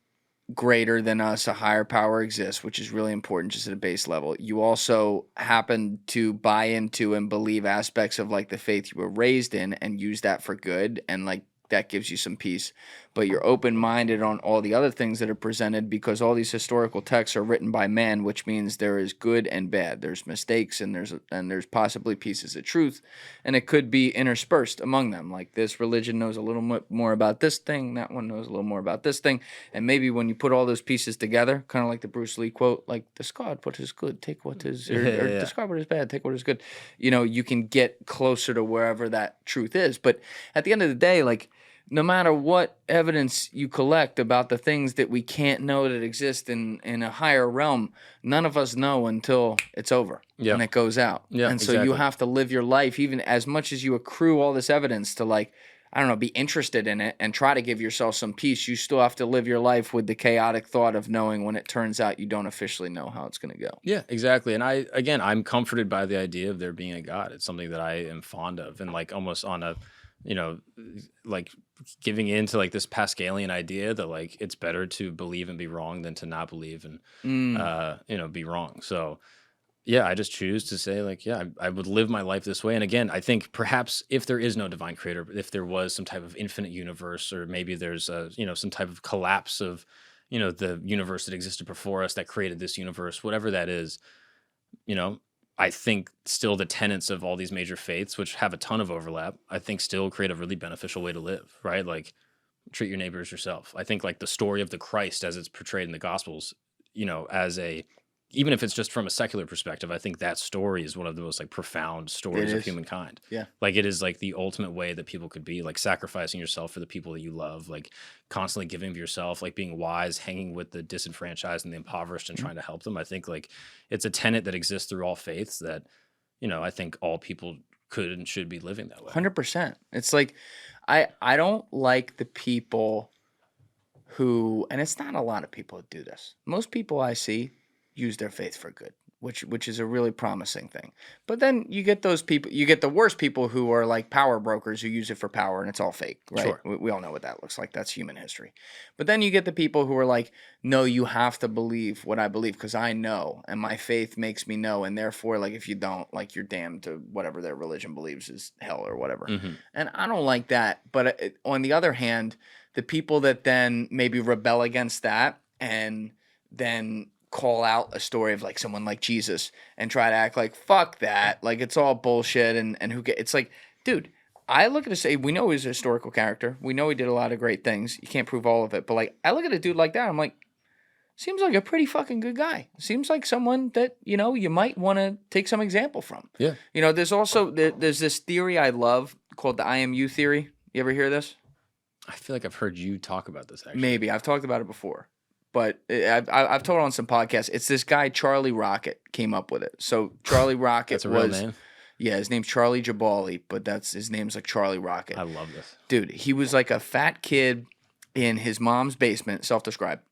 greater than us, a higher power, exists, which is really important just at a base level. You also happen to buy into and believe aspects of like the faith you were raised in and use that for good, and like that gives you some peace. But you're open-minded on all the other things that are presented because all these historical texts are written by men, which means there is good and bad. There's mistakes and there's possibly pieces of truth, and it could be interspersed among them. Like this religion knows a little more about this thing, that one knows a little more about this thing, and maybe when you put all those pieces together, kind of like the Bruce Lee quote, like discard what is good, take what is, or discard what is bad, take what is good. You know, you can get closer to wherever that truth is. But at the end of the day, like, no matter what evidence you collect about the things that we can't know that exist in a higher realm, none of us know until it's over and it goes out. Yeah, and so you have to live your life, even as much as you accrue all this evidence to, like, I don't know, be interested in it and try to give yourself some peace. You still have to live your life with the chaotic thought of knowing when it turns out you don't officially know how it's going to go. Yeah, exactly. And I'm comforted by the idea of there being a God. It's something that I am fond of, and like almost on a, you know, like giving into like this Pascalian idea that like it's better to believe and be wrong than to not believe and you know, be wrong. So yeah, I just choose to say like, yeah, I would live my life this way. And again, I think perhaps if there is no divine creator, if there was some type of infinite universe, or maybe there's a, you know, some type of collapse of, you know, the universe that existed before us that created this universe, whatever that is, you know, I think still the tenets of all these major faiths, which have a ton of overlap, I think still create a really beneficial way to live, right? Like treat your neighbor as yourself. I think like the story of the Christ as it's portrayed in the Gospels, you know, as a, even if it's just from a secular perspective, I think that story is one of the most like profound stories of humankind. Yeah. Like it is like the ultimate way that people could be, like sacrificing yourself for the people that you love, like constantly giving of yourself, like being wise, hanging with the disenfranchised and the impoverished and trying to help them. I think like it's a tenet that exists through all faiths that, you know, I think all people could and should be living that way. 100%. It's like, I don't like the people who, and it's not a lot of people who do this. Most people I see use their faith for good, which is a really promising thing. But then you get those people, you get the worst people who are like power brokers who use it for power and it's all fake, right? Sure. We all know what that looks like. That's human history. But then you get the people who are like, no, you have to believe what I believe because I know and my faith makes me know. And therefore, like if you don't, like you're damned to whatever their religion believes is hell or whatever. Mm-hmm. And I don't like that. But on the other hand, the people that then maybe rebel against that and then call out a story of like someone like Jesus and try to act like fuck that, like it's all bullshit and who get, it's like, dude, I look at say we know he's a historical character, we know he did a lot of great things, you can't prove all of it, but like I look at a dude like that, I'm like, seems like a pretty fucking good guy, seems like someone that, you know, you might want to take some example from. Yeah, you know, there's also there's this theory I love called the IMU theory. You ever hear this? I feel like I've heard you talk about this actually. Maybe I've talked about it before. But I've told on some podcasts. It's this guy, Charlie Rocket, came up with it. So Charlie Rocket that's a real name? Yeah, his name's Charlie Jabali, but his name's like Charlie Rocket. I love this. Dude, he was like a fat kid in his mom's basement, self-described,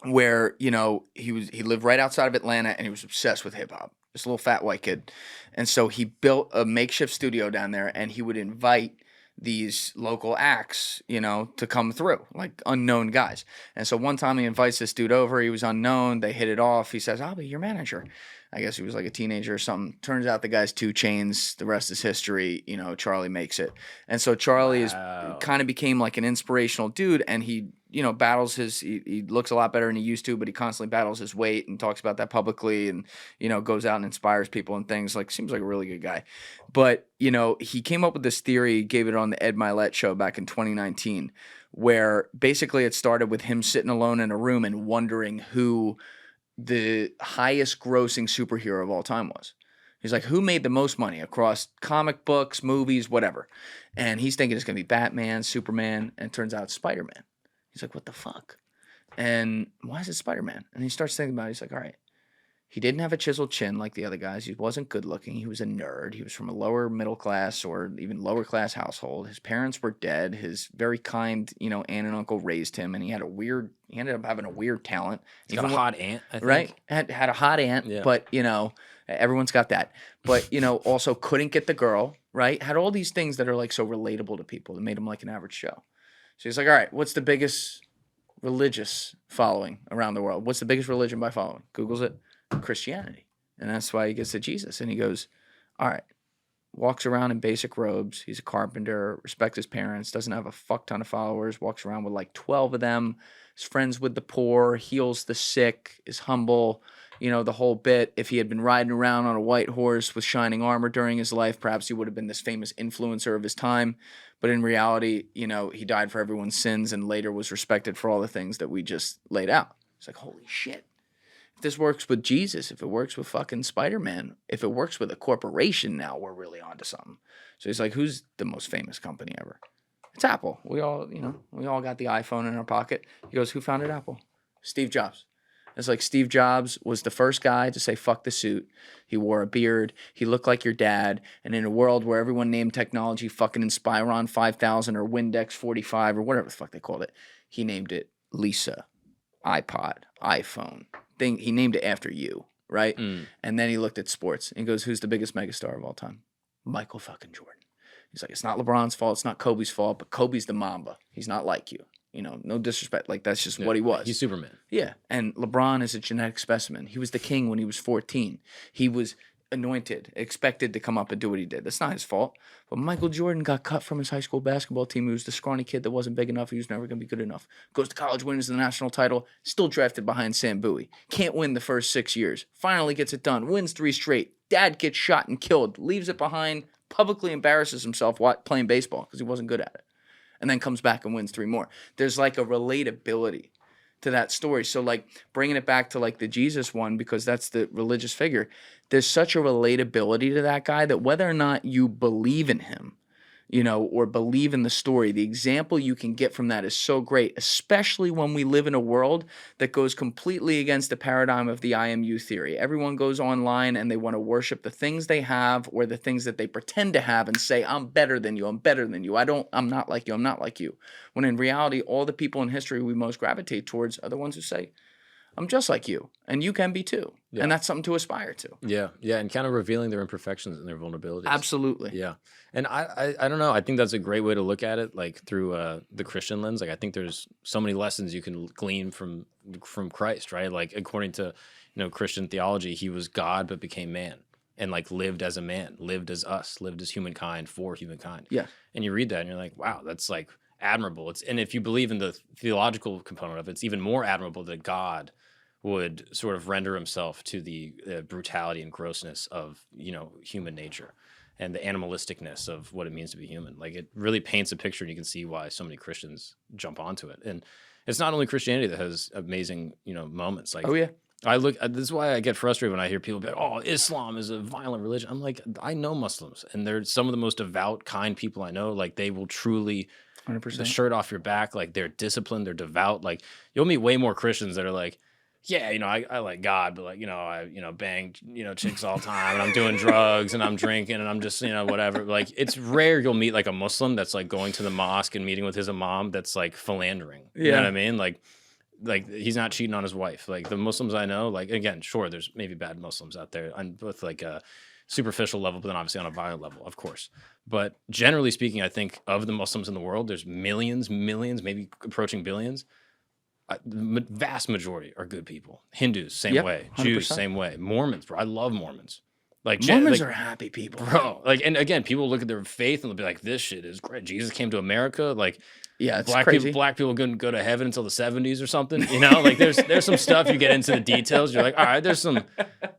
where, you know, he lived right outside of Atlanta and he was obsessed with hip-hop. This little fat white kid. And so he built a makeshift studio down there and he would invite these local acts, you know, to come through, like unknown guys. And so one time he invites this dude over. He was unknown. They hit it off. He says, I'll be your manager. I guess he was like a teenager or something. Turns out the guy's 2 Chainz. The rest is history. You know, Charlie makes it. And so Charlie is kind of became like an inspirational dude. And he, you know, battles he looks a lot better than he used to, but he constantly battles his weight and talks about that publicly and, you know, goes out and inspires people and things. Like, seems like a really good guy. But, you know, he came up with this theory, gave it on the Ed Milet show back in 2019, where basically it started with him sitting alone in a room and wondering who the highest grossing superhero of all time was. He's like, who made the most money across comic books, movies, whatever? And he's thinking it's going to be Batman, Superman, and it turns out it's Spider-Man. He's like, what the fuck? And why is it Spider-Man? And he starts thinking about it. He's like, all right. He didn't have a chiseled chin like the other guys. He wasn't good looking. He was a nerd. He was from a lower middle class or even lower class household. His parents were dead. His very kind, you know, aunt and uncle raised him, and he ended up having a weird talent. He's got a hot aunt, I think. Right? Had a hot aunt, yeah. But, you know, everyone's got that. But, you know, also couldn't get the girl, right? Had all these things that are like so relatable to people that made him like an average Joe. So he's like, all right, what's the biggest religious following around the world? What's the biggest religion by following? Googles it. Christianity. And that's why he gets to Jesus. And he goes, all right, walks around in basic robes. He's a carpenter, respects his parents, doesn't have a fuck ton of followers, walks around with like 12 of them, is friends with the poor, heals the sick, is humble, you know, the whole bit. If he had been riding around on a white horse with shining armor during his life, perhaps he would have been this famous influencer of his time. But in reality, you know, he died for everyone's sins and later was respected for all the things that we just laid out. It's like, holy shit. If this works with Jesus, if it works with fucking Spider-Man, if it works with a corporation now, we're really onto something. So he's like, who's the most famous company ever? It's Apple. We all, you know, we all got the iPhone in our pocket. He goes, who founded Apple? Steve Jobs. It's like Steve Jobs was the first guy to say, fuck the suit. He wore a beard. He looked like your dad. And in a world where everyone named technology fucking Inspiron 5000 or Windex 45 or whatever the fuck they called it, he named it Lisa, iPod, iPhone. He named it after you, right? And then he looked at sports and he goes, who's the biggest megastar of all time? Michael fucking Jordan. He's like, it's not LeBron's fault. It's not Kobe's fault, but Kobe's the Mamba. He's not like you. You know, no disrespect. Like, that's just what he was. He's Superman. Yeah. And LeBron is a genetic specimen. He was the king when he was 14. He was anointed, expected to come up and do what he did. That's not his fault. But Michael Jordan got cut from his high school basketball team. He was the scrawny kid that wasn't big enough. He was never going to be good enough. Goes to college, wins the national title, still drafted behind Sam Bowie. Can't win the first 6 years. Finally gets it done. Wins 3 straight. Dad gets shot and killed. Leaves it behind. Publicly embarrasses himself playing baseball because he wasn't good at it. And then comes back and wins 3 more. There's like a relatability to that story. So like bringing it back to like the Jesus one, because that's the religious figure, there's such a relatability to that guy that whether or not you believe in him, you know, or believe in the story, the example you can get from that is so great, especially when we live in a world that goes completely against the paradigm of the IMU theory. Everyone goes online and they want to worship the things they have or the things that they pretend to have and say, I'm better than you, I'm better than you, I'm not like you, I'm not like you. When in reality, all the people in history we most gravitate towards are the ones who say, I'm just like you, and you can be too. Yeah. And that's something to aspire to. Yeah, yeah, and kind of revealing their imperfections and their vulnerabilities. Absolutely. Yeah, and I don't know. I think that's a great way to look at it, like through the Christian lens. Like I think there's so many lessons you can glean from Christ, right? Like according to Christian theology, he was God but became man, and like lived as a man, lived as us, lived as humankind for humankind. Yeah. And you read that and you're like, wow, that's like admirable. And if you believe in the theological component of it, it's even more admirable that God would sort of render himself to the brutality and grossness of, human nature and the animalisticness of what it means to be human. Like it really paints a picture, and you can see why so many Christians jump onto it. And it's not only Christianity that has amazing, moments. Like, oh yeah. This is why I get frustrated when I hear people be like, oh, Islam is a violent religion. I'm like, I know Muslims, and they're some of the most devout, kind people I know. Like they will truly 100%. The shirt off your back. Like they're disciplined, they're devout. Like you'll meet way more Christians that are like, yeah, I like God, but like, I bang, chicks all the time, and I'm doing drugs and I'm drinking and I'm just, whatever. Like it's rare you'll meet like a Muslim that's like going to the mosque and meeting with his imam that's like philandering. You know what I mean? Like he's not cheating on his wife. Like the Muslims I know, like again, sure, there's maybe bad Muslims out there on both like a superficial level, but then obviously on a violent level, of course. But generally speaking, I think of the Muslims in the world, there's millions, maybe approaching billions. The vast majority are good people. Hindus, same way. 100%. Jews, same way. Mormons, bro. I love Mormons. Like Mormons are happy people, bro. Like, and again, people look at their faith and they'll be like, "This shit is great." Jesus came to America. Like, yeah, it's crazy. Black people couldn't go to heaven until the 70s or something. Like there's some stuff you get into the details. You're like, all right,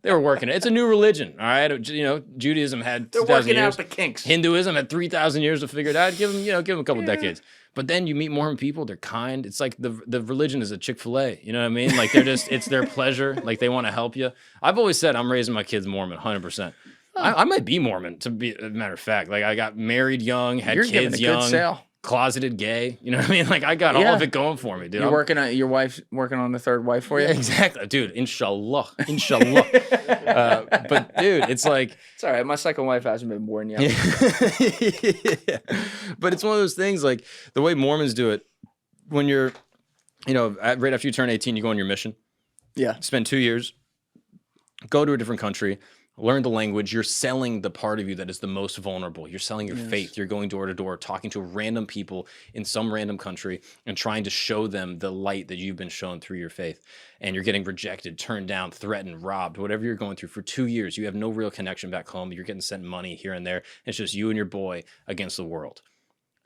they were working it. It's a new religion. All right, Judaism had 2,000 years. They're working out the kinks. Hinduism had 3,000 years to figure it out. Give them a couple decades. But then you meet Mormon people, they're kind. It's like the religion is a Chick-fil-A. You know what I mean? Like it's their pleasure. Like they want to help you. I've always said I'm raising my kids Mormon, 100%. I might be Mormon, to be a matter of fact. Like I got married young, had kids young. You're giving a good sale. Closeted gay, you know what I mean? Like I got all of it going for me, dude. Your wife's working on the third wife for you? Yeah, exactly, dude. Inshallah. But dude, it's like it's all right. My second wife hasn't been born yet. Yeah. But it's one of those things, like the way Mormons do it. When you're, right after you turn 18, you go on your mission. Yeah. Spend 2 years, go to a different country, learn the language. You're selling the part of you that is the most vulnerable. You're selling your faith. You're going door to door, talking to random people in some random country and trying to show them the light that you've been shown through your faith. And you're getting rejected, turned down, threatened, robbed, whatever you're going through for 2 years. You have no real connection back home. You're getting sent money here and there. It's just you and your boy against the world.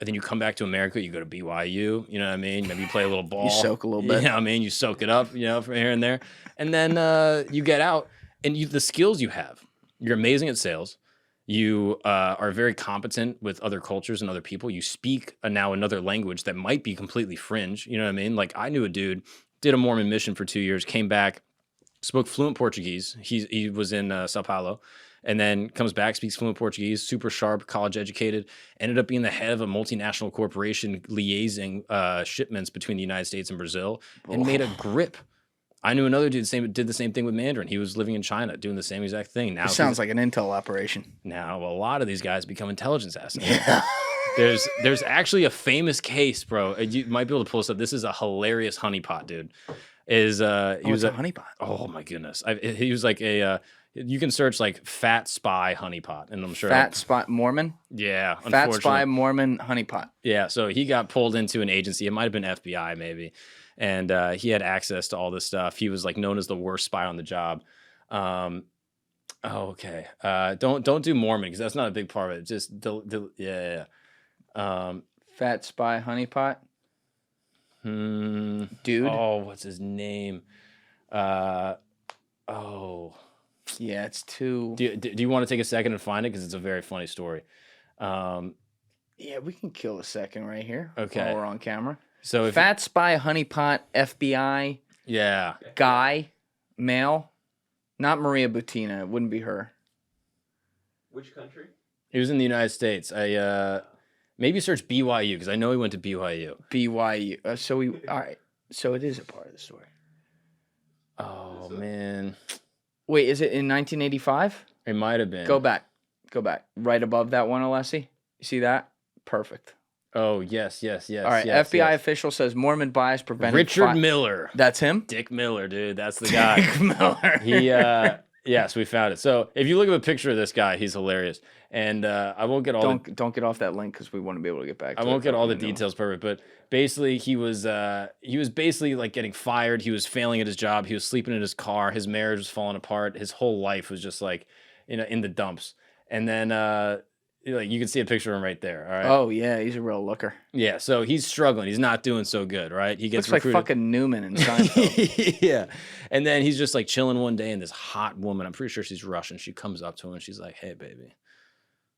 And then you come back to America, you go to BYU, you know what I mean? Maybe you play a little ball. You soak a little bit. You know what I mean? You soak it up, you know, from here and there. And then you get out. And the skills you have, you're amazing at sales. You are very competent with other cultures and other people. You speak now another language that might be completely fringe. You know what I mean? Like I knew a dude, did a Mormon mission for 2 years, came back, spoke fluent Portuguese. He was in Sao Paulo, and then comes back, speaks fluent Portuguese, super sharp, college educated, ended up being the head of a multinational corporation liaising shipments between the United States and Brazil, and made a grip. I knew another dude did the same thing with Mandarin. He was living in China doing the same exact thing. Now It sounds like an intel operation. Now a lot of these guys become intelligence assets. Yeah. There's actually a famous case, bro. You might be able to pull this up. This is a hilarious honeypot, dude. He was a honeypot. Oh my goodness. He was like a you can search like fat spy honeypot, and I'm sure Fat spy Mormon. Yeah, Fat spy Mormon honeypot. Yeah, so he got pulled into an agency. It might have been FBI, maybe. And he had access to all this stuff. He was like known as the worst spy on the job. Okay. Don't do Mormon because that's not a big part of it. Just yeah. Fat spy honeypot. Dude. Oh, what's his name? Oh. Yeah, it's too. Do you want to take a second and find it because it's a very funny story. Yeah, we can kill a second right here. Okay. While we're on camera. So if Fat spy honeypot FBI yeah guy male, not Maria Butina. It wouldn't be her. Which country? He was in the United States. I maybe search BYU because I know he went to BYU. BYU. All right. So it is a part of the story. Oh man. Wait, is it in 1985? It might have been. Go back. Right above that one, Alessi. You see that? Perfect. Oh, yes. All right, yes, FBI official says Mormon bias prevented... Richard Miller. That's him? Dick Miller, dude. That's the guy. Dick Miller. Yes, we found it. So if you look at a picture of this guy, he's hilarious. And I won't get all Don't get off that link because we want to be able to get back to it. I won't get all the details perfect, but basically he was basically like getting fired. He was failing at his job. He was sleeping in his car. His marriage was falling apart. His whole life was just like, in the dumps. And then like you can see a picture of him right there. All right. Oh yeah, he's a real looker. Yeah, so he's struggling. He's not doing so good, right? He gets looks recruited. like fucking Newman in Seinfeld. Yeah, and then he's just like chilling one day, and this hot woman, I'm pretty sure she's Russian, she comes up to him and she's like, "Hey, baby,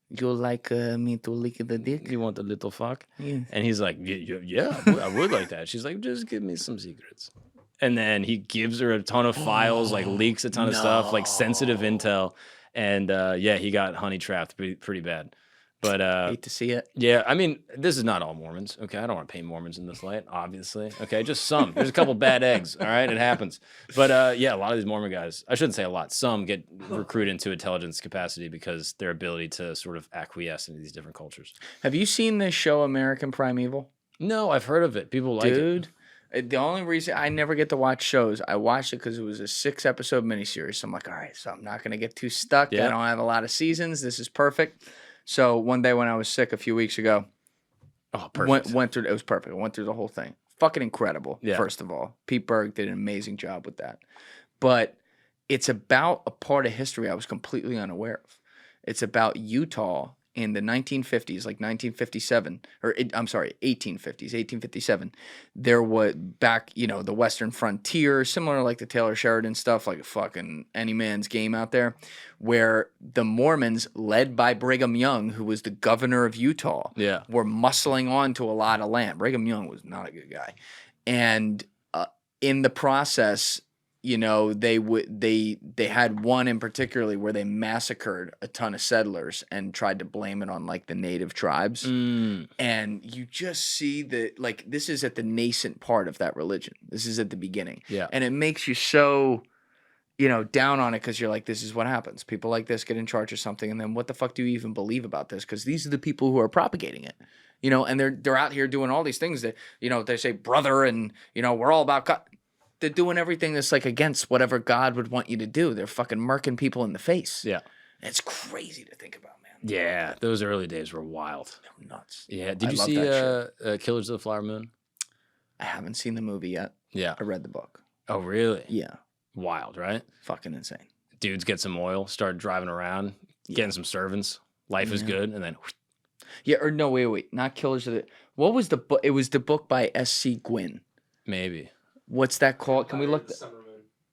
you like me to lick the dick? you want a little fuck?" Yeah. And he's like, "Yeah, I would like that." She's like, "Just give me some secrets." And then he gives her a ton of files, like leaks a ton of stuff, like sensitive intel. And yeah, he got honey trapped pretty bad. But hate to see it. Yeah, I mean, this is not all Mormons. Okay, I don't want to paint Mormons in this light, obviously. Okay, just some. There's a couple bad eggs. All right, it happens. But yeah, a lot of these Mormon guys, I shouldn't say a lot. Some get recruited into intelligence capacity because their ability to sort of acquiesce into these different cultures. Have you seen this show, American Primeval? No, I've heard of it. People like it. Dude. The only reason I never get to watch shows, I watched it because it was a 6-episode miniseries. So I'm like, all right, so I'm not going to get too stuck. Yeah. I don't have a lot of seasons. This is perfect. So one day when I was sick a few weeks ago, went through. It was perfect. I went through the whole thing. Fucking incredible. Yeah. First of all, Pete Berg did an amazing job with that. But it's about a part of history I was completely unaware of. It's about Utah in the 1950s, like 1957, or I'm sorry, 1857. There was back, the Western frontier, similar like the Taylor Sheridan stuff, like a fucking any man's game out there, where the Mormons, led by Brigham Young, who was the governor of Utah, were muscling on to a lot of land. Brigham Young was not a good guy. And in the process, they had one in particularly where they massacred a ton of settlers and tried to blame it on like the native tribes. And you just see that like this is at the nascent part of that religion. This is at the beginning. Yeah. And it makes you so, down on it because you're like, this is what happens. People like this get in charge of something, and then what the fuck do you even believe about this? Because these are the people who are propagating it. And they're out here doing all these things that, they say brother and, we're all about they're doing everything that's like against whatever God would want you to do. They're fucking murking people in the face. Yeah. It's crazy to think about, man. Yeah, those early days were wild. They're nuts. Yeah, did I you love see that Killers of the Flower Moon? I haven't seen the movie yet. Yeah. I read the book. Oh, really? Yeah. Wild, right? Fucking insane. Dudes get some oil, start driving around, getting some servants. Life is good, and then Yeah, or no, wait. Not Killers of the... What was the book? It was the book by S.C. Gwynn. maybe. What's that called? Can we look...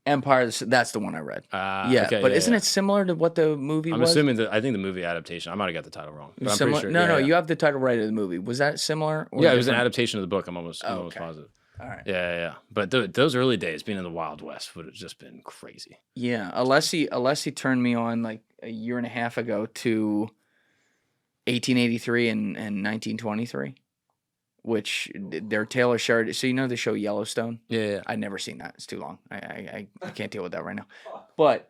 Empire, that's the one I read. Yeah, okay, but isn't it similar to what the movie I'm was? assuming that I think the movie adaptation. I might have got the title wrong, but I'm Similar? pretty sure. No, yeah. you have the title right of the movie. Was that similar? Or Yeah, it was an different? adaptation of the book. I'm almost okay. positive. All right. Yeah. But those early days, being in the Wild West, would have just been crazy. Yeah, Alessi turned me on like a year and a half ago to 1883 and 1923, which they're Taylor Sheridan. So you know the show Yellowstone? Yeah. I've never seen that. It's too long. I can't deal with that right now. But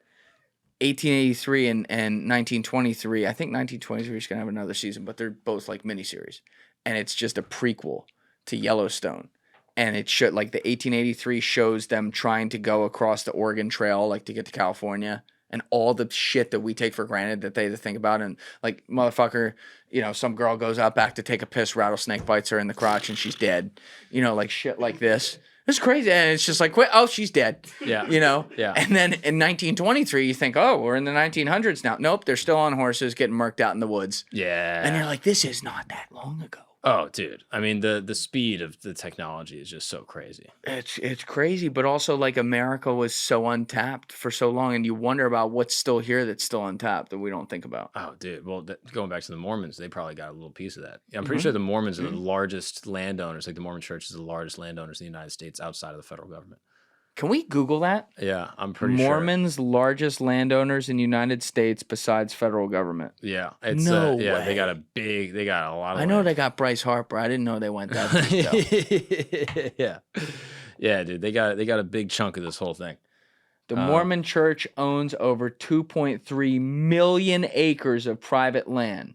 1883 and 1923, I think 1923 is going to have another season, but they're both like miniseries. And it's just a prequel to Yellowstone. And it should, like, the 1883 shows them trying to go across the Oregon Trail, like, to get to California, and all the shit that we take for granted that they think about. And, like, motherfucker, you know, some girl goes out back to take a piss, rattlesnake bites her in the crotch, and she's dead. You know, like, shit like this. It's crazy. And it's just like, oh, she's dead. Yeah. You know? Yeah. And then in 1923, you think, oh, we're in the 1900s now. Nope, they're still on horses getting murked out in the woods. Yeah. And you're like, this is not that long ago. Oh, dude. I mean, the speed of the technology is just so crazy. It's crazy, but also like America was so untapped for so long, and you wonder about what's still here that's still untapped that we don't think about. Oh, dude. Well, going back to the Mormons, they probably got a little piece of that. I'm pretty sure the Mormons are the largest landowners. Like the Mormon Church is the largest landowners in the United States outside of the federal government. Can we Google that? Yeah, I'm pretty sure. Mormons largest landowners in the United States besides federal government. Yeah, it's No yeah. way. They got a lot of. I know land. they got Bryce Harper. I didn't know they went that deep, though. yeah, dude. They got a big chunk of this whole thing. The Mormon Church owns over 2.3 million acres of private land.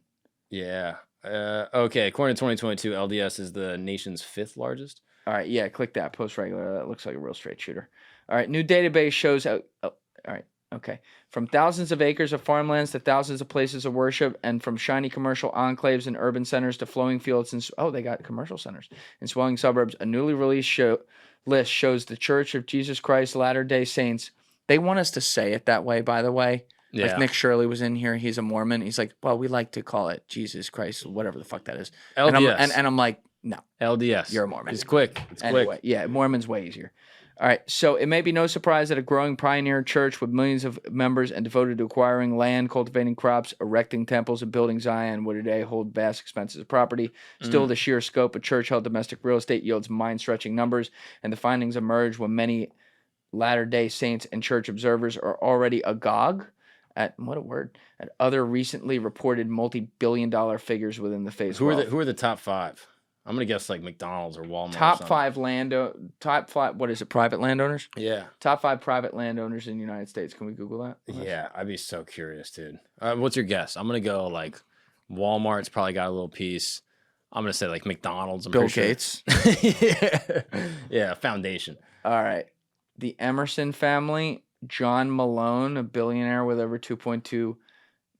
Yeah. Okay. According to 2022, LDS is the nation's 5th largest. All right, yeah, click that. Post regular. That looks like a real straight shooter. All right, new database shows how. Oh, all right, okay. From thousands of acres of farmlands to thousands of places of worship, and from shiny commercial enclaves and urban centers to flowing fields and they got commercial centers in swelling suburbs. A newly released list shows the Church of Jesus Christ Latter-day Saints. They want us to say it that way, by the way. Yeah. Like Nick Shirley was in here. He's a Mormon. He's like, well, we like to call it Jesus Christ, whatever the fuck that is. LDS. And I'm like, no. LDS. You're a Mormon. It's quick. It's Anyway, quick. yeah, Mormon's way easier. All right, so it may be no surprise that a growing pioneer church with millions of members and devoted to acquiring land, cultivating crops, erecting temples, and building Zion would today hold vast expenses of property. Still, the sheer scope of church-held domestic real estate yields mind-stretching numbers, and the findings emerge when many Latter-day Saints and church observers are already agog at other recently reported multi-billion-dollar figures within the faith. Who are the top 5? I'm gonna guess like McDonald's or Walmart. Top or 5 what is it? Private landowners? Yeah. Top 5 private landowners in the United States. Can we Google that? Yeah, I'd be so curious, dude. What's your guess? I'm gonna go like Walmart's probably got a little piece. I'm gonna say like McDonald's. Bill Gates. Yeah, foundation. All right. The Emerson family, John Malone, a billionaire with over 2.2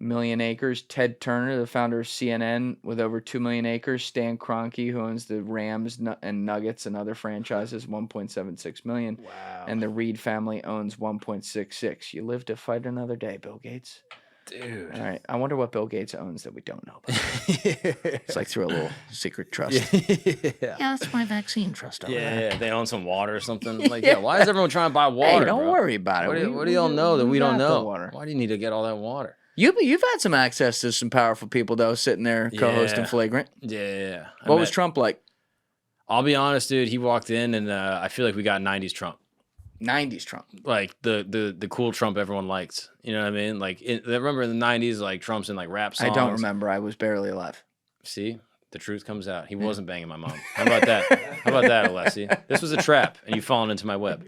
million acres. Ted Turner, the founder of CNN, with over 2 million acres. Stan Kroenke, who owns the Rams and Nuggets and other franchises, 1.76 million. Wow. And the Reed family owns 1.66. You live to fight another day, Bill Gates. Dude. All right. I wonder what Bill Gates owns that we don't know about. It's like through a little secret trust. Yeah, that's my vaccine trust. Yeah, they own some water or something. Like, why is everyone trying to buy water? Hey, don't bro? worry about it. What do y'all know that we don't got the know? water. Why do you need to get all that water? You've had some access to some powerful people, though, sitting there co-hosting Flagrant. Yeah. What was Trump like? I'll be honest, dude. He walked in, and I feel like we got 90s Trump. 90s Trump. Like the cool Trump everyone liked. You know what I mean? Like, remember in the 90s, like Trump's in like rap songs. I don't remember. I was barely alive. See? The truth comes out. He wasn't banging my mom. How about that? How about that, Alessi? This was a trap, and you've fallen into my web.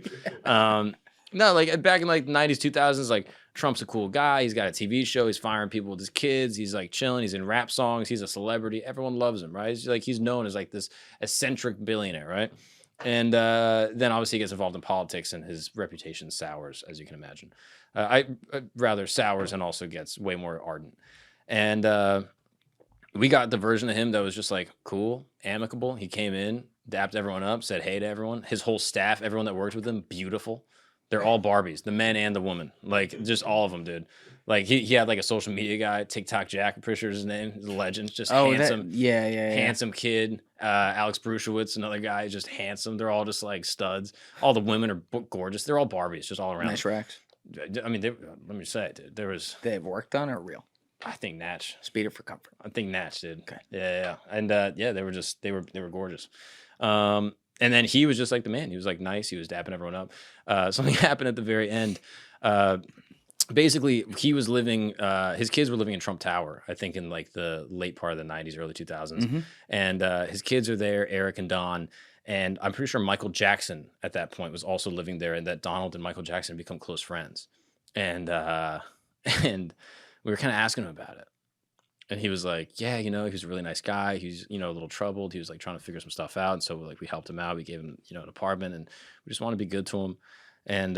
No, like back in like the 90s, 2000s, like Trump's a cool guy. He's got a TV show. He's firing people with his kids. He's like chilling. He's in rap songs. He's a celebrity. Everyone loves him, right? He's known as like this eccentric billionaire, right? And then obviously he gets involved in politics and his reputation sours, as you can imagine. Rather sours and also gets way more ardent. And we got the version of him that was just like cool, amicable. He came in, dapped everyone up, said hey to everyone. His whole staff, everyone that worked with him, beautiful. They're all Barbies, the men and the women. Like, just all of them, dude. Like, he had like a social media guy, TikTok Jack, I'm pretty sure is his name. He's a legend. Just handsome. Handsome kid. Alex Brushewitz, another guy, just handsome. They're all just like studs. All the women are gorgeous. They're all Barbies, just all around. Nice racks. I mean, let me say it, dude. There was... They have work done or real? I think Natch. Speeder for comfort. I think Natch did. Okay. Yeah. And yeah, they were gorgeous. And then he was just like the man. He was like nice. He was dapping everyone up. Something happened at the very end. Basically, he was living. His kids were living in Trump Tower, I think, in like the late part of the '90s, early 2000s. Mm-hmm. And his kids are there, Eric and Don. And I'm pretty sure Michael Jackson at that point was also living there, and that Donald and Michael Jackson become close friends. And we were kind of asking him about it. And he was like, yeah, he was a really nice guy. He's, a little troubled. He was like trying to figure some stuff out. And so like we helped him out. We gave him, an apartment, and we just want to be good to him. And,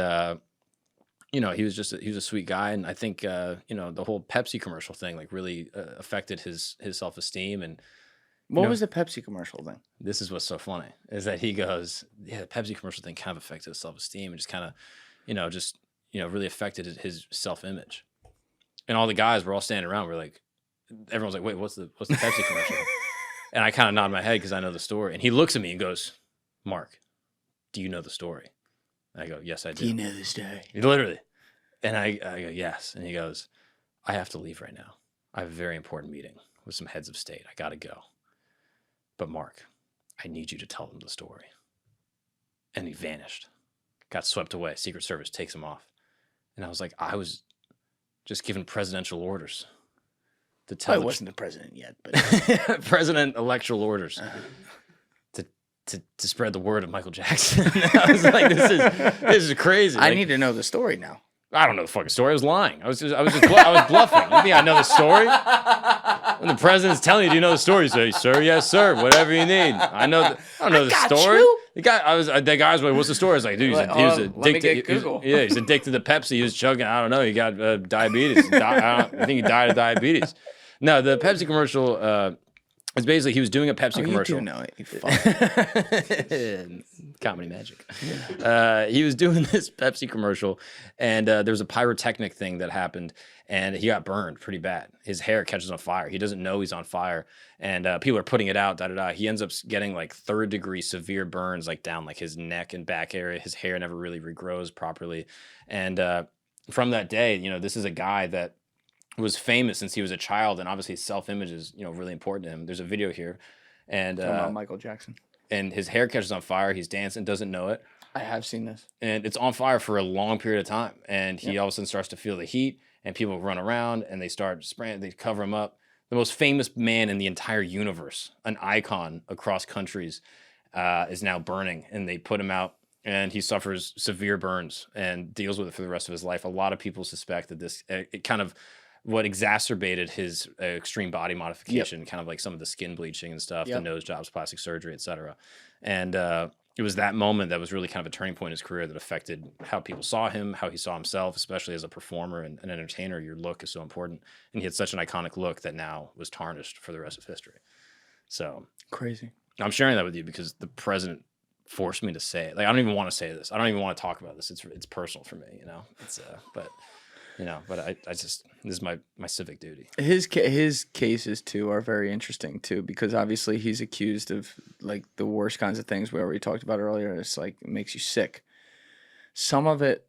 he was a sweet guy. And I think, the whole Pepsi commercial thing like really affected his self-esteem. And what was the Pepsi commercial thing? This is what's so funny is that he goes, yeah, the Pepsi commercial thing kind of affected his self-esteem and just kind of, really affected his self-image. And all the guys were all standing around. We're like, everyone's like, wait, what's the Pepsi commercial? And I kind of nod my head because I know the story. And he looks at me and goes, Mark, do you know the story? And I go, yes, I do. Do you know the story? Literally. And I go, yes. And he goes, I have to leave right now. I have a very important meeting with some heads of state. I got to go. But Mark, I need you to tell them the story. And he vanished. Got swept away. Secret Service takes him off. And I was like, I was just given presidential orders to tell. I wasn't the president yet, but president electoral orders to spread the word of Michael Jackson. I was like, this is crazy. I need to know the story now. I don't know the fucking story. I was lying. I was bluffing. You think I know the story? When the president's telling you, do you know the story? You say, sir, yes, sir, whatever you need. I don't know the story. You. The guy was like, what's the story? I was like, dude, he was addicted. He's addicted to Pepsi. He was chugging. I don't know. He got diabetes. I think he died of diabetes. No, the Pepsi commercial. It's basically he was doing a Pepsi commercial. You do know it. You fuck. Comedy magic. Yeah. He was doing this Pepsi commercial, and there was a pyrotechnic thing that happened, and he got burned pretty bad. His hair catches on fire. He doesn't know he's on fire, and people are putting it out. He ends up getting like 3rd-degree severe burns, like down like his neck and back area. His hair never really regrows properly, and from that day, this is a guy that was famous since he was a child, and obviously his self-image is really important to him. There's a video here, and Michael Jackson, and his hair catches on fire. He's dancing, doesn't know it. I have seen this, and it's on fire for a long period of time. And he all of a sudden starts to feel the heat, and people run around and they start spraying. They cover him up. The most famous man in the entire universe, an icon across countries, is now burning, and they put him out. And he suffers severe burns and deals with it for the rest of his life. A lot of people suspect that it kind of what exacerbated his extreme body modification, kind of like some of the skin bleaching and stuff, the nose jobs, plastic surgery, etc. And it was that moment that was really kind of a turning point in his career that affected how people saw him, how he saw himself, especially as a performer and an entertainer. Your look is so important. And he had such an iconic look that now was tarnished for the rest of history. So crazy. I'm sharing that with you because the president forced me to say it. Like, I don't even want to say this. I don't even want to talk about this. It's personal for me, It's but I just, this is my civic duty. His cases too are very interesting too, because obviously he's accused of like the worst kinds of things we already talked about earlier. It's like, it makes you sick. Some of it,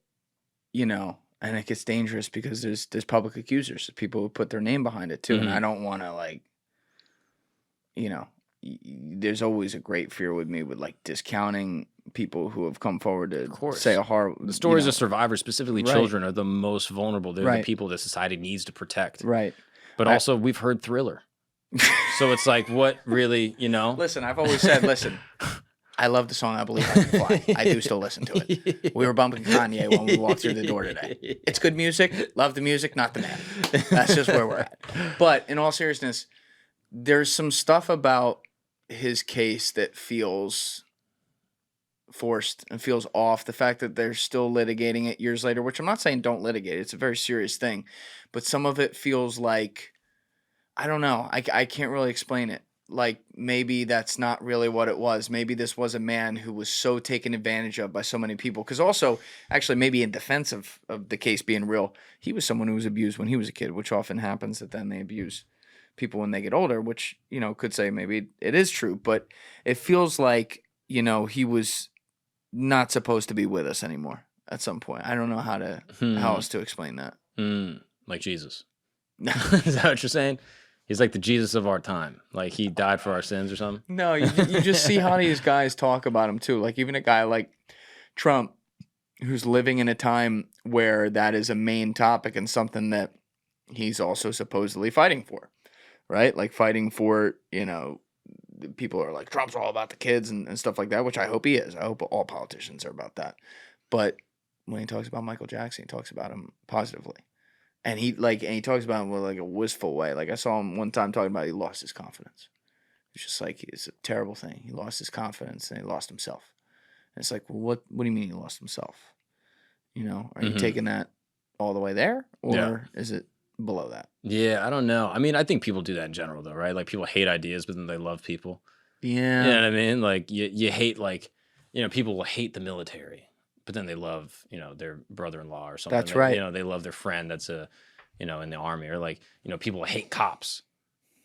and it gets dangerous because there's public accusers, people who put their name behind it too. Mm-hmm. And I don't want to there's always a great fear with me with like discounting people who have come forward to say a horrible. The stories of survivors, specifically children, are the most vulnerable. They're the people that society needs to protect. Right. But also, we've heard Thriller. So it's like, what really, Listen, I've always said, I love the song I Believe I Can Fly. I do still listen to it. We were bumping Kanye when we walked through the door today. It's good music. Love the music, not the man. That's just where we're at. But in all seriousness, there's some stuff about his case that feels forced and feels off. The fact that they're still litigating it years later, which I'm not saying don't litigate. It's a very serious thing. But some of it feels like, I don't know. I can't really explain it. Like, maybe that's not really what it was. Maybe this was a man who was so taken advantage of by so many people. Because also, actually, maybe in defense of the case being real, he was someone who was abused when he was a kid, which often happens that then they abuse people when they get older, which, could say maybe it is true. But it feels like, he was not supposed to be with us anymore at some point. I don't know how else to explain that. Like Jesus. Is that what you're saying? He's like the Jesus of our time. Like he died for our sins or something. No, you just see how these guys talk about him too. Like even a guy like Trump, who's living in a time where that is a main topic and something that he's also supposedly fighting for, right? Like fighting for, people are like, Trump's all about the kids and stuff like that, which I hope he is. I hope all politicians are about that. But when he talks about Michael Jackson, he talks about him positively. And he talks about him with like a wistful way. Like I saw him one time talking about he lost his confidence. It's just like it's a terrible thing. He lost his confidence and he lost himself. And it's like, well, what do you mean he lost himself? Are you taking that all the way there, or is it below that? Yeah, I don't know. I mean, I think people do that in general, though, right? Like people hate ideas, but then they love people. Yeah, you know what I mean. Like you hate people will hate the military, but then they love, their brother-in-law or something. That's right. They love their friend that's in the army, or like, people hate cops,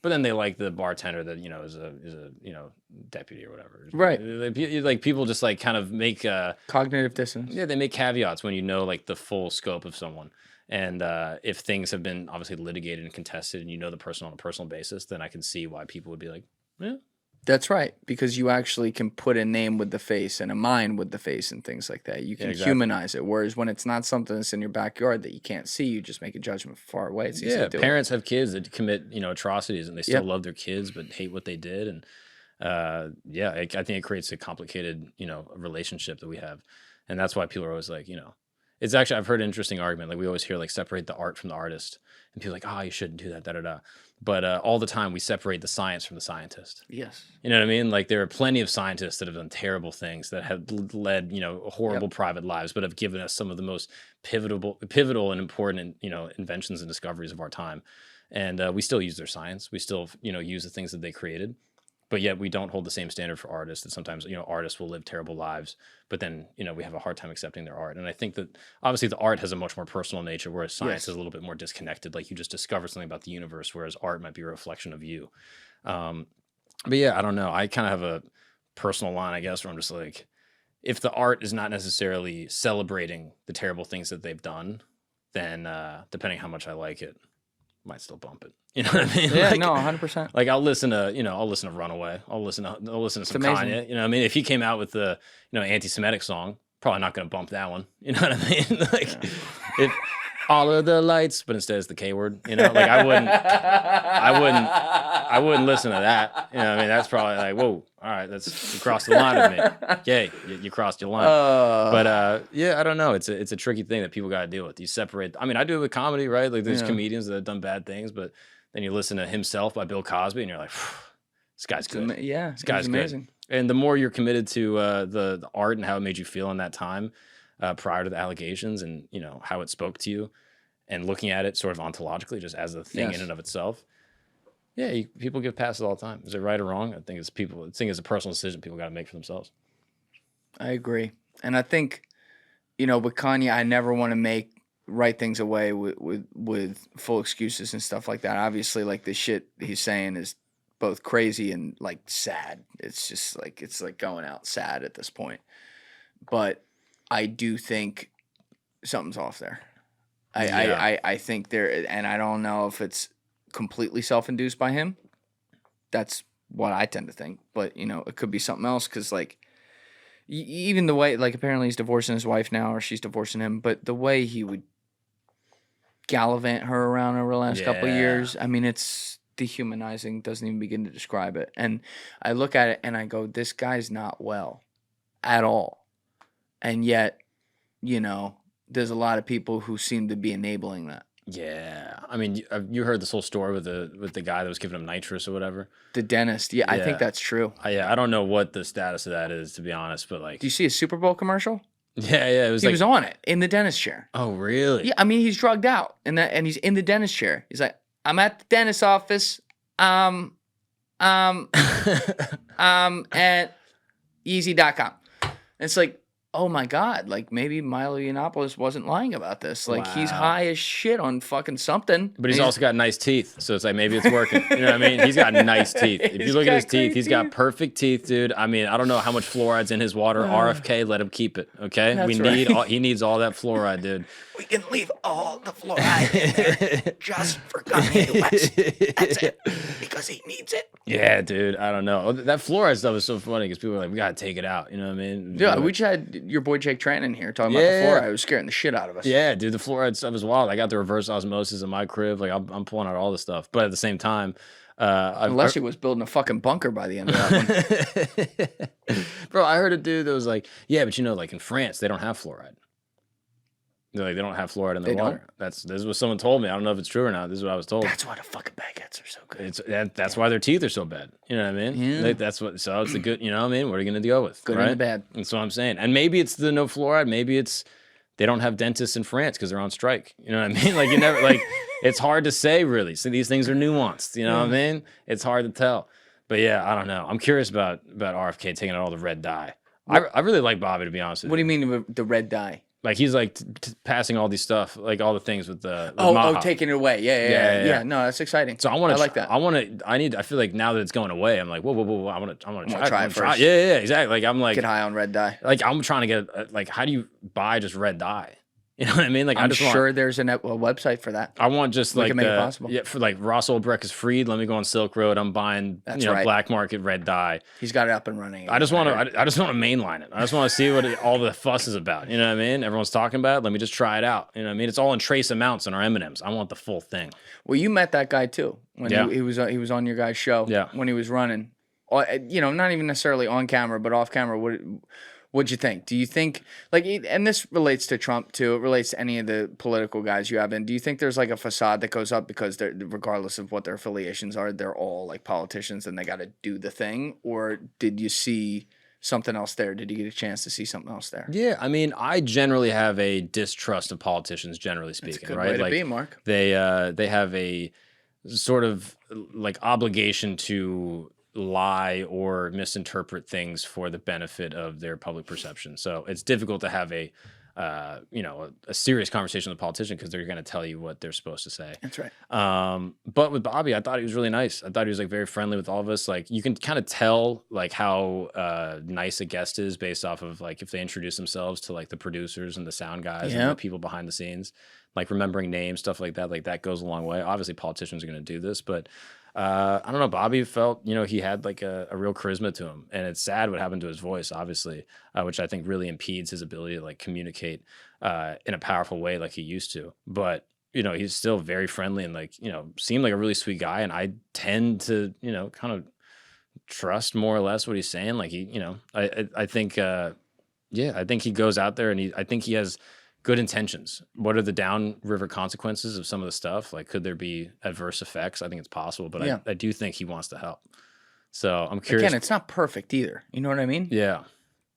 but then they like the bartender that, is a deputy or whatever. Right. Like people just like kind of make cognitive dissonance. Yeah, they make caveats when like the full scope of someone. And if things have been obviously litigated and contested and the person on a personal basis, then I can see why people would be like, yeah. That's right, because you actually can put a name with the face and a mind with the face and things like that. You can humanize it, whereas when it's not something that's in your backyard that you can't see, you just make a judgment far away. It's easy to do. Parents have kids that commit, atrocities, and they still love their kids but hate what they did. And I think it creates a complicated, relationship that we have. And that's why people are always like, it's actually, I've heard an interesting argument. Like we always hear like separate the art from the artist, and people are like, oh, you shouldn't do that, da-da-da. But all the time we separate the science from the scientist. Yes. You know what I mean? Like there are plenty of scientists that have done terrible things, that have led, horrible private lives, but have given us some of the most pivotal and important, inventions and discoveries of our time. And we still use their science. We still, use the things that they created. But yet we don't hold the same standard for artists. And sometimes, artists will live terrible lives, but then, we have a hard time accepting their art. And I think that obviously the art has a much more personal nature, whereas science is a little bit more disconnected. Like you just discover something about the universe, whereas art might be a reflection of you. But yeah, I don't know. I kind of have a personal line, I guess, where I'm just like, if the art is not necessarily celebrating the terrible things that they've done, then depending how much I like it, might still bump it. You know what I mean? Yeah, no, 100%. Like I'll listen to Runaway. I'll listen to some Kanye. You know what I mean? If he came out with the, anti-Semitic song, probably not going to bump that one. You know what I mean? Like if all of the lights, but instead it's the K word, like I wouldn't listen to that. You know what I mean? That's probably like, whoa, all right, you crossed the line with me. Yay, you crossed your line. But I don't know. It's a tricky thing that people got to deal with. You separate. I mean, I do it with comedy, right? Like there's comedians that have done bad things, but then you listen to Himself by Bill Cosby, and you're like, this guy's good. This guy's amazing. Good. And the more you're committed to the art and how it made you feel in that time prior to the allegations, and how it spoke to you, and looking at it sort of ontologically, just as a thing in and of itself. Yeah, people give passes all the time. Is it right or wrong? I think it's a personal decision people got to make for themselves. I agree, and I think, with Kanye, I never want to write things away with full excuses and stuff like that. Obviously, like the shit he's saying is both crazy and like sad. It's just like it's like going out sad at this point. But I do think something's off there. I think there, and I don't know if it's completely self-induced by him. That's what I tend to think. But it could be something else, because like even the way, like apparently he's divorcing his wife now, or she's divorcing him. But the way he would gallivant her around over the last couple of years, I mean, it's dehumanizing. Doesn't even begin to describe it. And I look at it and I go, this guy's not well at all. And yet, there's a lot of people who seem to be enabling that. Yeah, I mean, you heard this whole story with the guy that was giving him nitrous or whatever. The dentist. Yeah, I Yeah. think that's true. I don't know what the status of that is, to be honest, but like, Do you see a Super Bowl commercial? yeah, it was He like, was on it in the dentist chair. oh, really? Yeah, I mean, he's drugged out and he's in the dentist chair. He's like, I'm at the dentist office. At easy.com. And it's like, oh my God, like maybe Milo Yiannopoulos wasn't lying about this. Like he's Wow. high as shit on fucking something. But he's And also got nice teeth, so it's like maybe it's working. You know what I mean? He's got nice teeth. If you He's look at his got teeth, great he's got teeth. perfect teeth, dude. I mean, I don't know how much fluoride's in his water. RFK, let him keep it. Okay, That's he needs all that fluoride, dude. we can leave all the fluoride in there just for Kanye West. That's it. Because he needs it. Yeah, dude. I don't know. That fluoride stuff is so funny because people are like, we gotta take it out. You know what I mean? Yeah, we just had your boy Jake Tran in here talking about Yeah. the fluoride. It was scaring the shit out of us. Yeah, dude, the fluoride stuff is wild. I got the reverse osmosis in my crib. Like I'm pulling out all this stuff, but at the same time, Unless he was building a fucking bunker by the end of that one. Bro, I heard a dude that was like, yeah, but like in France, they don't have fluoride. They're like, they don't have fluoride in their They water. This is what someone told me. I don't know if it's true or not. This is what I was told. That's why the fucking baguettes are so good. That's why their teeth are so bad. You know what I mean? Yeah. Like, so it's the good. You know what I mean? What are you gonna go with? Good right? and the bad. That's what I'm saying. And maybe it's the no fluoride. Maybe it's they don't have dentists in France because they're on strike. You know what I mean? Like you never like. It's hard to say really. So these things are nuanced. You know what I mean? It's hard to tell. But yeah, I don't know. I'm curious about RFK taking out all the red dye. I really like Bobby, to be honest with you. What do you mean with the red dye? Like he's like passing all these stuff, like all the things with the Oh, taking it away. Yeah. Yeah. No, that's exciting. So I want to. I like that. I feel like now that it's going away, I'm like, whoa. I want to try it first. Yeah, exactly. Like I'm like, Get high on red dye. like I'm trying to get like, how do you buy just red dye? You know what I mean? Like I'm I just sure there's a website for that. I want just We like can make it possible. yeah, for like Ross Ulbricht is freed. Let me go on Silk Road. I'm buying That's right. black market red dye. He's got it up and running. I just want to mainline it. I just want to see what all the fuss is about. You know what I mean? Everyone's talking about it. Let me just try it out. You know what I mean? It's all in trace amounts in our M&Ms. I want the full thing. Well, you met that guy too when Yeah. he was on your guy's show. Yeah. When he was running, not even necessarily on camera, but off camera. What'd you think? Do you think and this relates to Trump too? It relates to any of the political guys you have in. Do you think there's like a facade that goes up because they're, regardless of what their affiliations are, they're all like politicians and they got to do the thing? Or did you see something else there? Did you get a chance to see something else there? Yeah, I mean, I generally have a distrust of politicians, generally speaking. That's a good right? way to like be, Mark. they have a sort of like obligation to lie or misinterpret things for the benefit of their public perception. So it's difficult to have a serious conversation with a politician because they're going to tell you what they're supposed to say. That's right. But with Bobby, I thought he was really nice. I thought he was like very friendly with all of us. Like you can kind of tell like how nice a guest is based off of like if they introduce themselves to like the producers and the sound guys and the people behind the scenes, like remembering names, stuff like that. Like that goes a long way. Obviously, politicians are going to do this, but I don't know. Bobby felt, he had like a real charisma to him, and it's sad what happened to his voice, obviously, which I think really impedes his ability to like communicate in a powerful way like he used to. But he's still very friendly and like seemed like a really sweet guy, and I tend to kind of trust more or less what he's saying. Like I think I think he goes out there and I think he has good intentions. What are the downriver consequences of some of the stuff? Like, could there be adverse effects? I think it's possible, but I do think he wants to help. So I'm curious. Again, it's not perfect either. You know what I mean? Yeah.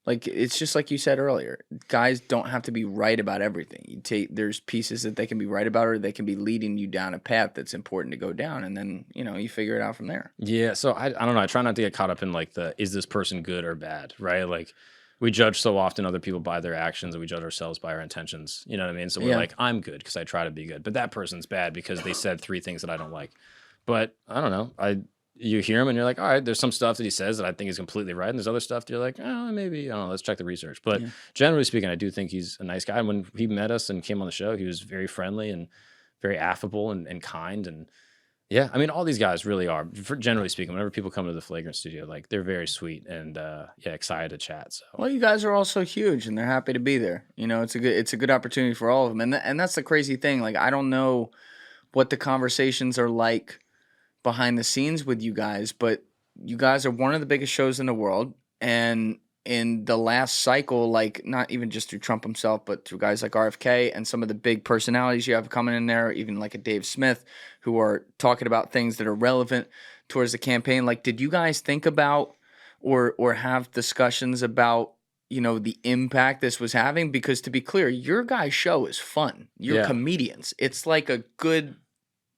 Like, it's just like you said earlier. Guys don't have to be right about everything. There's pieces that they can be right about, or they can be leading you down a path that's important to go down, and then, you figure it out from there. Yeah, so I don't know. I try not to get caught up in, like, is this person good or bad, right? Like, we judge so often other people by their actions, and we judge ourselves by our intentions. You know what I mean? So we're like, I'm good because I try to be good. But that person's bad because they said 3 things that I don't like. But I don't know. You hear him and you're like, all right, there's some stuff that he says that I think is completely right. And there's other stuff that you're like, oh, maybe, I don't know, let's check the research. But generally speaking, I do think he's a nice guy. And when he met us and came on the show, he was very friendly and very affable and kind. And yeah, I mean, all these guys really are, generally speaking, whenever people come to the Flagrant studio, like they're very sweet and excited to chat. So well, you guys are all so huge and they're happy to be there. It's a good opportunity for all of them. And that's the crazy thing. Like, I don't know what the conversations are like behind the scenes with you guys, but you guys are one of the biggest shows in the world, and in the last cycle, like not even just through Trump himself, but through guys like RFK and some of the big personalities you have coming in there, even like a Dave Smith, who are talking about things that are relevant towards the campaign. Like, did you guys think about or have discussions about, you know, the impact this was having? Because to be clear, your guys' show is fun. You're Yeah. comedians. It's like a good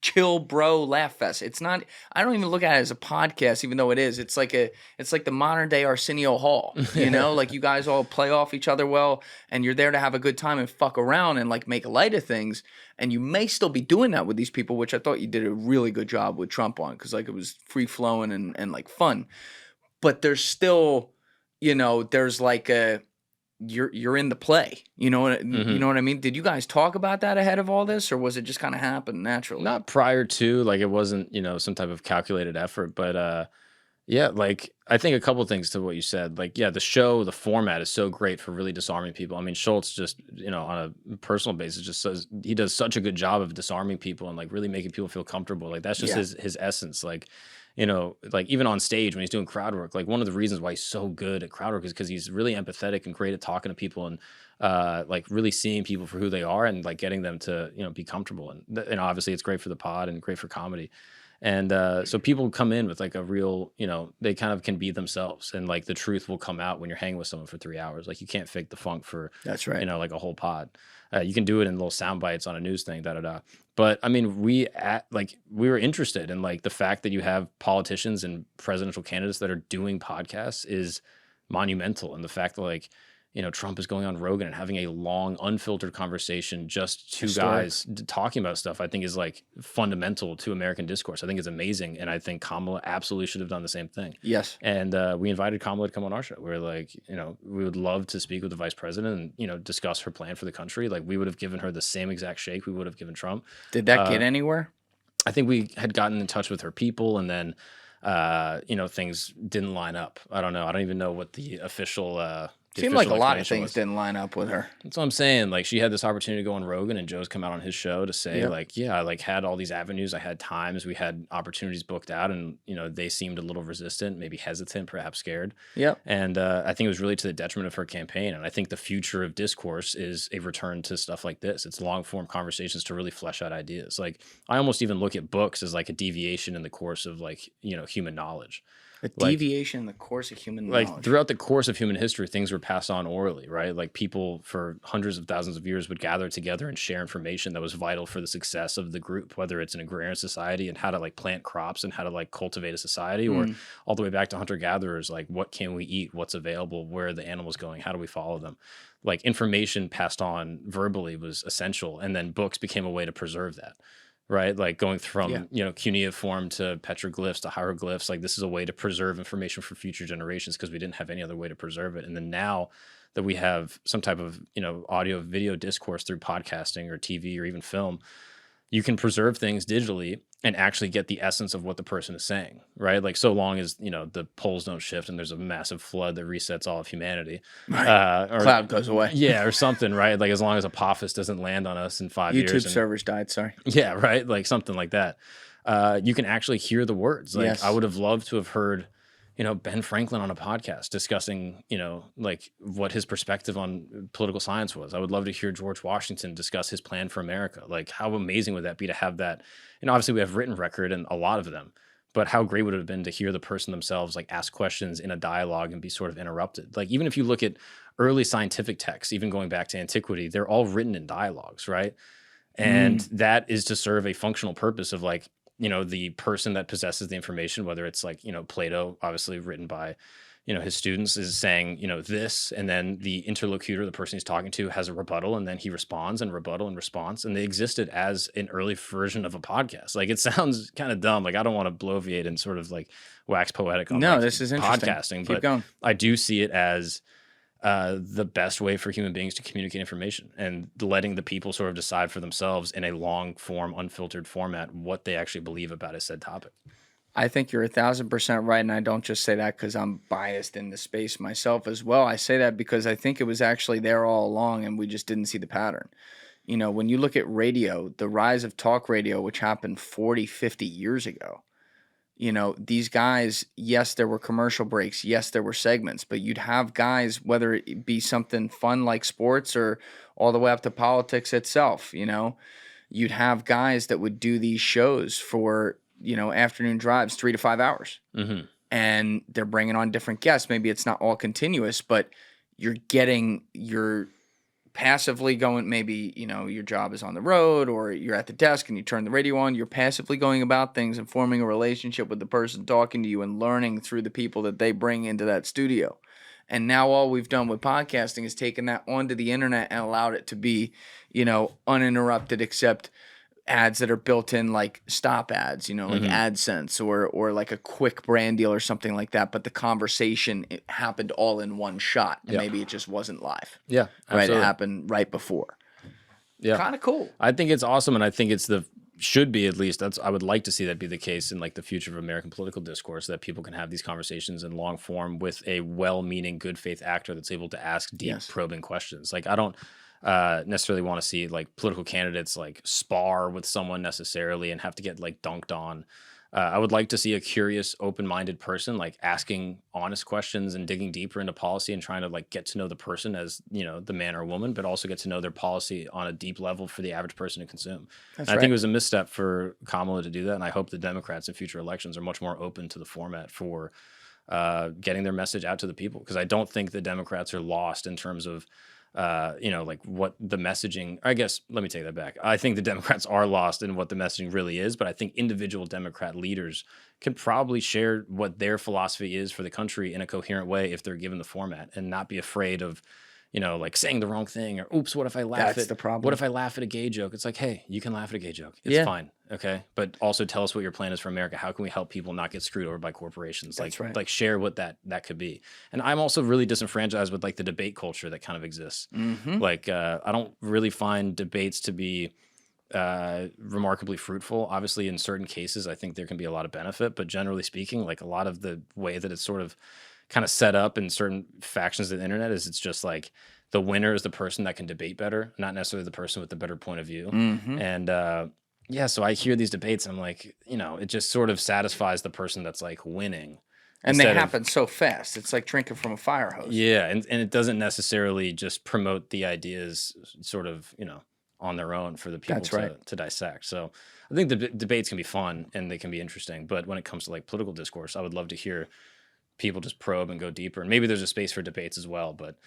chill bro laugh fest. It's not, I don't even look at it as a podcast, even though it is. It's like the modern day Arsenio Hall, you know, like you guys all play off each other well, and you're there to have a good time and fuck around and like make light of things. And you may still be doing that with these people, which I thought you did a really good job with Trump on, because like it was free flowing and like fun. But there's still, you know, there's like a, you're in the play, you know what you know what I mean? Did you guys talk about that ahead of all this, or was it just kind of happen naturally? Not prior to, like, it wasn't, you know, some type of calculated effort, but yeah, like, I think a couple of things to what you said. Like, yeah, the show, the format is so great for really disarming people. I mean, Schultz just, you know, on a personal basis, just says he does such a good job of disarming people and like really making people feel comfortable. Like, that's just his essence. Like, you know, like even on stage when he's doing crowd work, like one of the reasons why he's so good at crowd work is because he's really empathetic and great at talking to people and like really seeing people for who they are and like getting them to, you know, be comfortable. And obviously it's great for the pod and great for comedy. And so people come in with like a real, you know, they kind of can be themselves, and like the truth will come out when you're hanging with someone for 3 hours. Like you can't fake the funk for, That's right, you know, like a whole pod. You can do it in little sound bites on a news thing, But I mean, we were interested in like the fact that you have politicians and presidential candidates that are doing podcasts is monumental. And the fact that like, you know, Trump is going on Rogan and having a long, unfiltered conversation, just two guys talking about stuff, I think is like fundamental to American discourse. I think it's amazing. And I think Kamala absolutely should have done the same thing. Yes. And we invited Kamala to come on our show. We're like, you know, we would love to speak with the vice president and, you know, discuss her plan for the country. Like we would have given her the same exact shake we would have given Trump. Did that get anywhere? I think we had gotten in touch with her people, and then, you know, things didn't line up. I don't know. I don't even know what the official... Seemed like a lot of things didn't line up with her. That's what I'm saying. Like she had this opportunity to go on Rogan, and Joe's come out on his show to say like, yeah, I like had all these avenues. I had times, we had opportunities booked out, and, you know, they seemed a little resistant, maybe hesitant, perhaps scared. Yep. And I think it was really to the detriment of her campaign. And I think the future of discourse is a return to stuff like this. It's long form conversations to really flesh out ideas. Like I almost even look at books as like a deviation in the course of like, you know, human knowledge. A deviation in the course of human knowledge. Like throughout the course of human history, things were passed on orally, right? Like people for hundreds of thousands of years would gather together and share information that was vital for the success of the group, whether it's an agrarian society and how to like plant crops and how to like cultivate a society, or all the way back to hunter-gatherers, like what can we eat, what's available, where are the animals going, how do we follow them? Like information passed on verbally was essential, and then books became a way to preserve that. Right, like going from you know, cuneiform to petroglyphs to hieroglyphs. Like this is a way to preserve information for future generations because we didn't have any other way to preserve it. And then now that we have some type of, you know, audio video discourse through podcasting or TV or even film, you can preserve things digitally and actually get the essence of what the person is saying, right? Like so long as, you know, the poles don't shift and there's a massive flood that resets all of humanity. Right. Or cloud goes away. Yeah, or something, right? Like as long as Apophis doesn't land on us in 5 years. YouTube servers died, sorry. Yeah, right? Like something like that. You can actually hear the words. Like I would have loved to have heard, you know, Ben Franklin on a podcast discussing, you know, like what his perspective on political science was. I would love to hear George Washington discuss his plan for America. Like how amazing would that be to have that? And obviously we have written record and a lot of them, but how great would it have been to hear the person themselves like ask questions in a dialogue and be sort of interrupted? Like even if you look at early scientific texts, even going back to antiquity, they're all written in dialogues, right? And that is to serve a functional purpose of like, you know, the person that possesses the information, whether it's like, you know, Plato, obviously written by, you know, his students, is saying, you know, this, and then the interlocutor, the person he's talking to, has a rebuttal, and then he responds and rebuttal and response. And they existed as an early version of a podcast. Like it sounds kind of dumb. Like I don't want to bloviate and sort of like wax poetic on this is interesting. Podcasting, Keep but going. I do see it as the best way for human beings to communicate information, and letting the people sort of decide for themselves in a long form, unfiltered format, what they actually believe about a said topic. I think you're 1,000% right. And I don't just say that because I'm biased in the space myself as well. I say that because I think it was actually there all along and we just didn't see the pattern. You know, when you look at radio, the rise of talk radio, which happened 40, 50 years ago, You know, these guys, yes, there were commercial breaks. Yes, there were segments, but you'd have guys, whether it be something fun like sports or all the way up to politics itself, you know, you'd have guys that would do these shows for, you know, afternoon drives, 3 to 5 hours. Mm-hmm. And they're bringing on different guests. Maybe it's not all continuous, but you're passively going, maybe, you know, your job is on the road or you're at the desk and you turn the radio on, you're passively going about things and forming a relationship with the person talking to you and learning through the people that they bring into that studio. And now all we've done with podcasting is taken that onto the internet and allowed it to be, you know, uninterrupted, except ads that are built in, like stop ads, you know, like AdSense or like a quick brand deal or something like that. But the conversation, it happened all in one shot. And maybe it just wasn't live. Yeah. Right. It happened right before. Yeah. Kind of cool. I think it's awesome. And I think it's should be, at least I would like to see that be the case in like the future of American political discourse, that people can have these conversations in long form with a well-meaning, good faith actor that's able to ask deep, probing questions. Like, I don't necessarily want to see like political candidates like spar with someone necessarily and have to get like dunked on. I would like to see a curious, open-minded person like asking honest questions and digging deeper into policy and trying to like get to know the person as, you know, the man or woman, but also get to know their policy on a deep level for the average person to consume. I think it was a misstep for Kamala to do that, and I hope the Democrats in future elections are much more open to the format for getting their message out to the people, because I don't think the Democrats are lost in terms of you know, like what the messaging, I guess, let me take that back. I think the Democrats are lost in what the messaging really is, but I think individual Democrat leaders can probably share what their philosophy is for the country in a coherent way if they're given the format, and not be afraid of, you know, like saying the wrong thing, or oops, what if I laugh That's the problem. What if I laugh at a gay joke? It's like, hey, you can laugh at a gay joke. It's fine. Okay. But also tell us what your plan is for America. How can we help people not get screwed over by corporations? That's right. Like share what that could be. And I'm also really disenfranchised with like the debate culture that kind of exists. Like, I don't really find debates to be remarkably fruitful. Obviously, in certain cases, I think there can be a lot of benefit, but generally speaking, like a lot of the way that it's sort of kind of set up in certain factions of the internet is it's just like the winner is the person that can debate better, not necessarily the person with the better point of view. And yeah, so I hear these debates and I'm like, you know, it just sort of satisfies the person that's like winning. And they happen so fast. It's like drinking from a fire hose. Yeah, and it doesn't necessarily just promote the ideas sort of, you know, on their own for the people to dissect. So I think the debates can be fun and they can be interesting. But when it comes to like political discourse, I would love to hear people just probe and go deeper. And maybe there's a space for debates as well. But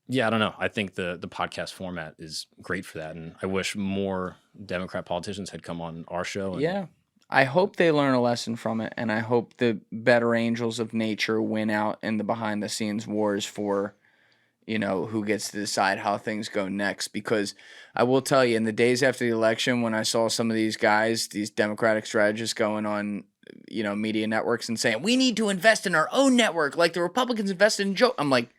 yeah, I don't know. I think the podcast format is great for that. And I wish more Democrat politicians had come on our show. Yeah. I hope they learn a lesson from it, and I hope the better angels of nature win out in the behind-the-scenes wars for, you know, who gets to decide how things go next. Because I will tell you, in the days after the election, when I saw some of these guys, these Democratic strategists going on, you know, media networks and saying, we need to invest in our own network like the Republicans invested in Joe. I'm like,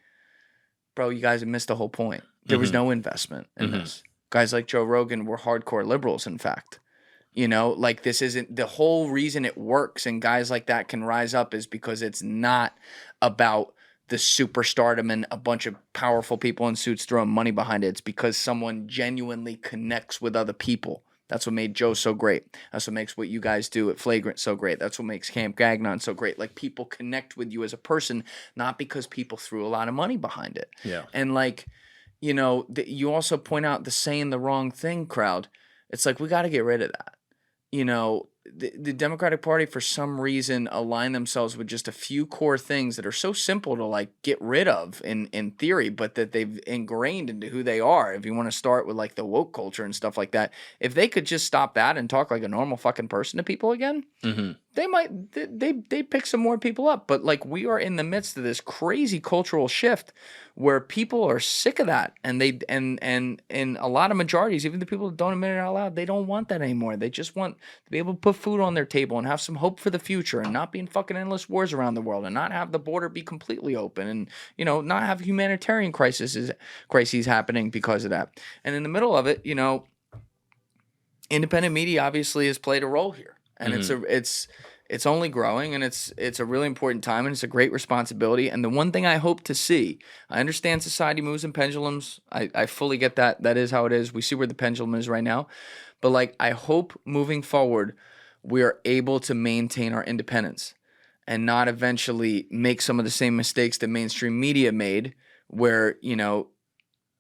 bro, you guys have missed the whole point. There was no investment in this. Guys like Joe Rogan were hardcore liberals, in fact. You know, like this isn't the whole reason it works and guys like that can rise up is because it's not about the superstardom and a bunch of powerful people in suits throwing money behind it. It's because someone genuinely connects with other people. That's what made Joe so great. That's what makes what you guys do at Flagrant so great. That's what makes Camp Gagnon so great. Like, people connect with you as a person, not because people threw a lot of money behind it. Yeah. And like, you know, you also point out the saying the wrong thing crowd. It's like, we got to get rid of that. You know, the Democratic Party, for some reason, align themselves with just a few core things that are so simple to like get rid of in theory, but that they've ingrained into who they are. If you want to start with like the woke culture and stuff like that, if they could just stop that and talk like a normal fucking person to people again, they might they pick some more people up. But like, we are in the midst of this crazy cultural shift where people are sick of that, and they and in a lot of majorities, even the people that don't admit it out loud, they don't want that anymore. They just want to be able to put food on their table and have some hope for the future, and not be in fucking endless wars around the world, and not have the border be completely open, and, you know, not have humanitarian crises happening because of that. And in the middle of it, you know, independent media obviously has played a role here, and it's only growing, and it's a really important time, and it's a great responsibility. And the one thing I hope to see, I understand society moves in pendulums. I fully get that. That is how it is. We see where the pendulum is right now. But like, I hope moving forward, we are able to maintain our independence and not eventually make some of the same mistakes that mainstream media made, where, you know,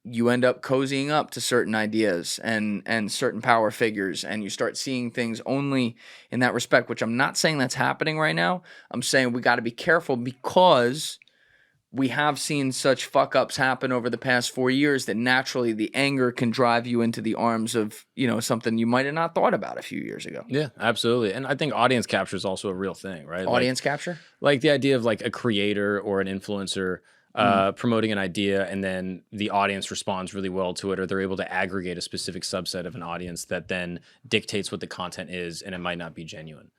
you end up cozying up to certain ideas and certain power figures, and you start seeing things only in that respect, which I'm not saying that's happening right now. I'm saying we got to be careful, because we have seen such fuck ups happen over the past 4 years that naturally the anger can drive you into the arms of, you know, something you might have not thought about a few years ago. Yeah, absolutely. And I think audience capture is also a real thing, right? Audience capture? Like the idea of like a creator or an influencer promoting an idea, and then the audience responds really well to it, or they're able to aggregate a specific subset of an audience that then dictates what the content is, and it might not be genuine.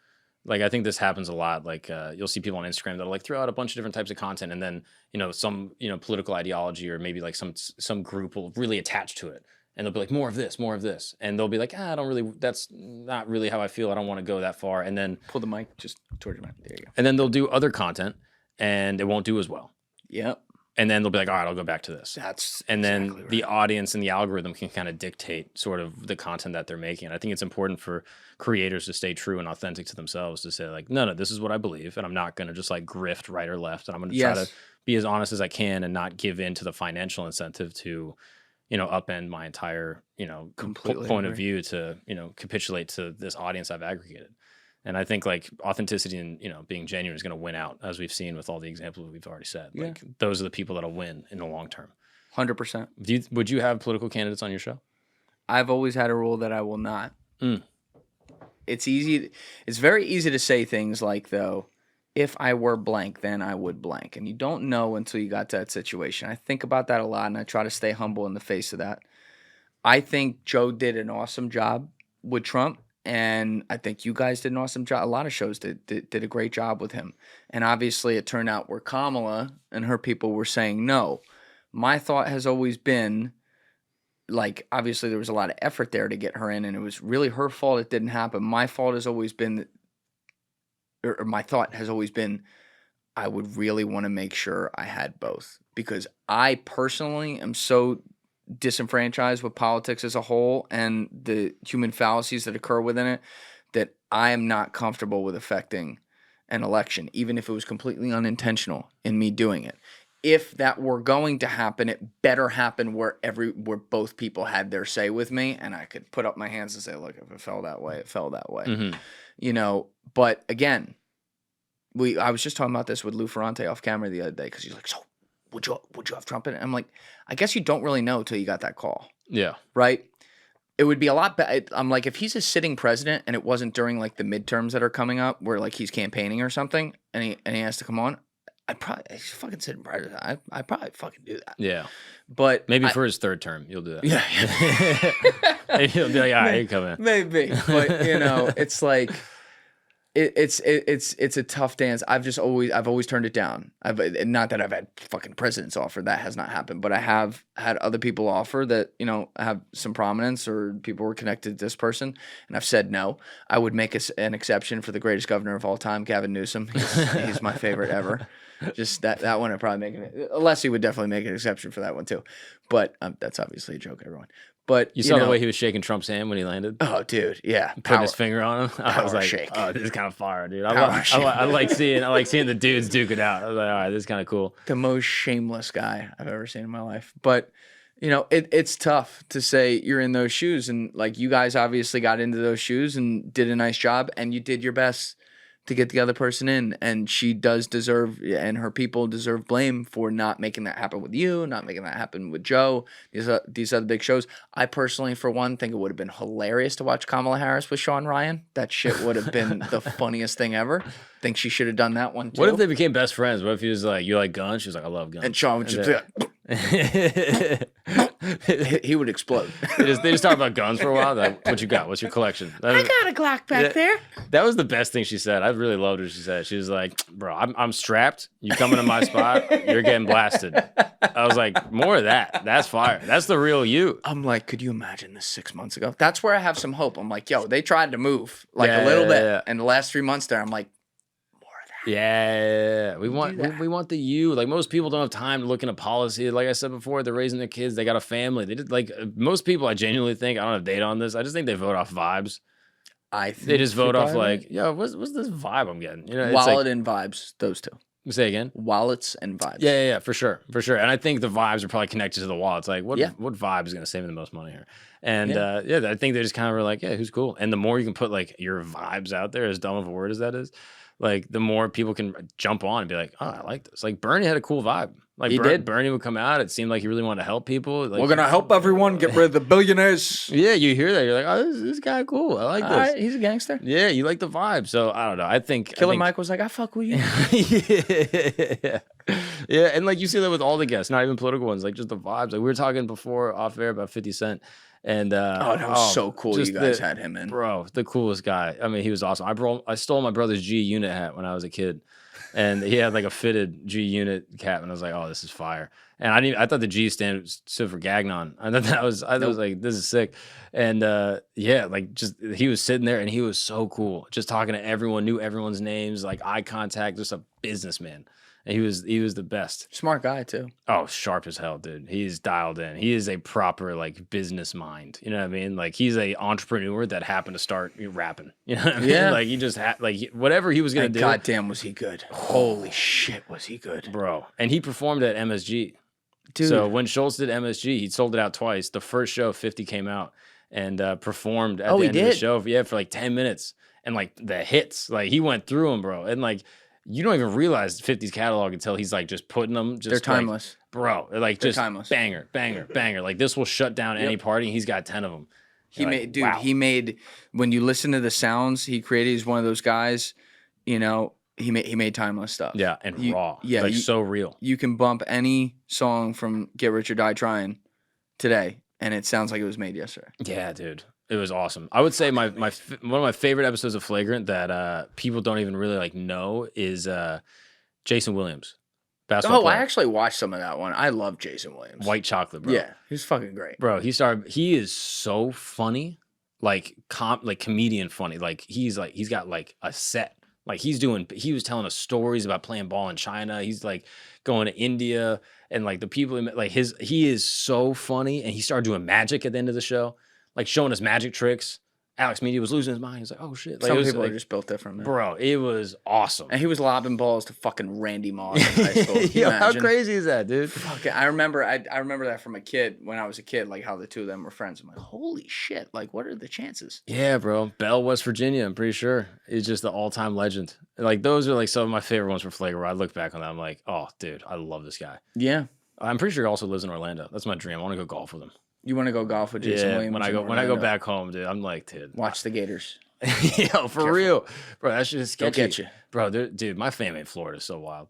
Like, I think this happens a lot. Like, you'll see people on Instagram that'll like throw out a bunch of different types of content, and then, you know, some, you know, political ideology or maybe like some group will really attach to it, and they'll be like, more of this, and they'll be like, I don't really, that's not really how I feel. I don't want to go that far. And then Pull the mic just towards your mic. There you go. and then they'll do other content, and it won't do as well. Yep. And then they'll be like, all right, I'll go back to this. That's And then exactly right. the audience and the algorithm can kind of dictate sort of the content that they're making. I think it's important for creators to stay true and authentic to themselves, to say like, no, this is what I believe, and I'm not going to just like grift right or left, and I'm going to try to be as honest as I can and not give in to the financial incentive to, you know, upend my entire, you know, Completely point of agree. view to, you know, capitulate to this audience I've aggregated. And I think like authenticity and, you know, being genuine is going to win out, as we've seen with all the examples we've already said. Yeah. Like, those are the people that'll win in the long term. 100%. Would you have political candidates on your show? I've always had a rule that I will not. Mm. It's very easy to say things like, though, if I were blank, then I would blank. And you don't know until you got to that situation. I think about that a lot, and I try to stay humble in the face of that. I think Joe did an awesome job with Trump, and I think you guys did an awesome job. A lot of shows did a great job with him. And obviously it turned out where Kamala and her people were saying no. My thought has always been, like, obviously there was a lot of effort there to get her in, and it was really her fault it didn't happen. My fault has always been, or my thought has always been, I would really want to make sure I had both, because I personally am so disenfranchised with politics as a whole and the human fallacies that occur within it, that I am not comfortable with affecting an election, even if it was completely unintentional in me doing it. If that were going to happen, it better happen where both people had their say with me, and I could put up my hands and say, look, if it fell that way, it fell that way. Mm-hmm. You know, but again, I was just talking about this with Lou Ferrante off camera the other day, because he's like, so would you have Trump in it? I'm like, I guess you don't really know till you got that call. Yeah. Right? It would be a lot better. I'm like, if he's a sitting president and it wasn't during like the midterms that are coming up where like he's campaigning or something, and he has to come on, he's fucking sitting president. I'd probably fucking do that. Yeah. But Maybe for his third term, you'll do that. Yeah. He'll be like, all right, you come in. Maybe. But you know, it's like, it's a tough dance. I've always turned it down. Not that I've had fucking presidents offer, that has not happened, but I have had other people offer that, you know, have some prominence or people were connected to this person, and I've said no. I would make an exception for the greatest governor of all time, Gavin Newsom. He's my favorite ever. Just that one I'd probably make it. Alessi would definitely make an exception for that one too. But that's obviously a joke, everyone. But You saw the way he was shaking Trump's hand when he landed? Oh, dude, yeah. Putting his finger on him. I was like, shake. oh, this is kind of fire, dude. Power I like seeing the dudes duke it out. I was like, all right, this is kind of cool. The most shameless guy I've ever seen in my life. But, you know, it's tough to say you're in those shoes. And, like, you guys obviously got into those shoes and did a nice job. And you did your best to get the other person in. And she does deserve, and her people deserve blame for not making that happen with you, not making that happen with Joe, these other big shows. I personally, for one, think it would have been hilarious to watch Kamala Harris with Sean Ryan. That shit would have been the funniest thing ever. Think she should have done that one too. What if they became best friends? What if he was like, you like guns? She was like, I love guns. And Sean would just he would explode. They just talk about guns for a while. Like, what you got? What's your collection? I got a Glock back there. That was the best thing she said. I really loved what she said. She was like, bro, I'm strapped. You come into my spot, you're getting blasted. I was like, more of that. That's fire. That's the real you. I'm like, could you imagine this 6 months ago? That's where I have some hope. I'm like, yo, they tried to move like a little bit. Yeah. And the last 3 months there, I'm like, more of that. Yeah, we want the you. Like, most people don't have time to look into policy. Like I said before, they're raising their kids. They got a family. They did, like, most people, I genuinely think, I don't have data on this, I just think they vote off vibes. I think They just vote you're off probably like, yo, what's this vibe I'm getting? You know, right. it's Wallet like, and vibes. Those two. say again. Wallets and vibes. Yeah, for sure. And I think the vibes are probably connected to the wall. It's like, what vibe is going to save me the most money here? And I think they just kind of were like, yeah, who's cool? And the more you can put like your vibes out there, as dumb of a word as that is, like the more people can jump on and be like, oh, I like this. Like Bernie had a cool vibe. Like He did. Bernie would come out. It seemed like he really wanted to help people. Like, We're gonna help everyone get rid of the billionaires. Yeah, you hear that. You're like, oh, this guy cool. I like this. All right, he's a gangster. Yeah, you like the vibe. So I don't know. I think Killer Mike was like, I fuck with you. yeah, and like you see that with all the guests, not even political ones, like just the vibes. Like we were talking before off air about 50 Cent. And that was so cool. You guys had him in, bro. The coolest guy. I mean, he was awesome. I stole my brother's G Unit hat when I was a kid, and he had like a fitted G Unit cap, and I was like, oh, this is fire. And I thought the G stood for Gagnon. I was like, this is sick. And like just he was sitting there, and he was so cool, just talking to everyone, knew everyone's names, like eye contact, just a businessman. And he was the best. Smart guy too. Oh, sharp as hell, dude. He's dialed in. He is a proper like business mind. You know what I mean? Like he's a entrepreneur that happened to start rapping. You know what I mean? Yeah. Like he just had like whatever he was gonna do. Goddamn, was he good? Holy shit, was he good, bro? And he performed at MSG. Dude. So when Schultz did MSG, he sold it out twice. The first show, 50 came out and performed at the end of the show. Yeah, for like 10 minutes. And like the hits, like he went through them, bro. And like you don't even realize 50's catalog until he's like just putting them. They're timeless, like, bro. They're like just timeless. Banger. Like this will shut down any party. He's got 10 of them. He made when you listen to the sounds he created. He's one of those guys. You know, he made timeless stuff. Yeah, and raw. Yeah, like so real. You can bump any song from Get Rich or Die Trying today, and it sounds like it was made yesterday. Yeah, dude. It was awesome. I would say one of my favorite episodes of Flagrant that people don't even really like know is Jason Williams, basketball player. I actually watched some of that one. I love Jason Williams. White chocolate, bro. Yeah, he's fucking great, bro. He is so funny, like comedian funny. Like he's got like a set. Like he was telling us stories about playing ball in China. He's like going to India and like the people he met, like he is so funny. And he started doing magic at the end of the show. Like showing us magic tricks. Alex Media was losing his mind. He was like, "Oh shit!" Like, some people are just built different, man. Bro, it was awesome. And he was lobbing balls to fucking Randy Moss in high school. Yo, how crazy is that, dude? Fuck, I remember that from a kid when I was a kid, like how the two of them were friends. I'm like, holy shit! Like, what are the chances? Yeah, bro. Bell, West Virginia. I'm pretty sure he's just the all-time legend. Like those are like some of my favorite ones for Flagrant. Where I look back on that, I'm like, oh, dude, I love this guy. Yeah, I'm pretty sure he also lives in Orlando. That's my dream. I want to go golf with him. You want to go golf with Jason Williams? When I go back home, dude, I'm like, dude, watch the Gators. Yo, for real, bro. That shit is sketchy. They'll get you, bro. Dude, my family in Florida is so wild.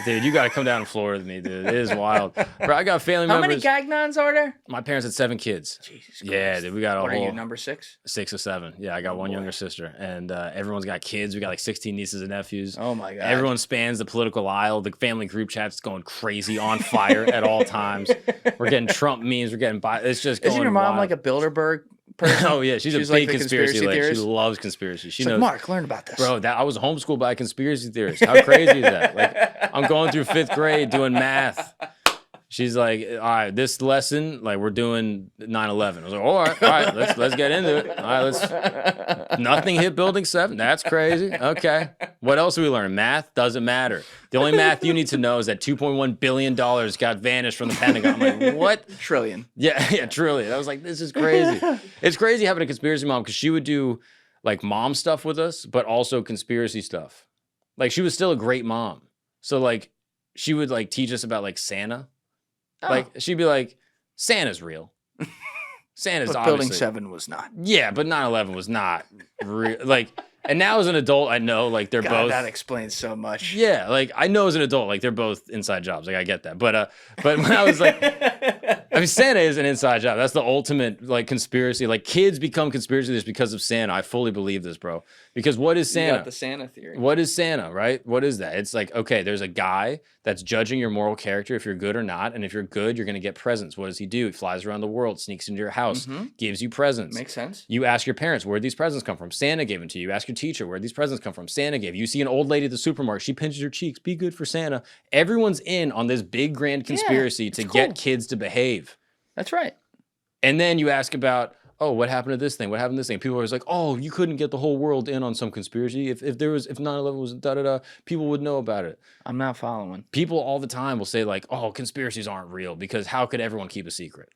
Dude, you got to come down to Florida with me, dude. It is wild, bro. I got family members. How many Gagnons are there? My parents had 7 kids. Jesus Christ. Yeah, dude, we got a whole. What are you, number 6? 6 or 7. Yeah, I got one younger sister, and everyone's got kids. We got like 16 nieces and nephews. Oh my god. Everyone spans the political aisle. The family group chat's going crazy, on fire at all times. We're getting Trump memes. We're getting it's just going. Isn't your mom wild. like a Bilderberg person? Oh yeah, she's a big like conspiracy theorist. She loves conspiracy. She knows. Like, Mark, learn about this, bro. I was homeschooled by a conspiracy theorist. How crazy is that? Like, I'm going through 5th grade doing math. She's like, all right, this lesson, like we're doing 9/11. I was like, all right, let's get into it. All right, let's. Nothing hit Building 7. That's crazy. Okay, what else do we learn? Math doesn't matter. The only math you need to know is that $2.1 billion got vanished from the Pentagon. I'm like, what? Trillion. Yeah, trillion. I was like, this is crazy. It's crazy having a conspiracy mom because she would do like mom stuff with us, but also conspiracy stuff. Like she was still a great mom. So like she would like teach us about like Santa. Oh. Like she'd be like, Santa's real. Santa's obviously. Building 7 was not. Yeah, but 9/11 was not real. Like, and now as an adult, I know like they're both. That explains so much. Yeah, like I know as an adult, like they're both inside jobs. Like I get that, but when I was like, I mean, Santa is an inside job. That's the ultimate like conspiracy. Like kids become conspiracy theorists because of Santa. I fully believe this, bro. Because what is Santa? You got the Santa theory. What is Santa, right? What is that? It's like, okay, there's a guy that's judging your moral character if you're good or not. And if you're good, you're going to get presents. What does he do? He flies around the world, sneaks into your house, gives you presents. Makes sense. You ask your parents, where'd these presents come from? Santa gave them to you. You ask your teacher, where'd these presents come from? Santa gave you. You see an old lady at the supermarket. She pinches her cheeks. Be good for Santa. Everyone's in on this big grand conspiracy to get kids to behave. That's right. And then you ask about, oh, what happened to this thing? What happened to this thing? People are always like, oh, you couldn't get the whole world in on some conspiracy. If 9/11 was da-da-da, people would know about it. I'm not following. People all the time will say like, oh, conspiracies aren't real because how could everyone keep a secret?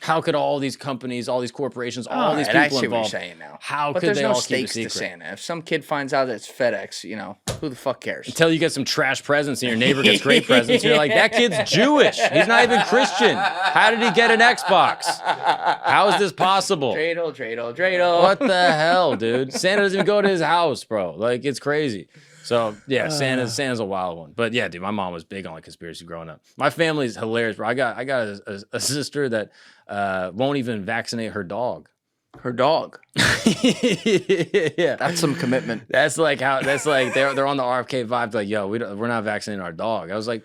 How could all these companies, all these corporations, all these people I see involved? what you're saying now. How but could there's they no all keep a stakes secret? to Santa. If some kid finds out that it's FedEx, you know, who the fuck cares? Until you get some trash presents and your neighbor gets great presents, you're like, that kid's Jewish. He's not even Christian. How did he get an Xbox? How is this possible? Dreidel. What the hell, dude? Santa doesn't even go to his house, bro. Like, it's crazy. So yeah, Santa's a wild one. But yeah, dude, my mom was big on like conspiracy growing up. My family's hilarious, bro. I got a sister that won't even vaccinate her dog. Her dog. Yeah, That's some commitment. that's like they're on the RFK vibe. Like, yo, we're not vaccinating our dog. I was like,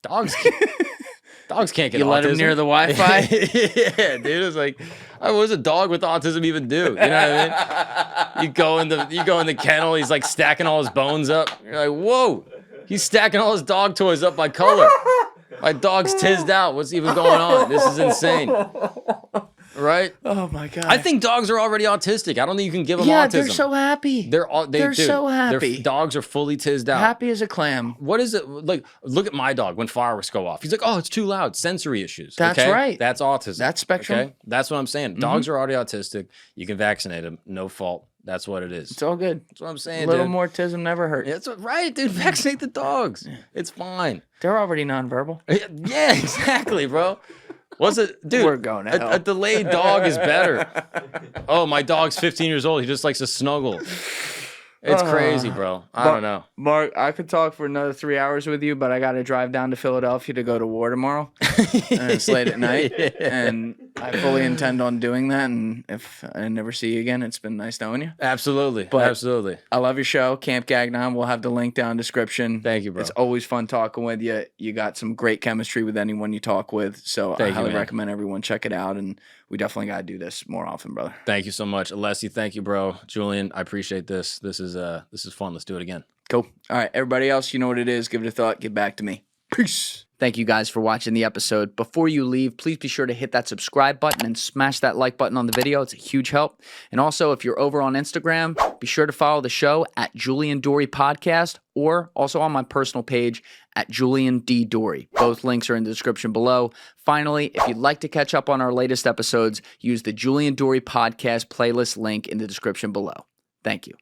dogs can't get You autism. let him near the Wi-Fi? Yeah, dude. It was like, what does a dog with autism even do? You know what I mean? You go in the kennel. He's like stacking all his bones up. You're like, whoa, he's stacking all his dog toys up by color. My dog's tizzed out. What's even going on? This is insane. Right? Oh my god. I think dogs are already autistic. I don't think you can give them yeah, autism. they're so happy. They're They're so happy. Dogs are fully tizzed out. Happy as a clam. What is it like? Look at my dog when fireworks go off. He's like, "Oh, it's too loud." Sensory issues. That's okay? right. That's autism. That's spectrum. Okay, that's what I'm saying. Dogs are already autistic. You can vaccinate them. No fault. That's what it is. It's all good. That's what I'm A saying. little dude. more tism never hurt. That's right, dude. Vaccinate the dogs. It's fine. They're already nonverbal. Yeah, exactly, bro. What's it, dude? We're going to hell. A delayed dog is better. Oh, my dog's 15 years old. He just likes to snuggle. It's crazy, bro. I don't know. Mark, I could talk for another 3 hours with you, but I got to drive down to Philadelphia to go to war tomorrow. And it's late at night. Yeah. And I fully intend on doing that. And if I never see you again, it's been nice knowing you. Absolutely. But- Absolutely. I love your show, Camp Gagnon. We'll have the link down in the description. Thank you, bro. It's always fun talking with you. You got some great chemistry with anyone you talk with. So I Thank you, highly man. recommend everyone check it out. And we definitely got to do this more often, brother. Thank you so much. Alessi, thank you, bro. Julian, I appreciate this. This is fun. Let's do it again. Cool. All right, everybody else, you know what it is. Give it a thought. Get back to me. Peace. Thank you guys for watching the episode. Before you leave, please be sure to hit that subscribe button and smash that like button on the video. It's a huge help. And also, if you're over on Instagram, be sure to follow the show at Julian Dorey Podcast or also on my personal page at Julian D. Dorey. Both links are in the description below. Finally, if you'd like to catch up on our latest episodes, use the Julian Dorey Podcast playlist link in the description below. Thank you.